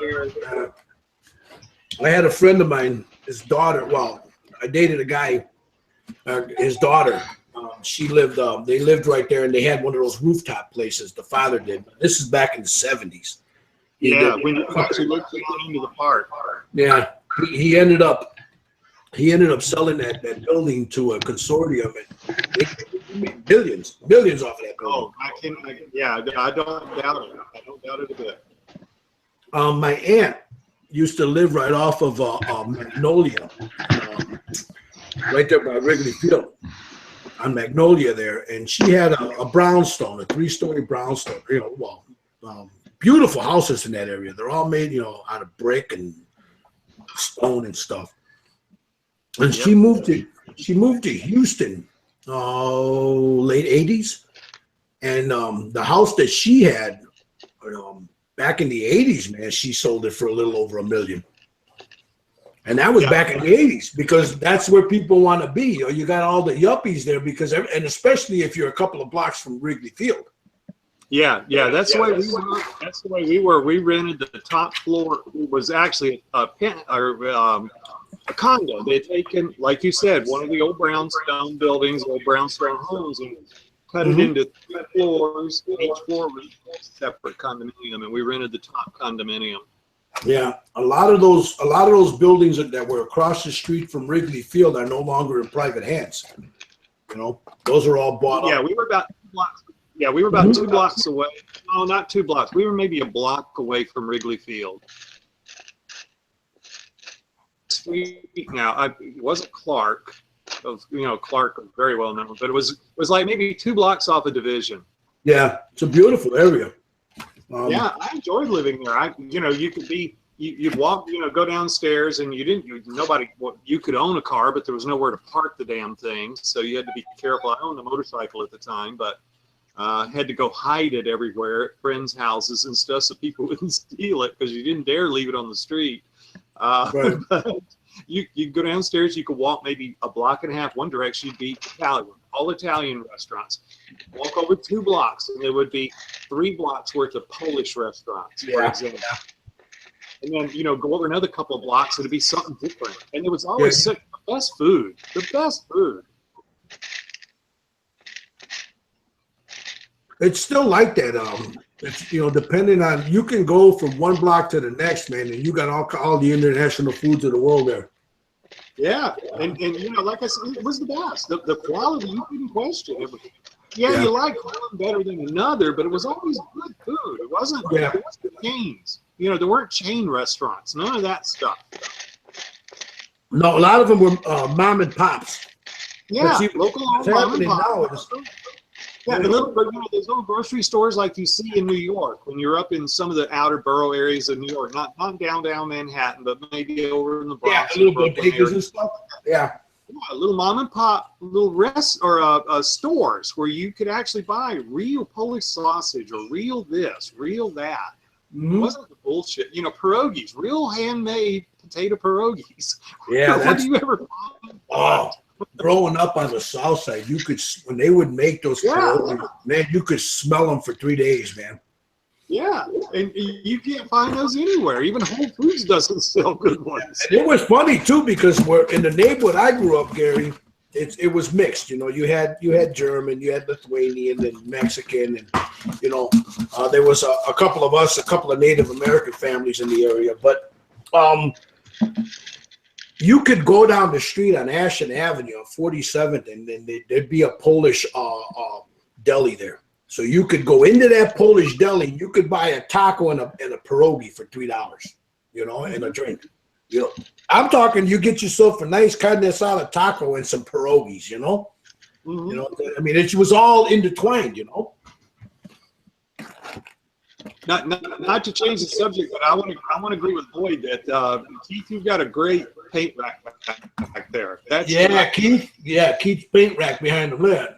[SPEAKER 1] I had a friend of mine, his daughter. Well, I dated a guy. His daughter. They lived right there, and they had one of those rooftop places. The father did. This is back in the 70s.
[SPEAKER 3] Yeah, when you actually looked into the park.
[SPEAKER 1] Yeah, he ended up selling that building to a consortium, and they made millions off of that building.
[SPEAKER 3] Oh, I don't doubt it. I don't doubt it a bit.
[SPEAKER 1] My aunt used to live right off of Magnolia, right there by Wrigley Field, on Magnolia there, and she had a brownstone, a 3-story brownstone. You know, well, beautiful houses in that area. They're all made, you know, out of brick and stone and stuff. And
[SPEAKER 3] Yep.
[SPEAKER 1] she moved to Houston, late 80s, and the house that she had back in the 80s, man, she sold it for a little over $1 million. And that was back in the 80s, because that's where people want to be. You know, you got all the yuppies there, and especially if you're a couple of blocks from Wrigley Field.
[SPEAKER 3] Yeah, that's the way we were. That's the way we were. We rented the top floor. It was actually a condo. They had taken, like you said, one of the old brownstone buildings, old brownstone homes, and cut it into 3 floors. Each floor was a separate condominium, and we rented the top condominium.
[SPEAKER 1] Yeah, a lot of those buildings that were across the street from Wrigley Field are no longer in private hands. You know, those are all bought up.
[SPEAKER 3] We were about 2 blocks. Yeah, we were about 2 blocks away. No, not 2 blocks. We were maybe a block away from Wrigley Field. Now, it wasn't Clark. Clark was very well known, but it was like maybe 2 blocks off a Division.
[SPEAKER 1] Yeah, it's a beautiful area.
[SPEAKER 3] Yeah, I enjoyed living there. You'd walk, go downstairs, and you could own a car, but there was nowhere to park the damn thing, so you had to be careful. I owned a motorcycle at the time, but had to go hide it everywhere at friends' houses and stuff so people wouldn't steal it, because you didn't dare leave it on the street.
[SPEAKER 1] Right.
[SPEAKER 3] But you go downstairs, you could walk maybe a block and a half one direction, you'd be Italian, all Italian restaurants. Walk over 2 blocks, and there would be 3 blocks worth of Polish restaurants, for example. And then, go over another couple of blocks, it'd be something different. And there was always the best food.
[SPEAKER 1] It's still like that. It's, depending on, you can go from one block to the next, man, and you got all the international foods of the world there.
[SPEAKER 3] Yeah, and like I said, it was the best. The quality, you couldn't question. You like one better than another, but it was always good food. It wasn't games. You know, there weren't chain restaurants, none of that stuff.
[SPEAKER 1] No, a lot of them were mom and pops.
[SPEAKER 3] Yeah,
[SPEAKER 1] see,
[SPEAKER 3] local
[SPEAKER 1] what's
[SPEAKER 3] mom and
[SPEAKER 1] happening
[SPEAKER 3] pop.
[SPEAKER 1] now is
[SPEAKER 3] Yeah, the little, but, you know, those little grocery stores like you see in New York when you're up in some of the outer borough areas of New York, not down Manhattan, but maybe over in the Bronx,
[SPEAKER 1] the little
[SPEAKER 3] Brooklyn
[SPEAKER 1] bodegas
[SPEAKER 3] area.
[SPEAKER 1] and stuff. Yeah.
[SPEAKER 3] Yeah, little mom and pop, little stores where you could actually buy real Polish sausage or real this, real that. It wasn't the bullshit. You know, pierogies, real handmade potato pierogies.
[SPEAKER 1] Yeah,
[SPEAKER 3] Where
[SPEAKER 1] that's
[SPEAKER 3] do you ever find
[SPEAKER 1] oh. Growing up on the south side, you could when they would make those pierogies, man, you could smell them for 3 days, man.
[SPEAKER 3] Yeah, and you can't find those anywhere. Even Whole Foods doesn't sell good ones.
[SPEAKER 1] And it was funny too because we're in the neighborhood I grew up, Gary. It was mixed, you know. You had German, you had Lithuanian and Mexican, and you know there was a couple of us, a couple of Native American families in the area. But you could go down the street on Ashton Avenue on 47th, and then there'd be a Polish deli there. So you could go into that Polish deli, you could buy a taco and a pierogi for $3, you know, and a drink. You know, I'm talking you get yourself a nice carne asada taco and some pierogies, you know.
[SPEAKER 3] Mm-hmm.
[SPEAKER 1] You know, I mean, it was all intertwined, you know.
[SPEAKER 3] Not to change the subject, but I want to agree with Boyd that Keith, you've got a great paint rack back there. That's
[SPEAKER 1] Keith. Yeah, Keith's paint rack behind the lid.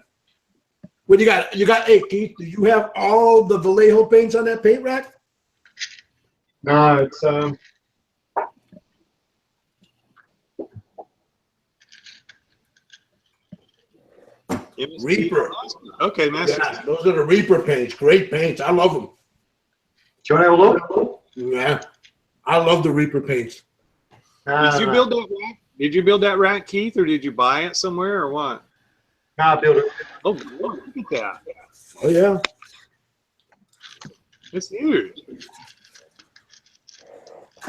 [SPEAKER 1] What you got? Hey, Keith, do you have all the Vallejo paints on that paint rack?
[SPEAKER 7] No, it's
[SPEAKER 1] Reaper.
[SPEAKER 3] Okay, man.
[SPEAKER 1] Yeah, those are the Reaper paints. Great paints. I love them.
[SPEAKER 7] Do you want to have a look?
[SPEAKER 1] Yeah, I love the Reaper paints.
[SPEAKER 3] Did you build that rack? Did you build that rack, Keith, or did you buy it somewhere, or what?
[SPEAKER 7] No, I built it.
[SPEAKER 3] Oh, look at that.
[SPEAKER 1] Oh yeah.
[SPEAKER 3] It's huge.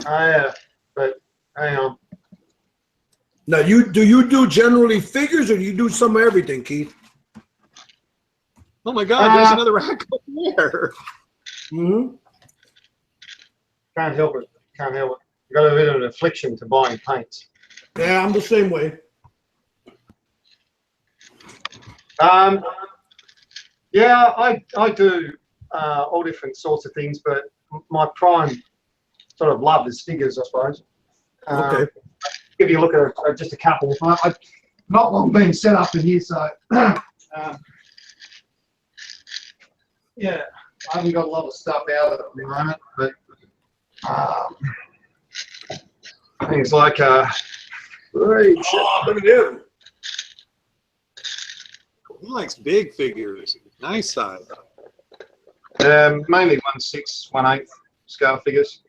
[SPEAKER 7] But hang on.
[SPEAKER 1] Now, do you do generally figures, or do you do some of everything, Keith?
[SPEAKER 3] Oh my God, there's another rack over there.
[SPEAKER 1] Mm-hmm.
[SPEAKER 7] Can't help it. Can't help it. I've got a bit of an affliction to buying paints.
[SPEAKER 1] Yeah, I'm the same way.
[SPEAKER 7] Yeah, I do all different sorts of things, but my prime sort of love is figures, I suppose.
[SPEAKER 1] Okay.
[SPEAKER 7] Give you a look at just a couple. I've not long been set up in here, so yeah, I haven't got a lot of stuff out at the moment, but things like great.
[SPEAKER 1] Oh, look at him.
[SPEAKER 3] He likes big figures, nice size.
[SPEAKER 7] Mainly 1/6, 1/8 scale figures.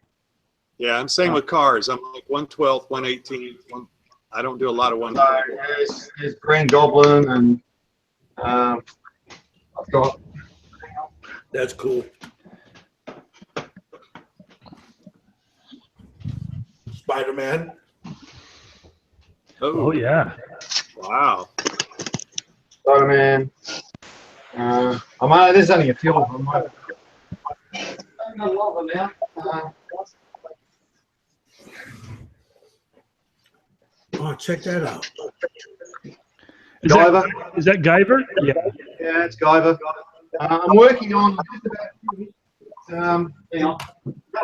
[SPEAKER 3] Yeah, I'm same with cars. I'm like 1/12, 1/18. I don't do a lot of one.
[SPEAKER 7] So there's Green Goblin, and I've got.
[SPEAKER 1] That's cool. Spider-Man.
[SPEAKER 2] Oh yeah.
[SPEAKER 3] Wow.
[SPEAKER 7] Spider-Man. There's only a few of them. I've got a lot of them now.
[SPEAKER 1] Oh, check that out.
[SPEAKER 7] Guyver.
[SPEAKER 2] Is that Guyver? Yeah.
[SPEAKER 7] Yeah, it's Guyver. I'm working on just about you know,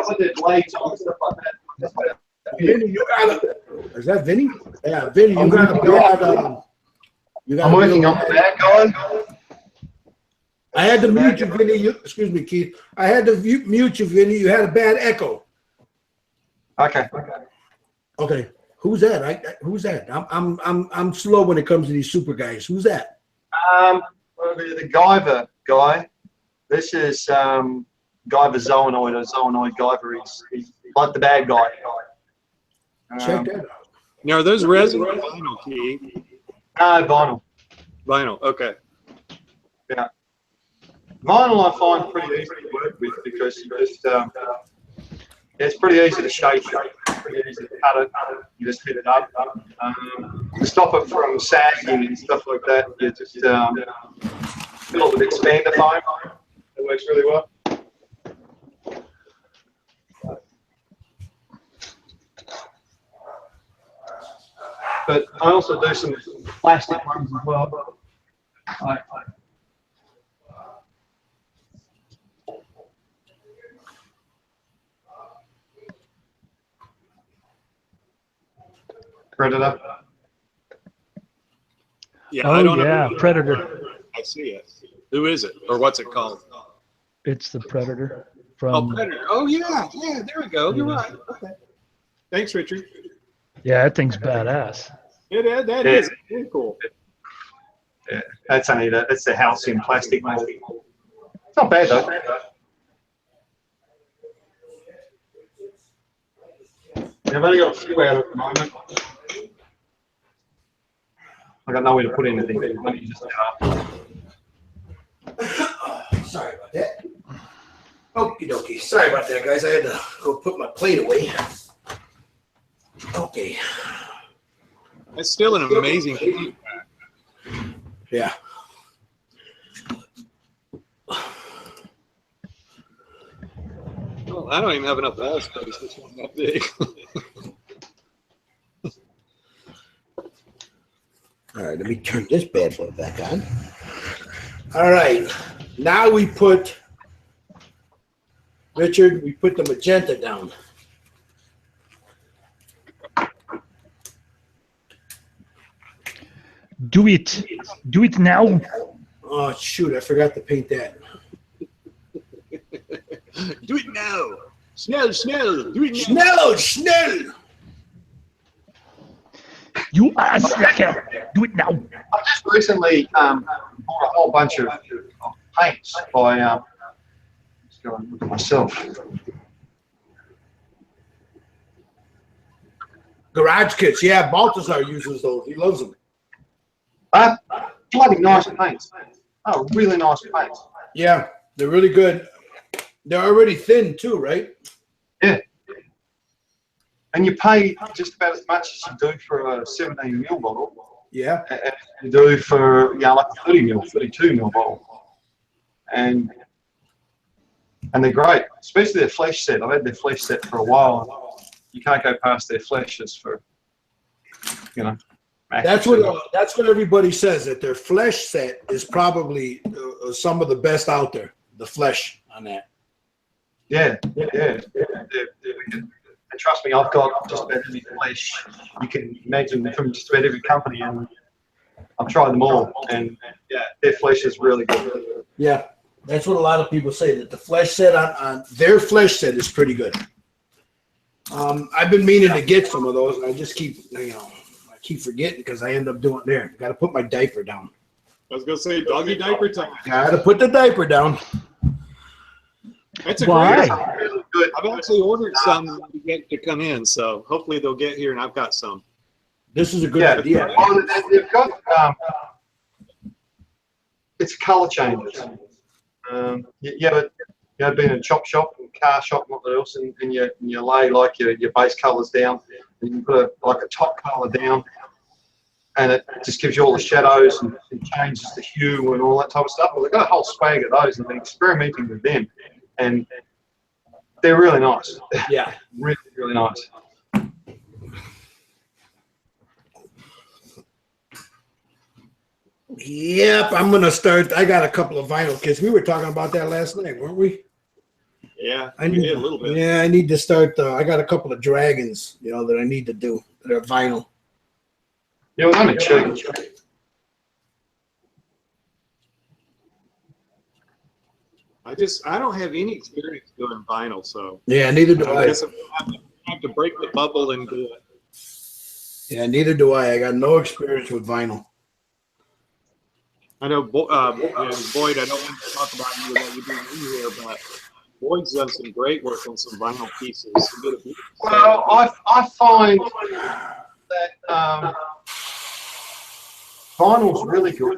[SPEAKER 7] with the blades on and stuff like that.
[SPEAKER 1] Vinny, you got a. Is that Vinny? Yeah, Vinny, you got a bad.
[SPEAKER 7] I'm working on the bad guy.
[SPEAKER 1] I had to mute you, Vinny. Excuse me, Keith. I had to mute you, Vinny. You had a bad echo.
[SPEAKER 7] Okay.
[SPEAKER 1] Okay. Who's that? Who's that? I'm slow when it comes to these super guys. Who's that?
[SPEAKER 7] The Guyver guy. This is Guyver Zoanoid, or Zoanoid Guyver. He's like the bad guy.
[SPEAKER 1] Check that out.
[SPEAKER 3] Now, are those resin or vinyl, Keith?
[SPEAKER 7] No, vinyl.
[SPEAKER 3] Vinyl, okay.
[SPEAKER 7] Yeah. Vinyl I find pretty easy to work with because you just it's pretty easy to shape it, pretty easy to cut it. You just hit it up. To stop it from sagging and stuff like that, you just fill it with expander foam. It works really well. but I also do some plastic ones as well. Predator.
[SPEAKER 3] Yeah, I
[SPEAKER 2] Oh
[SPEAKER 3] don't know.
[SPEAKER 2] yeah, Predator.
[SPEAKER 3] I see it. Who is it, or what's it called?
[SPEAKER 2] It's the Predator
[SPEAKER 3] Oh,
[SPEAKER 2] from.
[SPEAKER 3] Predator. Oh yeah, yeah. There we go. You're right. Okay. Thanks, Richard.
[SPEAKER 2] Yeah, that thing's badass.
[SPEAKER 3] That is very cool.
[SPEAKER 7] Yeah, that's only that's the halcyon plastic one. It's not bad though. I've only got a few out at the moment. I got nowhere to put anything. Let me just
[SPEAKER 1] Sorry about that. Okie dokie. Sorry about that, guys. I had to go put my plate away. Okay.
[SPEAKER 3] That's still an amazing game.
[SPEAKER 1] Yeah.
[SPEAKER 3] Well, I don't even have enough wall space. This one's that big.
[SPEAKER 1] All right, let me turn this bad boy back on. All right. Now we put, Richard, we put the magenta down.
[SPEAKER 2] Do it. Do it now.
[SPEAKER 1] Oh, shoot. I forgot to paint that.
[SPEAKER 3] Do it now. Snell. Do it
[SPEAKER 1] Schnell,
[SPEAKER 3] now.
[SPEAKER 1] schnell.
[SPEAKER 2] You are a slacker. Do it now.
[SPEAKER 7] I just recently bought a whole bunch of paints by let's go and look at myself.
[SPEAKER 1] Garage kits. Yeah, Balthazar uses those. He loves them.
[SPEAKER 7] Bloody nice paints. Oh, really nice paints.
[SPEAKER 1] Yeah, they're really good. They're already thin too, right?
[SPEAKER 7] Yeah. And you pay just about as much as you do for a 17 ml bottle.
[SPEAKER 1] Yeah.
[SPEAKER 7] As you do for like a 30 ml, 32 ml bottle. And they're great, especially their flesh set. I've had their flesh set for a while. You can't go past their fleshes for, you know.
[SPEAKER 1] That's what everybody says, that their flesh set is probably some of the best out there. The flesh on that.
[SPEAKER 7] Yeah. And trust me, I've got just about every flesh you can imagine from just about every company, and I've tried them all. And yeah, their flesh is really good.
[SPEAKER 1] Yeah, that's what a lot of people say, that the flesh set on their flesh set is pretty good. I've been meaning to get some of those, and I just keep forgetting because I end up doing it there. Got to put my diaper down.
[SPEAKER 3] I was gonna say doggy diaper time.
[SPEAKER 1] Got to put the diaper down.
[SPEAKER 3] That's a
[SPEAKER 2] Why?
[SPEAKER 3] great.
[SPEAKER 7] Really good.
[SPEAKER 3] I've actually ordered some to get to come in, so hopefully they'll get here, and I've got some.
[SPEAKER 1] This is a good
[SPEAKER 7] Yeah,
[SPEAKER 1] idea.
[SPEAKER 7] well, they've got it's color changes. But you know, being in a chop shop and car shop and what else, and you lay like your base colors down, and you put a top color down, and it just gives you all the shadows and changes the hue and all that type of stuff. Well, they've got a whole swag of those, and I've been experimenting with them, and they're really nice.
[SPEAKER 1] Yeah.
[SPEAKER 7] Really, really nice.
[SPEAKER 1] Yep, I'm gonna start. I got a couple of vinyl kits. We were talking about that last night, weren't we?
[SPEAKER 3] Yeah,
[SPEAKER 1] I
[SPEAKER 3] we
[SPEAKER 1] need
[SPEAKER 3] did a little bit.
[SPEAKER 1] Yeah, I need to start. I got a couple of dragons, that I need to do that are vinyl.
[SPEAKER 7] Yeah, well, only cheap.
[SPEAKER 3] I don't have any experience doing vinyl, so
[SPEAKER 1] Yeah, neither do
[SPEAKER 3] I
[SPEAKER 1] I.
[SPEAKER 3] guess I have to break the bubble and do it.
[SPEAKER 1] Yeah, neither do I. I got no experience with vinyl.
[SPEAKER 3] I know, Boyd, I don't want to talk about what you do in here, but Boyd's done some great work on some vinyl pieces.
[SPEAKER 7] Well, I find that vinyl's really good.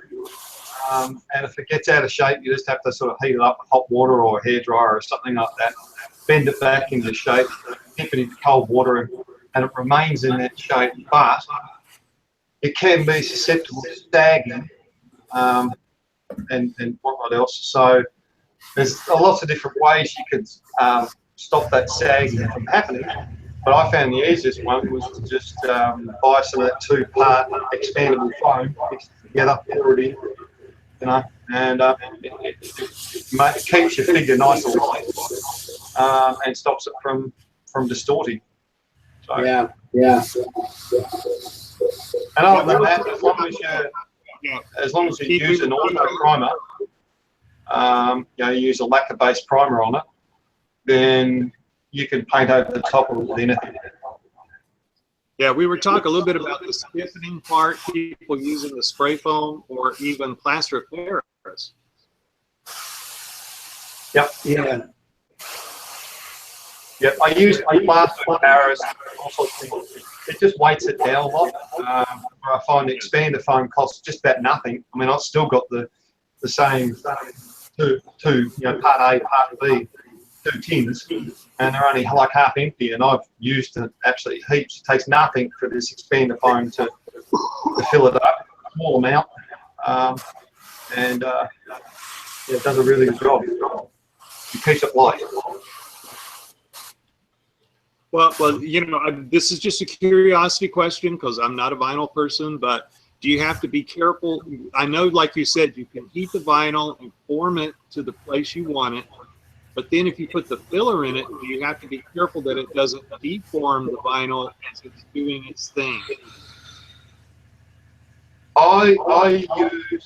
[SPEAKER 7] And if it gets out of shape, you just have to sort of heat it up with hot water or a hairdryer or something like that. Bend it back into shape, dip it in cold water, and it remains in that shape. But it can be susceptible to sagging and whatnot else. So there's lots of different ways you could stop that sagging from happening. But I found the easiest one was to just buy some of that 2-part expandable foam, mix it together, pour it in, you know, and it keeps your figure nice and light and stops it from distorting. So,
[SPEAKER 5] Yeah.
[SPEAKER 7] And other than that, as long as you use an auto primer, you know, you use a lacquer-based primer on it, then you can paint over the top of it with anything.
[SPEAKER 3] Yeah, we were talking a little bit about the stiffening part, people using the spray foam or even plaster of Paris.
[SPEAKER 7] Yep.
[SPEAKER 1] Yeah.
[SPEAKER 7] Yep. I use plaster of Paris. Also, it just weights it down a lot. I find the expander foam costs just about nothing. I mean, I've still got the same two, you know, part A, part B, 2 tins, and they're only like half empty, and I've used it absolutely heaps. It takes nothing for this expander foam to fill it up, a small amount, and yeah, it does a really good job. It keeps it light.
[SPEAKER 3] Well, you know, this is just a curiosity question because I'm not a vinyl person, but do you have to be careful? I know, like you said, you can heat the vinyl and form it to the place you want it, but then if you put the filler in it, you have to be careful that it doesn't deform the vinyl as it's doing its thing.
[SPEAKER 7] I use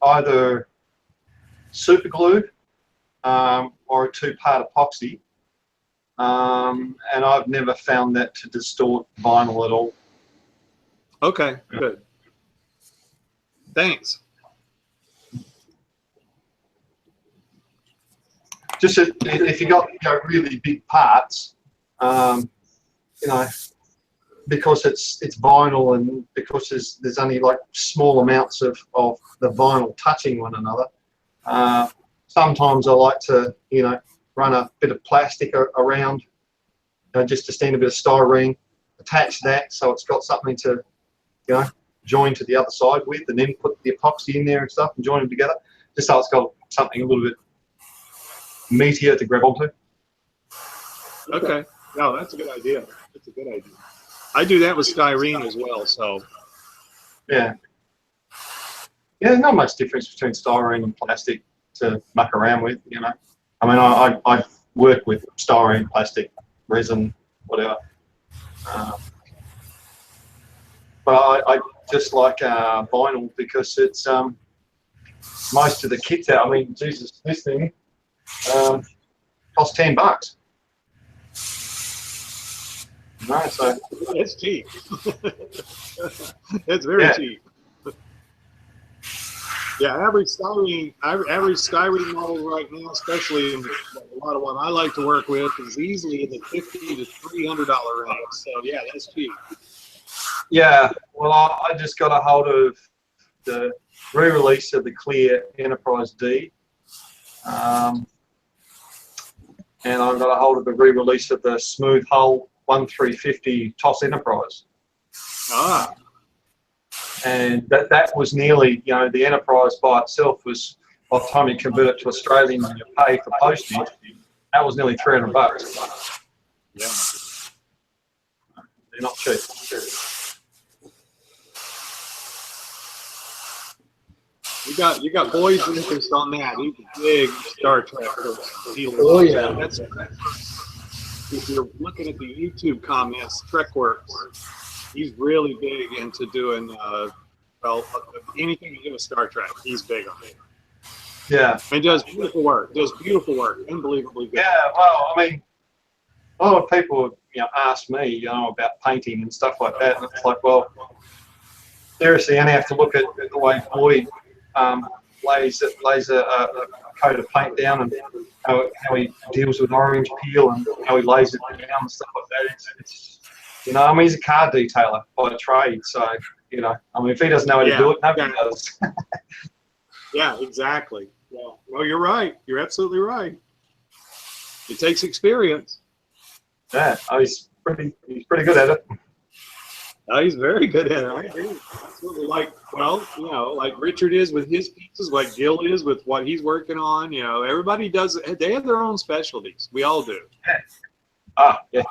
[SPEAKER 7] either super glue or a 2-part epoxy, and I've never found that to distort vinyl at all.
[SPEAKER 3] Okay, good. Thanks.
[SPEAKER 7] Just if you got, you know, really big parts, you know, because it's vinyl and because there's only like small amounts of the vinyl touching one another. Sometimes I like to, you know, run a bit of plastic around, you know, just to stand a bit of styrene, attach that so it's got something to, you know, join to the other side with, and then put the epoxy in there and stuff and join them together, just so it's got something a little bit meatier to grab onto.
[SPEAKER 3] Okay. No, that's a good idea. That's a good idea. I do that with styrene as well, so.
[SPEAKER 7] Yeah. Yeah, there's not much difference between styrene and plastic to muck around with, you know. I mean, I work with styrene, plastic, resin, whatever. But I just like vinyl because it's most of the kits out. I mean, Jesus, this thing costs $10. No, so
[SPEAKER 3] it's cheap. It's very cheap. Yeah, average styrene model right now, especially in a lot of one I like to work with, is easily in the $50 to $300 range. So yeah, that's cheap.
[SPEAKER 7] Yeah, well, I just got a hold of the re-release of the Clear Enterprise D, and I got a hold of the re-release of the Smooth Hull 1350 TOS Enterprise.
[SPEAKER 3] Ah.
[SPEAKER 7] And that was nearly, you know, the Enterprise by itself was, by the time you convert it to Australian and you pay for postage, that was nearly $300.
[SPEAKER 3] Yeah.
[SPEAKER 7] They're not cheap.
[SPEAKER 3] You got Boyd's interest on that. He's a big Star Trek person.
[SPEAKER 1] Oh yeah.
[SPEAKER 3] That's if you're looking at the YouTube comments, TrekWorks, he's really big into doing well, anything to do with Star Trek. He's big on it.
[SPEAKER 7] Yeah.
[SPEAKER 3] And does beautiful work. Unbelievably good.
[SPEAKER 7] Yeah. Well, I mean, a lot of people, you know, ask me, you know, about painting and stuff like that, and it's like, well, seriously, I have to look at the way Boyd lays a coat of paint down, and how he deals with orange peel and how he lays it down and stuff like that. It's you know, I mean, he's a car detailer by trade, so, you know, I mean, if he doesn't know how to do it, nobody does.
[SPEAKER 3] Yeah, exactly. Well, you're right. You're absolutely right. It takes experience.
[SPEAKER 7] Yeah, he's pretty good at it.
[SPEAKER 3] He's very good at it. I agree. Absolutely. Like, well, you know, like Richard is with his pieces, like Gil is with what he's working on. You know, everybody does. They have their own specialties. We all do.
[SPEAKER 7] Yeah.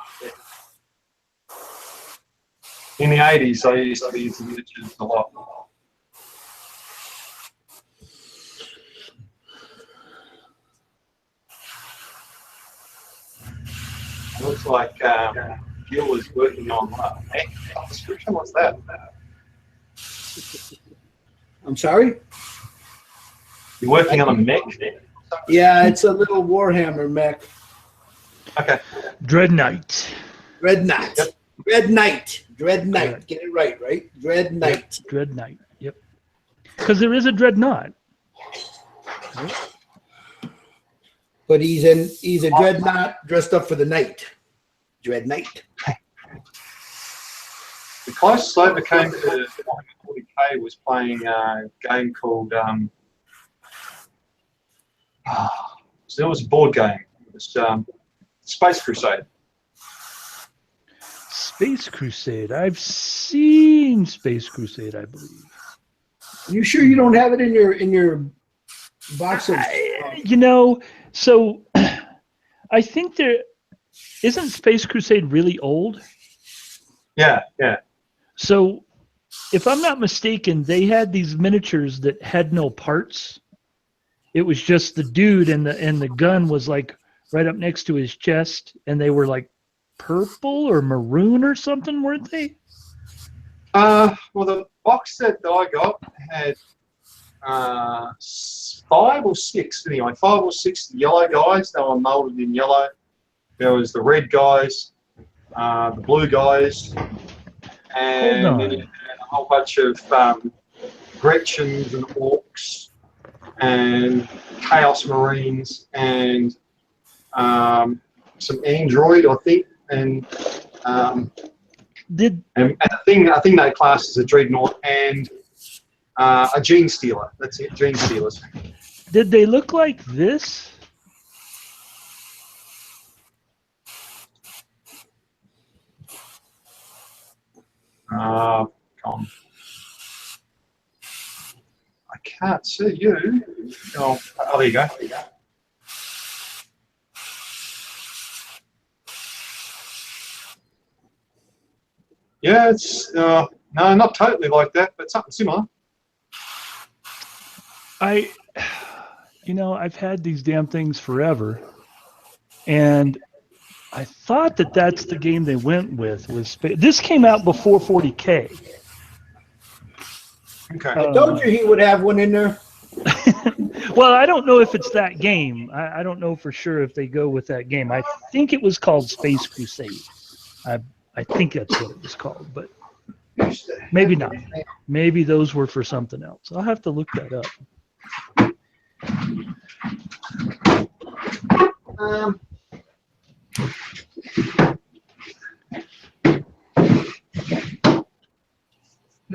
[SPEAKER 7] In the 80s, I used to be into miniatures a lot. Looks like Gil is working on what description? What's that?
[SPEAKER 1] I'm sorry?
[SPEAKER 7] You're working on a mech?
[SPEAKER 1] Yeah, it's a little Warhammer mech.
[SPEAKER 7] Okay.
[SPEAKER 2] Dread Knight.
[SPEAKER 1] Dread Knight.
[SPEAKER 7] Yep.
[SPEAKER 1] Dread Knight. Dread Knight.
[SPEAKER 2] Correct.
[SPEAKER 1] Get it right, right? Dread Knight.
[SPEAKER 2] Yep. Dread Knight. Yep. Because there is a Dreadnought.
[SPEAKER 1] But he's a dreadnought dressed up for the night. Dread Knight.
[SPEAKER 7] The closest I ever came to 40K was playing a game called so there was a board game. It was Space Crusade.
[SPEAKER 2] Space Crusade. I've seen Space Crusade, I believe.
[SPEAKER 1] You sure you don't have it in your box of?
[SPEAKER 2] You know, so I think there isn't Space Crusade really old.
[SPEAKER 7] Yeah.
[SPEAKER 2] So if I'm not mistaken, they had these miniatures that had no parts. It was just the dude, and the gun was like right up next to his chest, and they were like purple or maroon or something, weren't they?
[SPEAKER 7] Well, the box set that I got had 5 or 6 anyway. 5 or 6 yellow guys. They were molded in yellow. There was the red guys, the blue guys, and then you had a whole bunch of Gretchens and Orcs and Chaos Marines and some Android, I think, and I think they classed as a Dreadnought and a Gene Stealer. That's it, Gene Stealers.
[SPEAKER 2] Did they look like this?
[SPEAKER 7] I can't see you. Oh, there you go. Yeah, it's no, not totally like that, but something similar.
[SPEAKER 2] I've had these damn things forever, and I thought that that's the game they went with. This came out before 40K.
[SPEAKER 7] Okay.
[SPEAKER 1] I told you he would have one in there.
[SPEAKER 2] Well, I don't know if it's that game. I don't know for sure if they go with that game. I think it was called Space Crusade. I think that's what it was called, but maybe not. Maybe those were for something else. I'll have to look that up.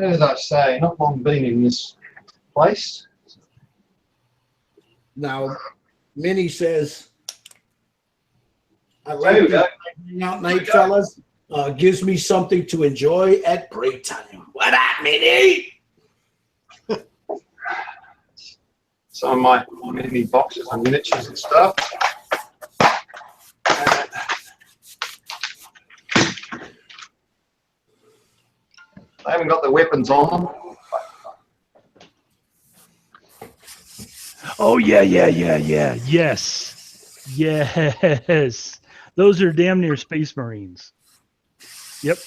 [SPEAKER 7] As I say, not long been in this place.
[SPEAKER 1] Now, Minnie says, I
[SPEAKER 7] There we
[SPEAKER 1] like
[SPEAKER 7] go.
[SPEAKER 1] the Hangout night, fellas. Gives me something to enjoy at break time. What up, Minnie?
[SPEAKER 7] Some of my mini boxes and miniatures and stuff. I haven't got the weapons on them.
[SPEAKER 2] Oh, yeah. Yes. Those are damn near Space Marines. Yep.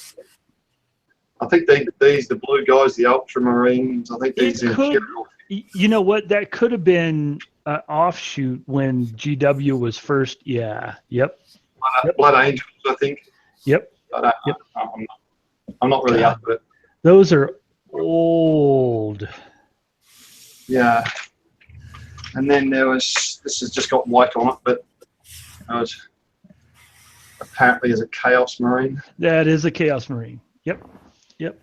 [SPEAKER 7] I think these the blue guys, the Ultramarines. I think these are Imperial.
[SPEAKER 2] You know what? That could have been an offshoot when GW was first. Yeah. Yep.
[SPEAKER 7] Blood Angels, I think.
[SPEAKER 2] Yep.
[SPEAKER 7] But,
[SPEAKER 2] Yep.
[SPEAKER 7] I'm not really up with it.
[SPEAKER 2] Those are old.
[SPEAKER 7] Yeah. And then there was, this has just got white on it, but there was apparently is a Chaos Marine.
[SPEAKER 2] That is a Chaos Marine. Yep.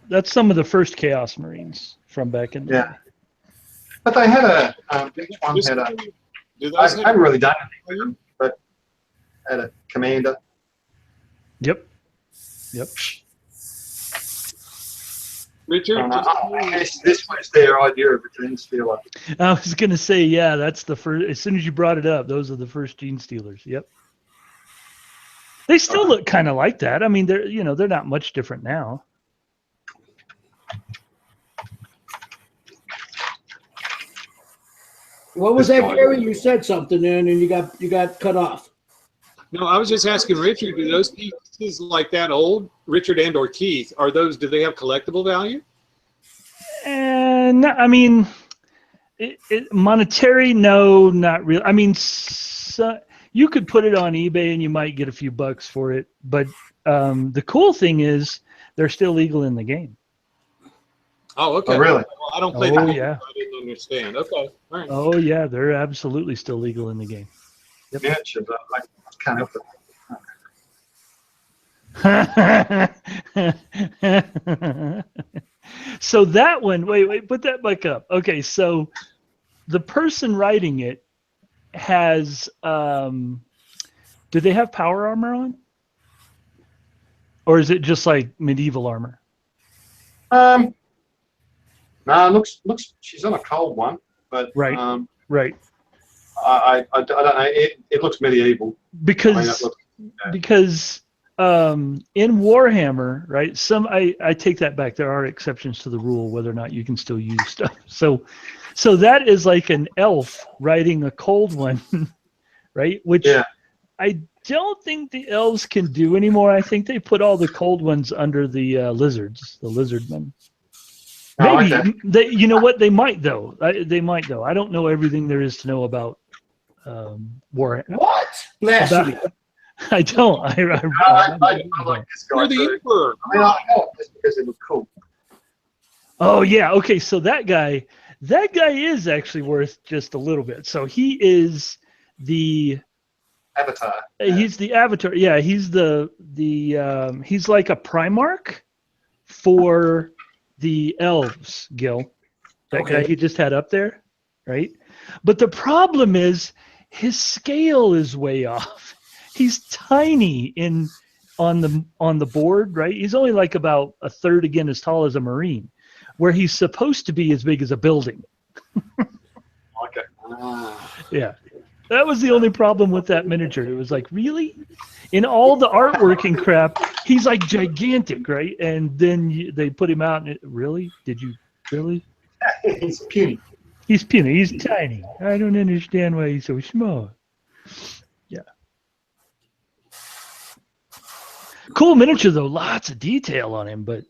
[SPEAKER 2] That's some of the first Chaos Marines from back in the day.
[SPEAKER 7] But they had a, each one had a, I haven't really done anything with them, but had a commander.
[SPEAKER 2] Yep.
[SPEAKER 3] Richard,
[SPEAKER 7] This was their idea of a Gene Stealer.
[SPEAKER 2] I was going to say, yeah, that's the first. As soon as you brought it up, those are the first Gene Stealers. Yep. They still look kind of like that. I mean, they're not much different now.
[SPEAKER 1] What was that, Gary? You said something there, and then you got cut off.
[SPEAKER 3] No, I was just asking Richard, do those pieces like that old, Richard and/or Keith, do they have collectible value?
[SPEAKER 2] And I mean, monetary, no, not really. I mean, you could put it on eBay and you might get a few bucks for it. But the cool thing is they're still legal in the game.
[SPEAKER 3] Oh, okay.
[SPEAKER 7] Oh, really?
[SPEAKER 3] Well, I don't play the game,
[SPEAKER 2] yeah.
[SPEAKER 3] so I didn't understand. Okay. All right.
[SPEAKER 2] Oh, yeah, they're absolutely still legal in the game. Yep.
[SPEAKER 7] Miniatures, I can't help it.
[SPEAKER 2] So that one, wait, put that back up. Okay, so the person writing it has, do they have power armor on? Or is it just like medieval armor?
[SPEAKER 7] No, looks. She's on a cold one, but
[SPEAKER 2] right. Right.
[SPEAKER 7] I don't know. It looks medieval.
[SPEAKER 2] Because in Warhammer, right? I take that back. There are exceptions to the rule whether or not you can still use stuff. So that is like an elf riding a cold one, right? Which I don't think the elves can do anymore. I think they put all the cold ones under the lizards, the lizardmen. Maybe you know what? They might though. They might though. I don't know everything there is to know about Warhammer.
[SPEAKER 1] What? Blasphemy.
[SPEAKER 2] I don't. I
[SPEAKER 7] like this guy.
[SPEAKER 3] You're the Emperor.
[SPEAKER 7] I mean, I know just because it was cool.
[SPEAKER 2] Oh yeah. Okay. So that guy is actually worth just a little bit. So he is the
[SPEAKER 7] Avatar.
[SPEAKER 2] He's the avatar. Yeah. He's he's like a Primarch for the elves, Gil. That guy he just had up there, right? But the problem is his scale is way off. He's tiny on the board, right? He's only like about a third again as tall as a Marine, where he's supposed to be as big as a building.
[SPEAKER 7] Okay.
[SPEAKER 2] Yeah. That was the only problem with that miniature. It was like, really? In all the artwork and crap, he's like gigantic, right? And then they put him out and really? Did you really?
[SPEAKER 7] He's puny.
[SPEAKER 2] He's puny. He's tiny. I don't understand why he's so small. Yeah. Cool miniature though. Lots of detail on him, but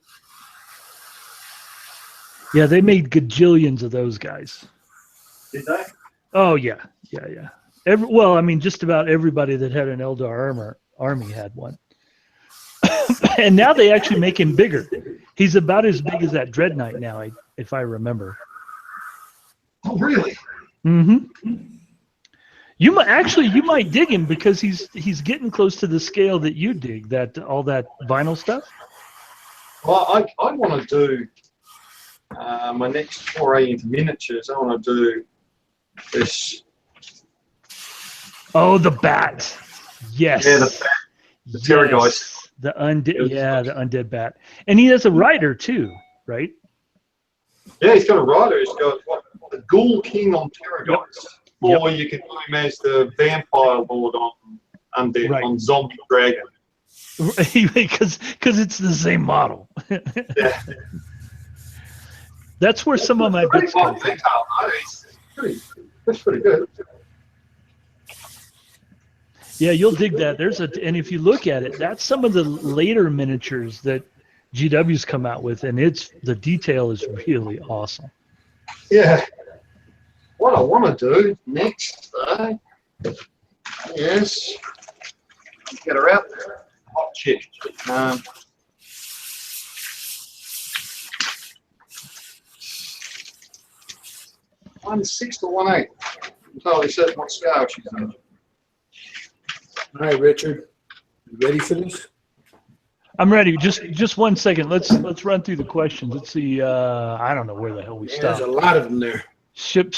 [SPEAKER 2] yeah, they made gajillions of those guys.
[SPEAKER 7] Did they?
[SPEAKER 2] Oh yeah. Well, I mean, just about everybody that had an Eldar army had one. And now they actually make him bigger. He's about as big as that Dread Knight now, if I remember.
[SPEAKER 7] Oh, really?
[SPEAKER 2] Mm-hmm. You might dig him because he's getting close to the scale that you dig, all that vinyl stuff.
[SPEAKER 7] Well, I want to do my next foray into miniatures. I want to do this.
[SPEAKER 2] Oh, the bat. Yes.
[SPEAKER 7] Yeah, the bat. The Terrorgeist.
[SPEAKER 2] The undead bat. And he has a rider too, right?
[SPEAKER 7] Yeah, he's got a rider. He's got the Ghoul King on Terrorgeist.
[SPEAKER 2] Yep.
[SPEAKER 7] Or you can do him as the vampire lord on Undead, on Zombie Dragon.
[SPEAKER 2] Because it's the same model.
[SPEAKER 7] Yeah.
[SPEAKER 2] That's where some of my bits come from.
[SPEAKER 7] That's pretty good.
[SPEAKER 2] Yeah, you'll dig that. And if you look at it, that's some of the later miniatures that GW's come out with, and the detail is really awesome.
[SPEAKER 7] Yeah. What I want to do next, though, is get her out there. Hot chick. 1/6 to 1/8. I'm totally certain what scale she's in.
[SPEAKER 1] All right, Richard, you ready for this?
[SPEAKER 2] I'm ready. Just 1 second. Let's run through the questions. Let's see. I don't know where the hell we stopped.
[SPEAKER 1] There's a lot of them there.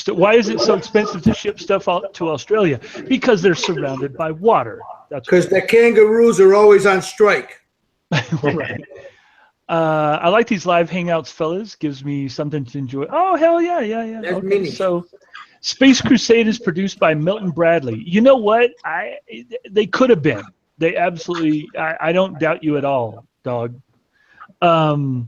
[SPEAKER 2] Why is it so expensive to ship stuff out to Australia? Because they're surrounded by water. That's
[SPEAKER 1] because the kangaroos are always on strike.
[SPEAKER 2] Right. I like these live hangouts, fellas. Gives me something to enjoy. Oh, hell yeah.
[SPEAKER 1] That's
[SPEAKER 2] okay,
[SPEAKER 1] mini.
[SPEAKER 2] so Space Crusade is produced by Milton Bradley. You know what? They could have been. They absolutely. I don't doubt you at all, dog. That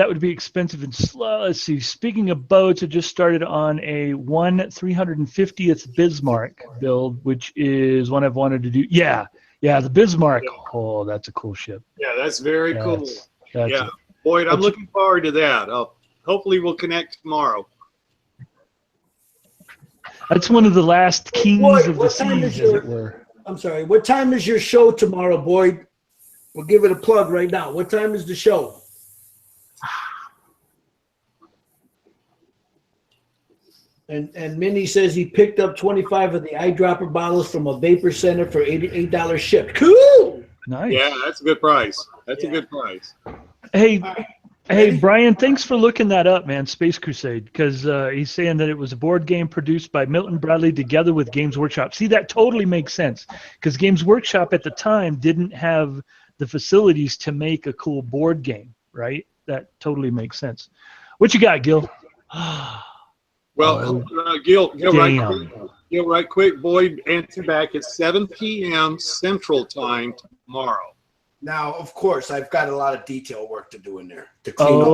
[SPEAKER 2] would be expensive and slow. Let's see. Speaking of boats, I just started on a 350th Bismarck build, which is one I've wanted to do. Yeah, the Bismarck. Oh, that's a cool ship.
[SPEAKER 3] Yeah, that's very cool.
[SPEAKER 2] That's
[SPEAKER 3] Yeah, Boyd, I'm looking forward to that. Hopefully we'll connect tomorrow.
[SPEAKER 2] That's one of the last kings
[SPEAKER 1] Boyd,
[SPEAKER 2] of the
[SPEAKER 1] what time
[SPEAKER 2] seas,
[SPEAKER 1] is
[SPEAKER 2] as it were.
[SPEAKER 1] I'm sorry. What time is your show tomorrow, Boyd? We'll give it a plug right now. What time is the show? And Minnie says he picked up 25 of the eyedropper bottles from a vapor center for $88 shipped. Cool.
[SPEAKER 2] Nice.
[SPEAKER 3] Yeah, that's a good price. That's a good price.
[SPEAKER 2] Hey, Brian, thanks for looking that up, man, Space Crusade, because he's saying that it was a board game produced by Milton Bradley together with Games Workshop. See, that totally makes sense, because Games Workshop at the time didn't have the facilities to make a cool board game, right? That totally makes sense. What you got, Gil?
[SPEAKER 3] Well, Gil, right quick. Boyd, answer back at 7 p.m. Central Time tomorrow.
[SPEAKER 1] Now, of course, I've got a lot of detail work to do in there to clean up.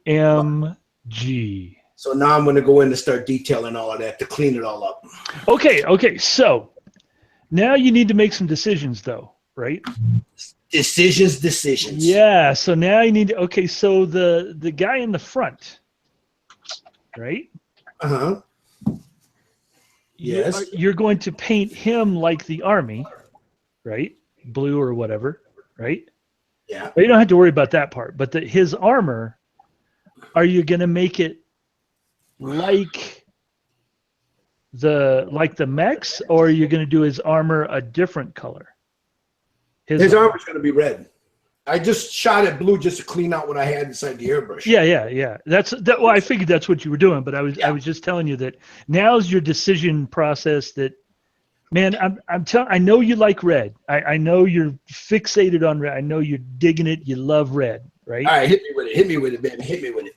[SPEAKER 2] OMG.
[SPEAKER 1] So now I'm going to go in and start detailing all of that to clean it all up.
[SPEAKER 2] Okay. So now you need to make some decisions, though, right?
[SPEAKER 1] Decisions.
[SPEAKER 2] Yeah. So now you need to. Okay. So the guy in the front, right?
[SPEAKER 1] Yes.
[SPEAKER 2] You're going to paint him like the army, right? Blue or whatever, right?
[SPEAKER 1] Yeah.
[SPEAKER 2] But you don't have to worry about that part. But his armor, are you going to make it like the mechs, or are you going to do his armor a different color?
[SPEAKER 1] His armor's going to be red. I just shot it blue just to clean out what I had inside the airbrush.
[SPEAKER 2] Yeah. Well, I figured that's what you were doing, but I was just telling you that now's your decision process. That, man, I know you like red. I know you're fixated on red. I know you're digging it. You love red, right?
[SPEAKER 1] All right, hit me with it, baby. Hit me with it.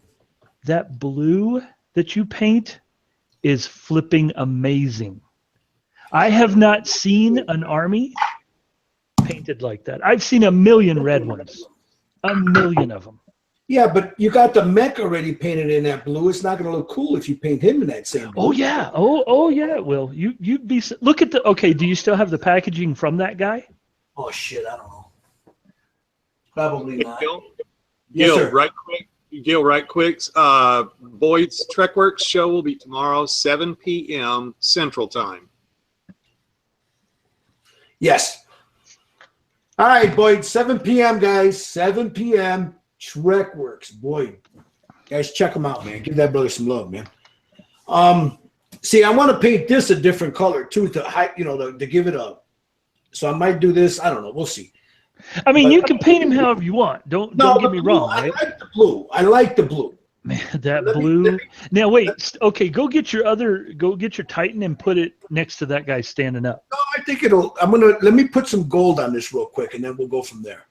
[SPEAKER 2] That blue that you paint is flipping amazing. I have not seen an army painted like that. I've seen a million red ones, a million of them.
[SPEAKER 1] Yeah, but you got the mech already painted in that blue. It's not going to look cool if you paint him in that same blue.
[SPEAKER 2] Oh yeah, oh yeah. It will. You'd be. Look at the. Okay, do you still have the packaging from that guy?
[SPEAKER 1] Oh shit, I don't know. Probably not.
[SPEAKER 3] Gil, right quick. Gil, right quick. Boyd's Trekworks show will be tomorrow, 7 p.m. Central Time.
[SPEAKER 1] Yes. All right, Boyd, 7 p.m., guys. 7 p.m. Trekworks. Boyd. Guys, check him out, man. Give that brother some love, man. See, I want to paint this a different color, too, to give it a... So I might do this. I don't know. We'll see.
[SPEAKER 2] I mean, you can paint him however you want. Don't get me wrong, right?
[SPEAKER 1] I like the blue.
[SPEAKER 2] Man, that blue. Now wait. Okay, go get your Titan and put it next to that guy standing up.
[SPEAKER 1] No, I think let me put some gold on this real quick, and then we'll go from there.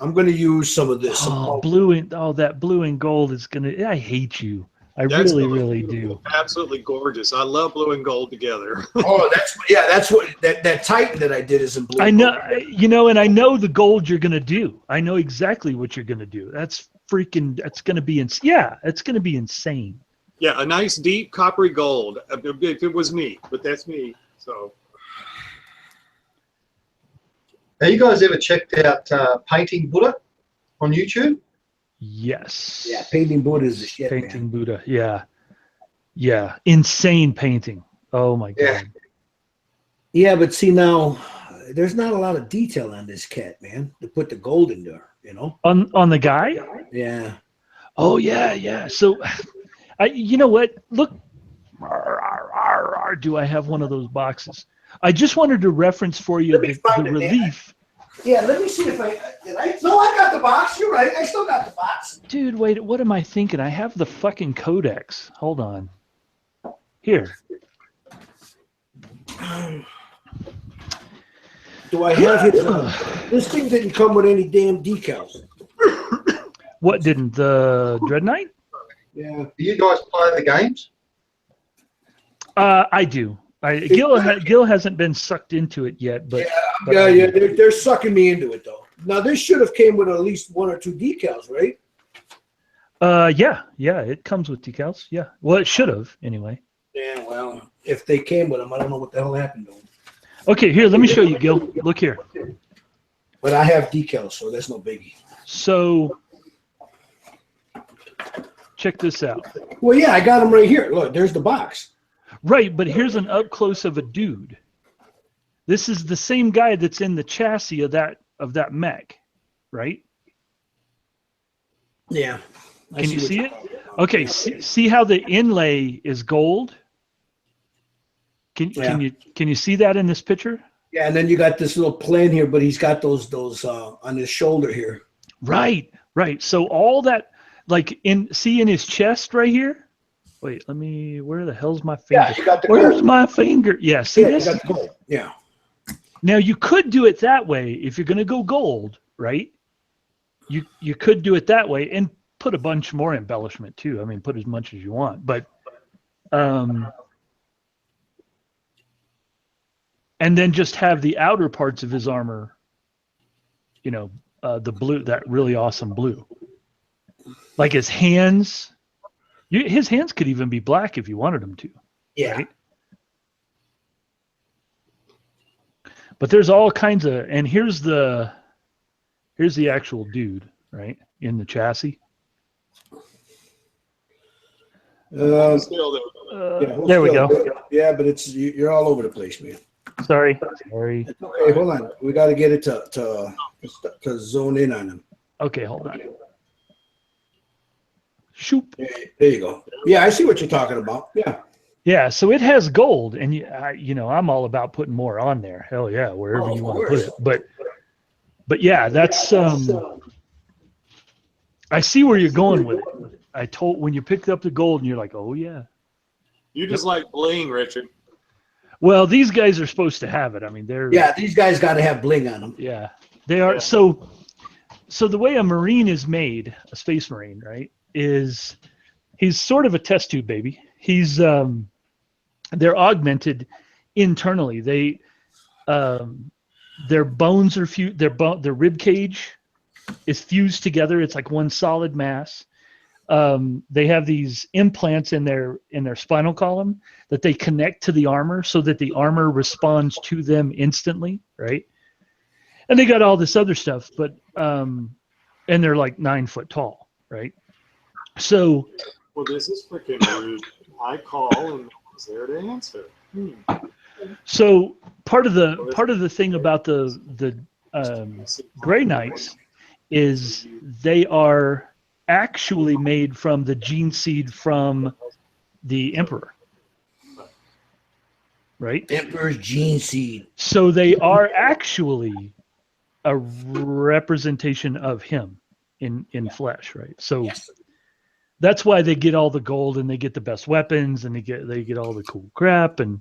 [SPEAKER 1] I'm gonna use some of this.
[SPEAKER 2] That blue and gold is gonna. I hate you. I really do.
[SPEAKER 3] Absolutely gorgeous. I love blue and gold together.
[SPEAKER 1] Oh, that's what that Titan that I did is in blue.
[SPEAKER 2] I know, and I know the gold you're gonna do. I know exactly what you're gonna do. That's gonna be it's gonna be insane.
[SPEAKER 3] Yeah, a nice deep coppery gold. If it was me, but that's me. So.
[SPEAKER 7] Have you guys ever checked out Painting Buddha on YouTube?
[SPEAKER 2] Yes.
[SPEAKER 1] Yeah, Painting Buddha is the shit.
[SPEAKER 2] Painting Buddha, yeah, insane painting. Oh my god.
[SPEAKER 1] Yeah, but see now, there's not a lot of detail on this cat, man. To put the gold in there,
[SPEAKER 2] On the guy.
[SPEAKER 1] Yeah.
[SPEAKER 2] Oh yeah. So, you know what? Look, do I have one of those boxes? I just wanted to reference for you the relief.
[SPEAKER 1] Yeah, let me see if No, I got the box. You're right. I still got the box.
[SPEAKER 2] Dude, wait. What am I thinking? I have the fucking codex. Hold on. Here.
[SPEAKER 1] Do I have it? This thing didn't come with any damn decals.
[SPEAKER 2] What didn't? The Dread Knight?
[SPEAKER 1] Yeah.
[SPEAKER 7] Do you guys play the games?
[SPEAKER 2] I do. Gil hasn't been sucked into it yet, but
[SPEAKER 1] yeah, they're sucking me into it though. Now this should have came with at least 1 or 2 decals, right?
[SPEAKER 2] Yeah, it comes with decals. Yeah, well, it should have anyway.
[SPEAKER 1] Yeah, well, if they came with them, I don't know what the hell happened to them.
[SPEAKER 2] Okay, here, let me show you, Gil. Look here.
[SPEAKER 1] But I have decals, so that's no biggie.
[SPEAKER 2] So, check this out.
[SPEAKER 1] Well, yeah, I got them right here. Look, there's the box.
[SPEAKER 2] Right, but here's an up close of a dude. This is the same guy that's in the chassis of that mech, right?
[SPEAKER 1] Yeah.
[SPEAKER 2] Can you see it? Okay, see how the inlay is gold? Can you see that in this picture?
[SPEAKER 1] Yeah, and then you got this little plane here, but he's got those on his shoulder here.
[SPEAKER 2] Right. So all that, like in his chest right here. Wait, where the hell's my finger?
[SPEAKER 1] Yeah, you got the
[SPEAKER 2] Where's
[SPEAKER 1] gold.
[SPEAKER 2] my finger? Yeah, see this?
[SPEAKER 1] You got the gold. Yeah.
[SPEAKER 2] Now you could do it that way if you're gonna go gold, right? You could do it that way and put a bunch more embellishment too. I mean, put as much as you want, but and then just have the outer parts of his armor, the blue, that really awesome blue. Like his hands, his hands could even be black if you wanted them to.
[SPEAKER 1] Yeah.
[SPEAKER 2] Right? But there's all kinds of, and here's the actual dude, right, in the chassis.
[SPEAKER 3] Still there.
[SPEAKER 2] There we go.
[SPEAKER 1] Yeah, but you're all over the place, man.
[SPEAKER 2] Sorry.
[SPEAKER 1] Okay, hold on. We got to get it to zone in on him.
[SPEAKER 2] Okay, hold on. Shoop.
[SPEAKER 1] There you go. Yeah, I see what you're talking about. Yeah.
[SPEAKER 2] Yeah, so it has gold, and I'm all about putting more on there. Hell yeah, wherever you want to put it. But yeah, that's I see where you're going with it. When you picked up the gold, and you're like, oh yeah.
[SPEAKER 3] You just like bling, Richard.
[SPEAKER 2] Well, these guys are supposed to have it. I mean,
[SPEAKER 1] these guys got to have bling on them.
[SPEAKER 2] Yeah, they are. Yeah. So the way a Marine is made, a Space Marine, right, is he's sort of a test tube baby. He's they're augmented internally. They their bones are their rib cage is fused together. It's like one solid mass. They have these implants in their spinal column that they connect to the armor so that the armor responds to them instantly, right? And they got all this other stuff, but and they're like 9 foot tall, right? So,
[SPEAKER 3] well, this is freaking rude. I call and is there to answer.
[SPEAKER 2] So part of the thing about the Grey Knights is they are actually made from the gene seed from the Emperor, right?
[SPEAKER 1] Emperor's gene seed.
[SPEAKER 2] So they are actually a representation of him in flesh, right? So that's why they get all the gold and they get the best weapons and they get all the cool crap, and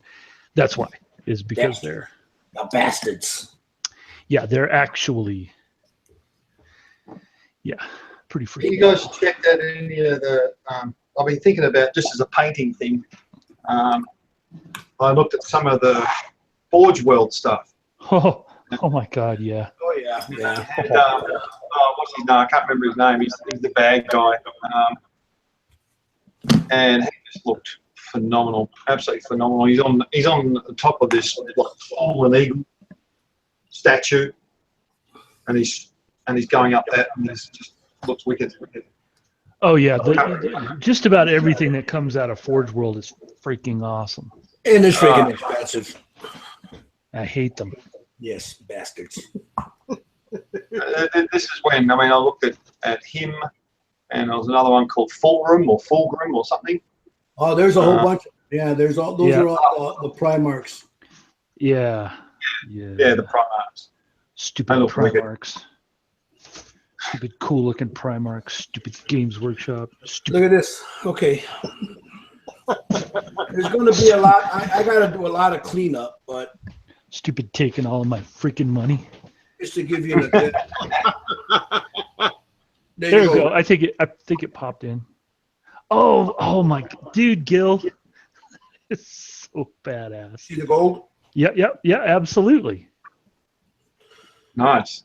[SPEAKER 2] that's why is because they're
[SPEAKER 1] the bastards.
[SPEAKER 2] Yeah, they're actually pretty freaking.
[SPEAKER 7] You guys should check that in the. I've been thinking about just as a painting thing. I looked at some of the Forge World stuff.
[SPEAKER 2] Oh my God, yeah.
[SPEAKER 1] Oh yeah.
[SPEAKER 7] And, what's his name? I can't remember his name. He's the bad guy. And he just looked phenomenal, absolutely phenomenal. He's on the top of this fallen eagle statue, and he's going up that, and it just looks wicked.
[SPEAKER 2] Oh yeah, just about everything that comes out of Forge World is freaking awesome.
[SPEAKER 1] And it's freaking expensive.
[SPEAKER 2] I hate them.
[SPEAKER 1] Yes, bastards.
[SPEAKER 7] This is when I looked at him, and there was another one called Fulgrim or something.
[SPEAKER 1] Oh, there's a whole bunch. Yeah, there's all those are all the Primarchs.
[SPEAKER 2] Yeah,
[SPEAKER 7] the Primarchs.
[SPEAKER 2] Stupid Primarchs. Stupid cool looking Primarchs. Stupid Games Workshop.
[SPEAKER 1] Look at this. Okay. There's going to be a lot. I got to do a lot of cleanup, but
[SPEAKER 2] stupid taking all of my freaking money.
[SPEAKER 1] Just to give you an idea.
[SPEAKER 2] There you go. I think it popped in. Oh my dude, Gil. so badass.
[SPEAKER 1] See the gold?
[SPEAKER 2] Yeah, absolutely.
[SPEAKER 7] Nice.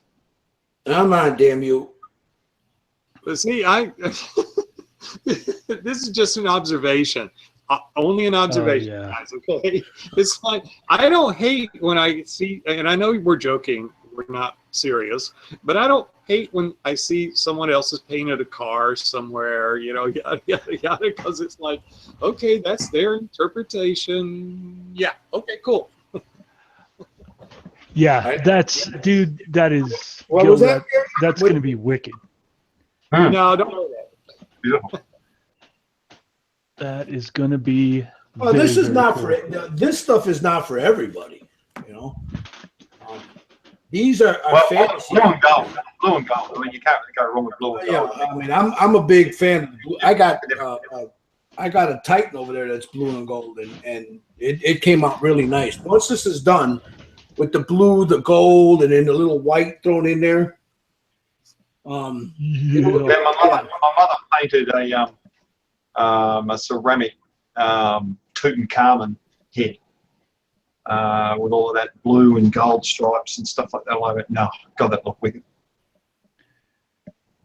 [SPEAKER 1] I'm on, damn you.
[SPEAKER 3] But see, this is just an observation. Only an observation,
[SPEAKER 2] yeah.
[SPEAKER 3] guys, okay? It's like, I don't hate when I see, and I know we're joking, we're not serious, but I don't hate when I see someone else has painted a car somewhere, yada, yada, yada, because it's like, okay, that's their interpretation. Yeah, okay, cool.
[SPEAKER 2] Yeah, dude, that is,
[SPEAKER 1] What
[SPEAKER 2] Gil,
[SPEAKER 1] was that?
[SPEAKER 2] that's going to be wicked.
[SPEAKER 3] No, don't know that.
[SPEAKER 7] Beautiful.
[SPEAKER 2] That is going to be
[SPEAKER 1] Well, this
[SPEAKER 2] very,
[SPEAKER 1] is
[SPEAKER 2] very
[SPEAKER 1] not
[SPEAKER 2] cool.
[SPEAKER 1] for this stuff is not for everybody, These are fantasy.
[SPEAKER 7] Blue and gold. Blue and gold. I mean, you can't really go wrong with blue and
[SPEAKER 1] Yeah,
[SPEAKER 7] gold.
[SPEAKER 1] I mean, I'm a big fan of blue. I got a Titan over there that's blue and gold, and it came out really nice. Once this is done with the blue, the gold, and then the little white thrown in there.
[SPEAKER 2] Yeah.
[SPEAKER 7] Yeah, my mother painted a ceramic Tutankhamun head with all of that blue and gold stripes and stuff like that. I went, no, God, that looked wicked.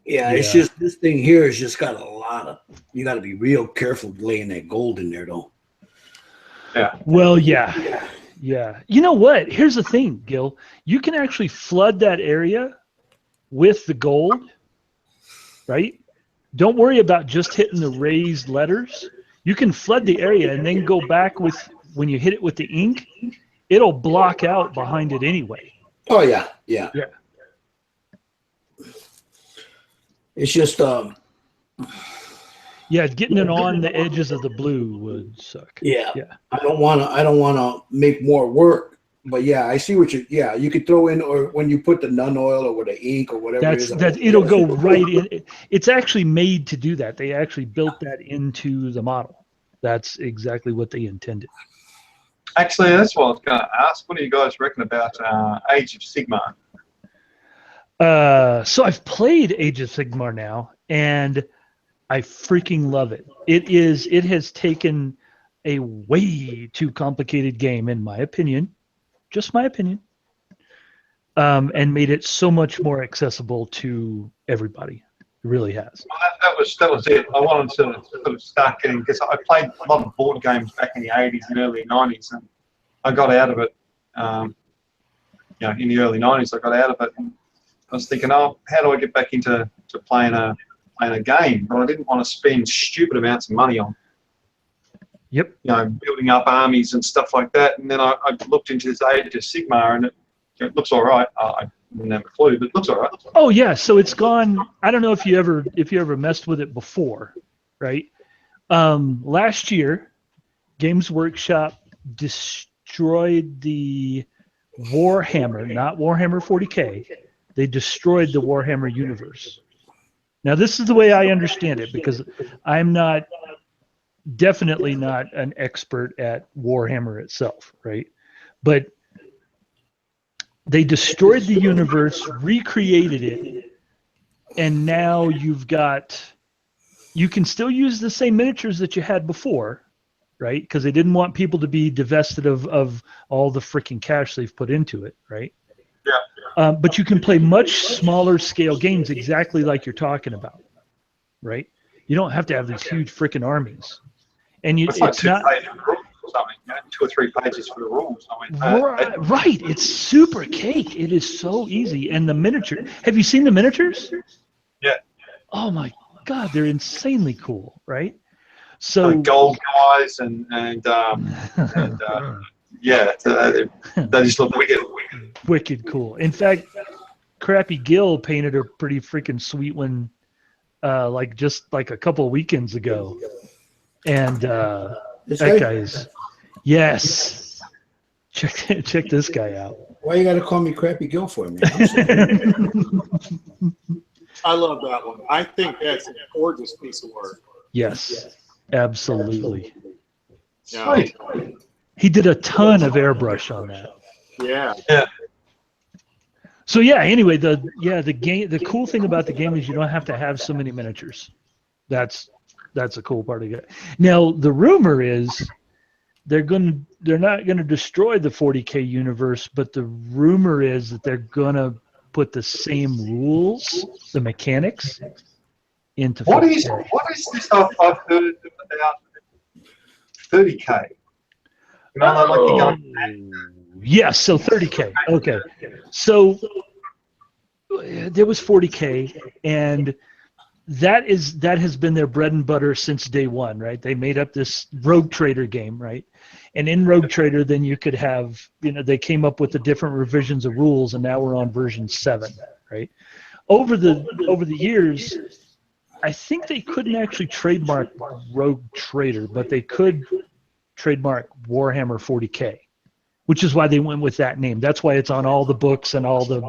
[SPEAKER 1] Yeah, it's just this thing here has just got a lot of. You got to be real careful laying that gold in there, though.
[SPEAKER 7] Yeah.
[SPEAKER 2] Well, yeah. You know what? Here's the thing, Gil. You can actually flood that area with the gold, right? Don't worry about just hitting the raised letters. You can flood the area and then go back with, when you hit it with the ink, it'll block out behind it anyway.
[SPEAKER 1] Oh yeah. It's just
[SPEAKER 2] getting it on the edges of the blue would suck.
[SPEAKER 1] Yeah. I don't wanna make more work, but yeah, I see what you could throw in, or when you put the nun oil or with the ink or whatever
[SPEAKER 2] it'll go right in. It's actually made to do that. They actually built that into the model. That's exactly what they intended.
[SPEAKER 7] Actually, that's what I was going to ask. What do you guys reckon about Age of Sigmar?
[SPEAKER 2] So I've played Age of Sigmar now, and I freaking love it. It has taken a way too complicated game, in my opinion, just my opinion, and made it so much more accessible to everybody. It really has.
[SPEAKER 7] Well, that was it. I wanted to sort of start getting, because I played a lot of board games back in the 80s and early 90s, and I got out of it. In the early 90s, I got out of it. And I was thinking, how do I get back into playing a game? But I didn't want to spend stupid amounts of money on.
[SPEAKER 2] Yep.
[SPEAKER 7] Building up armies and stuff like that. And then I looked into this Age of Sigmar, and it looks all right. I didn't have a clue, but it looks all right.
[SPEAKER 2] Oh yeah, so it's gone. I don't know if you ever messed with it before, right? Last year, Games Workshop destroyed the Warhammer, not Warhammer 40K. They destroyed the Warhammer universe. Now, this is the way I understand it, because I'm definitely not an expert at Warhammer itself, right? But they destroyed the universe, recreated it, and now you can still use the same miniatures that you had before, right? Because they didn't want people to be divested of all the freaking cash they've put into it, right?
[SPEAKER 7] Yeah.
[SPEAKER 2] But you can play much smaller scale games exactly like you're talking about, right? You don't have to have these huge freaking armies. And
[SPEAKER 7] It's like
[SPEAKER 2] it's not...
[SPEAKER 7] 2 or 3 pages for the rules.
[SPEAKER 2] Right. It's super cake. It is so easy. And the miniature. Have you seen the miniatures?
[SPEAKER 7] Yeah.
[SPEAKER 2] Oh my God, they're insanely cool, right? So
[SPEAKER 7] gold guys and yeah, they just look wicked.
[SPEAKER 2] Wicked cool. In fact, Crappy Gil painted a pretty freaking sweet one, just a couple of weekends ago, and that guy is, yes. Check this guy out.
[SPEAKER 1] Why you got to call me Crappy Gil for, man?
[SPEAKER 3] I love that one. I think that's a gorgeous piece of work.
[SPEAKER 2] Yes, absolutely.
[SPEAKER 3] Yeah.
[SPEAKER 2] He did a ton of airbrush on that.
[SPEAKER 3] Yeah.
[SPEAKER 2] So yeah, anyway, the cool thing about the game is you don't have to have so many miniatures. That's a cool part of it. Now the rumor is they're not gonna destroy the 40K universe, but the rumor is that they're gonna put the same rules, the mechanics, into 40K.
[SPEAKER 7] What is this I've heard about 30K? You know, like you're going,
[SPEAKER 2] Yes, so 30K. Okay. So there was 40K, and that has been their bread and butter since day one, right? They made up this Rogue Trader game, right? And in Rogue Trader, then you could have, they came up with the different revisions of rules, and now we're on version 7, right? Over the years, I think they couldn't actually trademark Rogue Trader, but they could trademark Warhammer 40K, which is why they went with that name. That's why it's on all the books and all the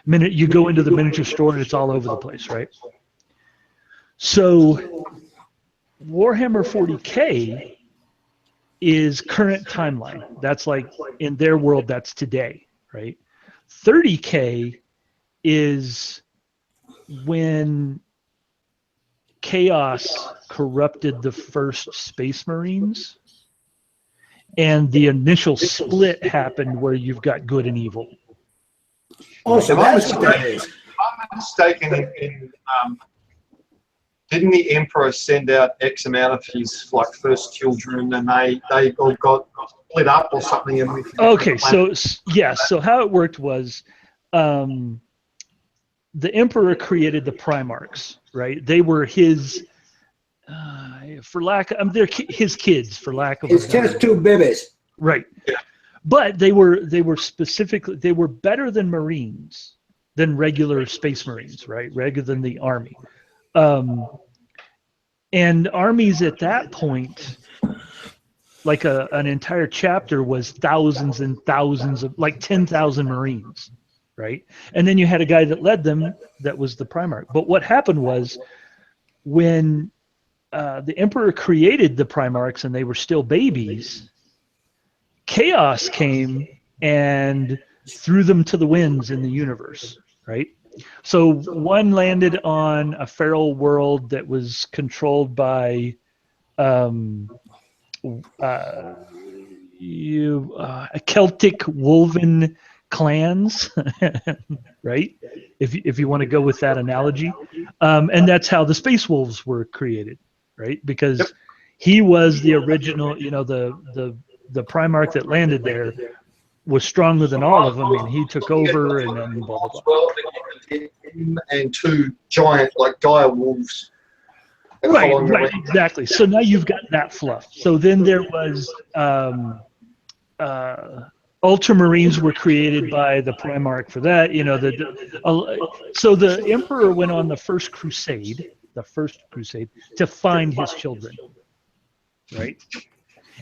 [SPEAKER 2] you go into the miniature store and it's all over the place, right? So Warhammer 40K is current timeline. That's like, in their world, that's today, right? 30K is when Chaos corrupted the first Space Marines, and the initial split happened where you've got good and evil.
[SPEAKER 1] Oh, so that's what that is.
[SPEAKER 7] I'm mistaken didn't the Emperor send out X amount of his first children, and they all got split up or something?
[SPEAKER 2] Okay, so yes, so how it worked was, the Emperor created the Primarchs, right? They were his, they're his kids, for lack of
[SPEAKER 1] His test tube babies.
[SPEAKER 2] right.
[SPEAKER 7] Yeah.
[SPEAKER 2] But they were specifically, they were better than Marines, than regular Space Marines, right? Rather than the Army. And armies at that point, like an entire chapter was thousands and thousands of, 10,000 Marines, right? And then you had a guy that led them that was the Primarch. But what happened was, when the Emperor created the Primarchs and they were still babies, Chaos came and threw them to the winds in the universe, right? So one landed on a feral world that was controlled by Celtic woven clans, right? If you want to go with that analogy, and that's how the Space Wolves were created, right? Because he was the original, the Primarch that landed there was stronger than all of them, and he took over, and then blah blah blah.
[SPEAKER 7] And 2 giant dire wolves.
[SPEAKER 2] Right, exactly. So now you've got that fluff. So then there was Ultramarines were created by the Primarch for that. So the Emperor went on the first crusade to find his children, right?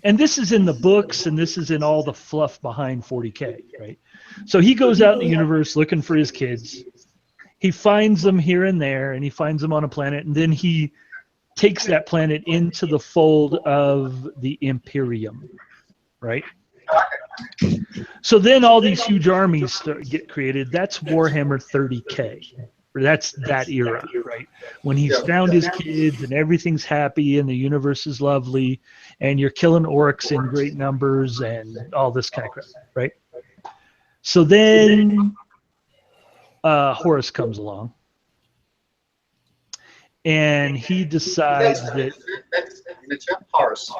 [SPEAKER 2] And this is in the books, and this is in all the fluff behind 40K, right? So he goes out in the universe looking for his kids. He finds them here and there, and he finds them on a planet, and then he takes that planet into the fold of the Imperium, right? So then all these huge armies get created. That's Warhammer 30K. That's that era, right? When he's found his kids and everything's happy and the universe is lovely and you're killing orcs in great numbers and all this kind of crap, right? So then Horus comes along and he decides that Horus,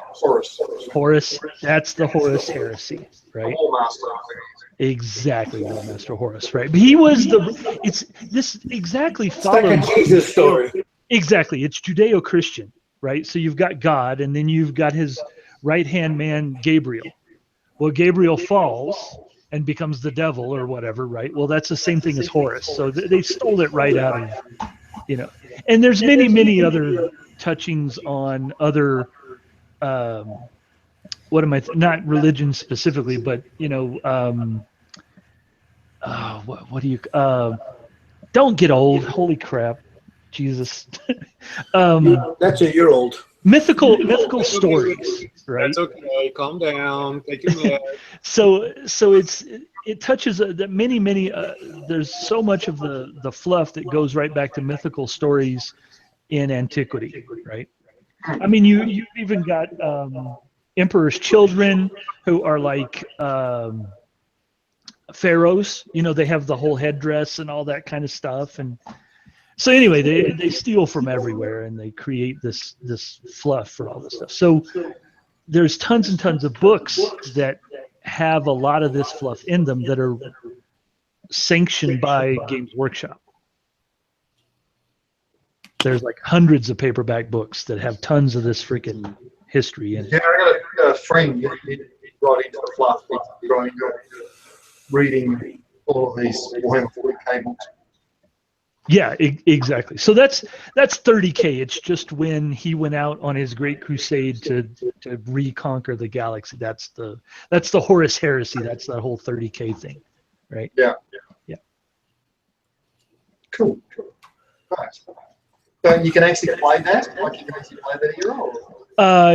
[SPEAKER 2] that's the Horus heresy, right? Exactly, Master Horus, right? But he was this exactly follows.
[SPEAKER 1] It's like a Jesus story.
[SPEAKER 2] Exactly, it's Judeo-Christian, right? So you've got God, and then you've got his right-hand man, Gabriel. Well, Gabriel falls and becomes the devil or whatever, right? Well, that's the same thing as Horus. So they stole it right out of, And there's many other touchings on other. Not religion specifically, but what do you don't get old, holy crap, Jesus.
[SPEAKER 1] That's a year old.
[SPEAKER 2] Mythical stories, right?
[SPEAKER 3] That's okay. Calm down. Take your meds.
[SPEAKER 2] So it touches that many there's so much of the fluff that goes right back to mythical stories in antiquity, right? I mean, you've even got emperor's children who are like pharaohs. You know, they have the whole headdress and all that kind of stuff. And so anyway, they steal from everywhere and they create this fluff for all this stuff. So there's tons and tons of books that have a lot of this fluff in them that are sanctioned by Games Workshop. There's like hundreds of paperback books that have tons of this freaking history in it.
[SPEAKER 7] Yeah, I got a friend. He brought into the fluff. He's brought into reading all of these Warhammer 40K books.
[SPEAKER 2] Yeah, exactly. So that's 30K. It's just when he went out on his great crusade to reconquer the galaxy. That's the Horus Heresy. That's that whole 30K thing, right?
[SPEAKER 7] Yeah. Cool. Nice. So you can actually play that? Like you can actually play that here? Or?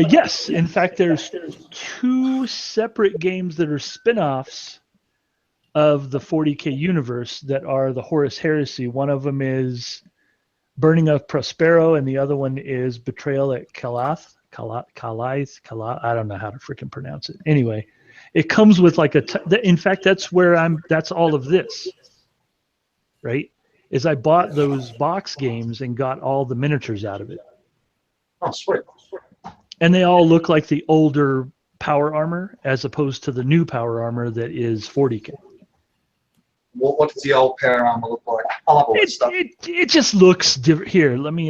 [SPEAKER 2] Yes. In fact, there's 2 separate games that are spin-offs of the 40K universe that are the Horus Heresy. One of them is Burning of Prospero, and the other one is Betrayal at Kalath. I don't know how to freaking pronounce it. Anyway, it comes with like in fact, that's all of this, right? Is I bought those box games and got all the miniatures out of it.
[SPEAKER 7] Oh, sweet.
[SPEAKER 2] And they all look like the older power armor as opposed to the new power armor that is 40K.
[SPEAKER 7] What does the old power armor look like? I love all that stuff.
[SPEAKER 2] It just looks different. Here, let me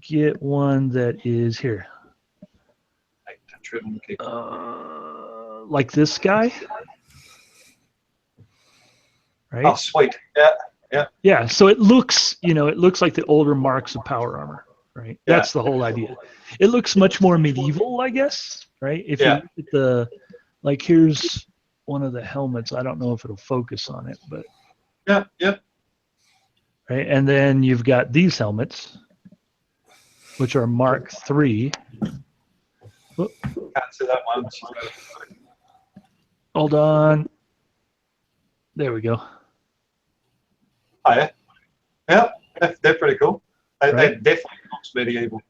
[SPEAKER 2] get one that is here. Like this guy, right?
[SPEAKER 7] Oh, sweet. Yeah.
[SPEAKER 2] Yeah. So it looks like the older marks of power armor, right?
[SPEAKER 7] Yeah.
[SPEAKER 2] That's the whole idea. It looks much more medieval, I guess, right? If you look at here's one of the helmets. I don't know if it'll focus on it, but
[SPEAKER 7] yeah.
[SPEAKER 2] Right, and then you've got these helmets, which are Mark III.
[SPEAKER 7] Can't see that one.
[SPEAKER 2] Hold on. There we go.
[SPEAKER 7] Oh, yeah. Yeah, they're pretty cool. They
[SPEAKER 2] Right.
[SPEAKER 7] definitely looks medieval.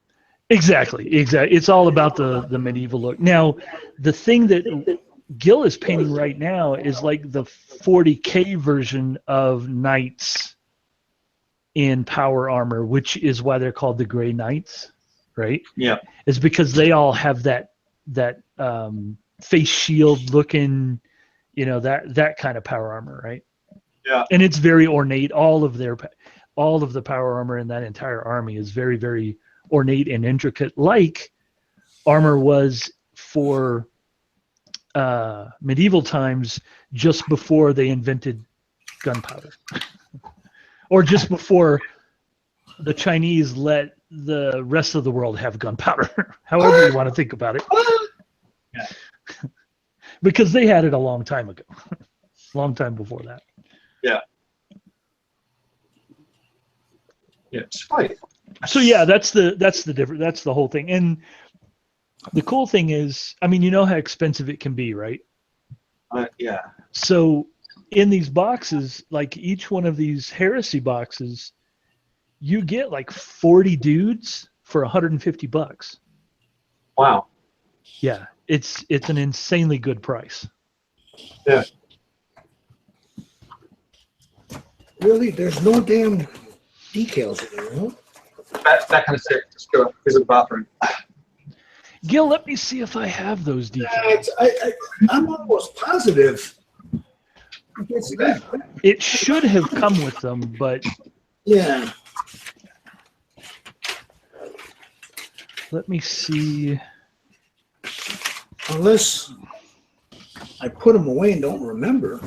[SPEAKER 2] Exactly. It's all about the medieval look. Now, the thing that Gil is painting right now is like the 40K version of knights in power armor, which is why they're called the Grey Knights, right?
[SPEAKER 7] Yeah.
[SPEAKER 2] Is because they all have that face shield looking, that kind of power armor, right?
[SPEAKER 7] Yeah.
[SPEAKER 2] And it's very ornate. All of the power armor in that entire army is very, very ornate and intricate, like armor was for medieval times, just before they invented gunpowder, or just before the Chinese let the rest of the world have gunpowder. However you want to think about it.
[SPEAKER 7] Yeah.
[SPEAKER 2] Because they had it a long time ago, long time before that.
[SPEAKER 7] Yeah. Yeah. Sweet.
[SPEAKER 2] So yeah, that's the difference. That's the whole thing. And the cool thing is, I mean, you know how expensive it can be, right?
[SPEAKER 7] Yeah.
[SPEAKER 2] So in these boxes, like each one of these heresy boxes, you get like 40 dudes for $150.
[SPEAKER 7] Wow.
[SPEAKER 2] Yeah, it's an insanely good price.
[SPEAKER 7] Yeah.
[SPEAKER 1] Really? There's no damn decals in there, huh?
[SPEAKER 7] That kind of stuff. Just go visit the bathroom.
[SPEAKER 2] Gil, let me see if I have those decals.
[SPEAKER 1] I'm almost positive.
[SPEAKER 2] It should have come with them, but
[SPEAKER 1] Yeah.
[SPEAKER 2] let me see.
[SPEAKER 1] Unless I put them away and don't remember.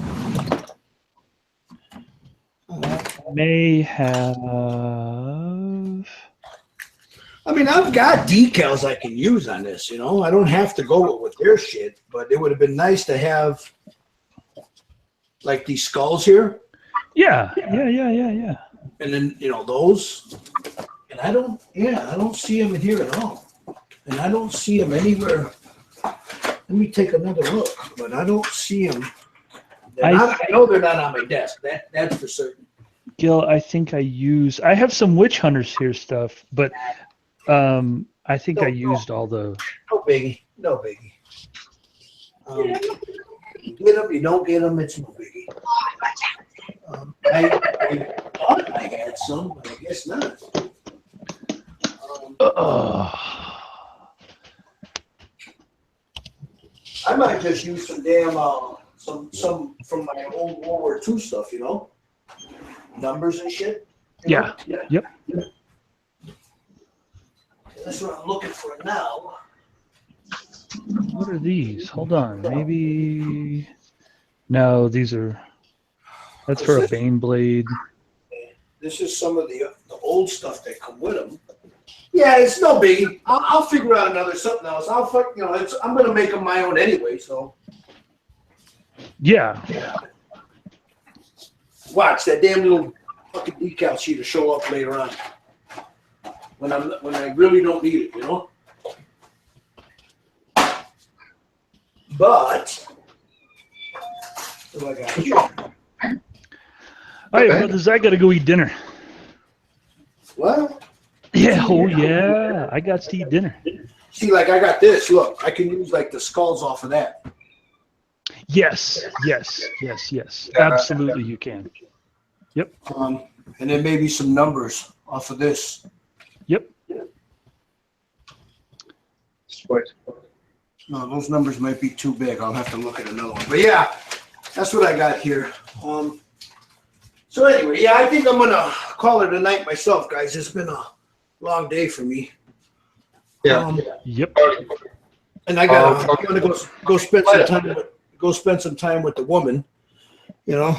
[SPEAKER 2] May have.
[SPEAKER 1] I mean, I've got decals I can use on this, I don't have to go with their shit, but it would have been nice to have like these skulls here.
[SPEAKER 2] Yeah.
[SPEAKER 1] And then, those. And I don't see them in here at all. And I don't see them anywhere. Let me take another look, but I don't see them. I know they're not on my desk. That's for certain.
[SPEAKER 2] Gil, I think I have some Witch Hunters here stuff, but I think I used all the.
[SPEAKER 1] No biggie. No biggie. You get them, you don't get them, it's no biggie. I thought I had some, but I guess not. I might just use some damn some from my old World War II stuff, you know, numbers and shit.
[SPEAKER 2] Yeah. Yep.
[SPEAKER 1] That's what I'm looking for now.
[SPEAKER 2] What are these? Hold on. Maybe. No, these are. That's for a Bane blade.
[SPEAKER 1] This is some of the old stuff that come with them. Yeah, it's no biggie. I'll figure out something else. I'm gonna make them my own anyway. So.
[SPEAKER 2] Yeah.
[SPEAKER 1] Watch that damn little fucking decal sheet to show up later on. When I really don't need it, you know. But what do I got here?
[SPEAKER 2] All right, brothers, I gotta go eat dinner.
[SPEAKER 1] What?
[SPEAKER 2] Yeah. Oh yeah. I got to eat dinner.
[SPEAKER 1] See, like I got this. Look, I can use like the skulls off of that.
[SPEAKER 2] Yes. Absolutely, you can. Yep.
[SPEAKER 1] And then maybe some numbers off of this.
[SPEAKER 2] Yep.
[SPEAKER 7] Sweet.
[SPEAKER 1] No, those numbers might be too big. I'll have to look at another one. But yeah, that's what I got here. So anyway, yeah, I think I'm gonna call it a night myself, guys. It's been a long day for me.
[SPEAKER 7] Yeah.
[SPEAKER 2] Yep.
[SPEAKER 1] And I'm gonna go spend some time with the woman. You know,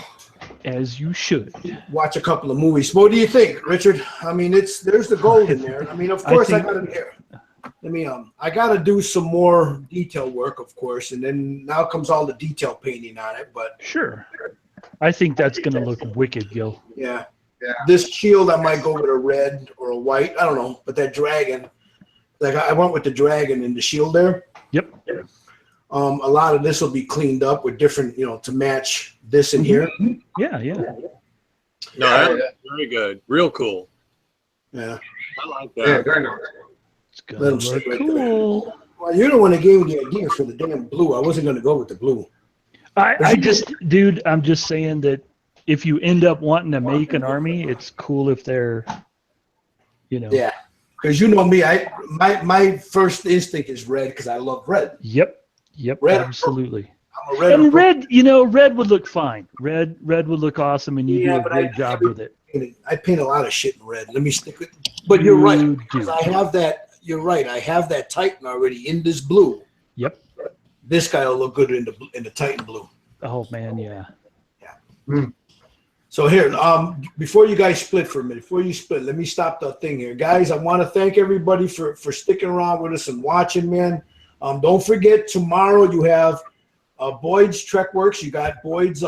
[SPEAKER 2] As you should.
[SPEAKER 1] watch a couple of movies. What do you think, Richard? I mean, there's the gold in there. I mean, of course, I gotta do some more detail work, of course, and then now comes all the detail painting on it. But
[SPEAKER 2] Sure. I think that's gonna look wicked, Gil.
[SPEAKER 1] yeah,
[SPEAKER 7] Yeah.
[SPEAKER 1] this shield I might go with a red or a white. I don't know, but that dragon, like I went with the dragon and the shield there.
[SPEAKER 2] Yep.
[SPEAKER 1] A lot of this will be cleaned up with different, to match this in here.
[SPEAKER 2] Yeah.
[SPEAKER 3] No, that's very good. Real cool.
[SPEAKER 1] Yeah.
[SPEAKER 3] I like
[SPEAKER 7] Yeah,
[SPEAKER 3] that.
[SPEAKER 7] very nice.
[SPEAKER 2] It's gonna
[SPEAKER 1] Let 'em
[SPEAKER 2] look
[SPEAKER 1] stay right
[SPEAKER 2] cool.
[SPEAKER 1] Well, you're the one that gave me the idea for the damn blue. I wasn't going to go with the blue.
[SPEAKER 2] I'm just saying that if you end up wanting to make an army, it's cool if they're,
[SPEAKER 1] Yeah, because you know me, my first instinct is red because I love red.
[SPEAKER 2] Yep.
[SPEAKER 1] Red.
[SPEAKER 2] Absolutely.
[SPEAKER 1] I'm a red.
[SPEAKER 2] And red would look fine. Red would look awesome, and you do a
[SPEAKER 1] but
[SPEAKER 2] great job with it.
[SPEAKER 1] I paint a lot of shit in red. Let me stick with. But you're right.
[SPEAKER 2] You
[SPEAKER 1] Because
[SPEAKER 2] do.
[SPEAKER 1] I have that. You're right. I have that Titan already in this blue.
[SPEAKER 2] Yep.
[SPEAKER 1] This guy will look good in the Titan blue.
[SPEAKER 2] Oh man, yeah.
[SPEAKER 1] So here, before you guys split for a minute, let me stop the thing here, guys. I want to thank everybody for sticking around with us and watching, man. Don't forget, tomorrow you have Boyd's Trek Works. You got Boyd's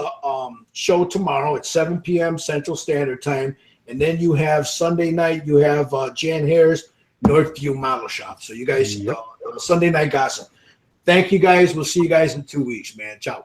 [SPEAKER 1] show tomorrow at 7 p.m. Central Standard Time, and then you have Sunday night. You have Jan Hare's Northview Model Shop. So you guys, Sunday night gossip. Thank you guys. We'll see you guys in 2 weeks, man. Ciao.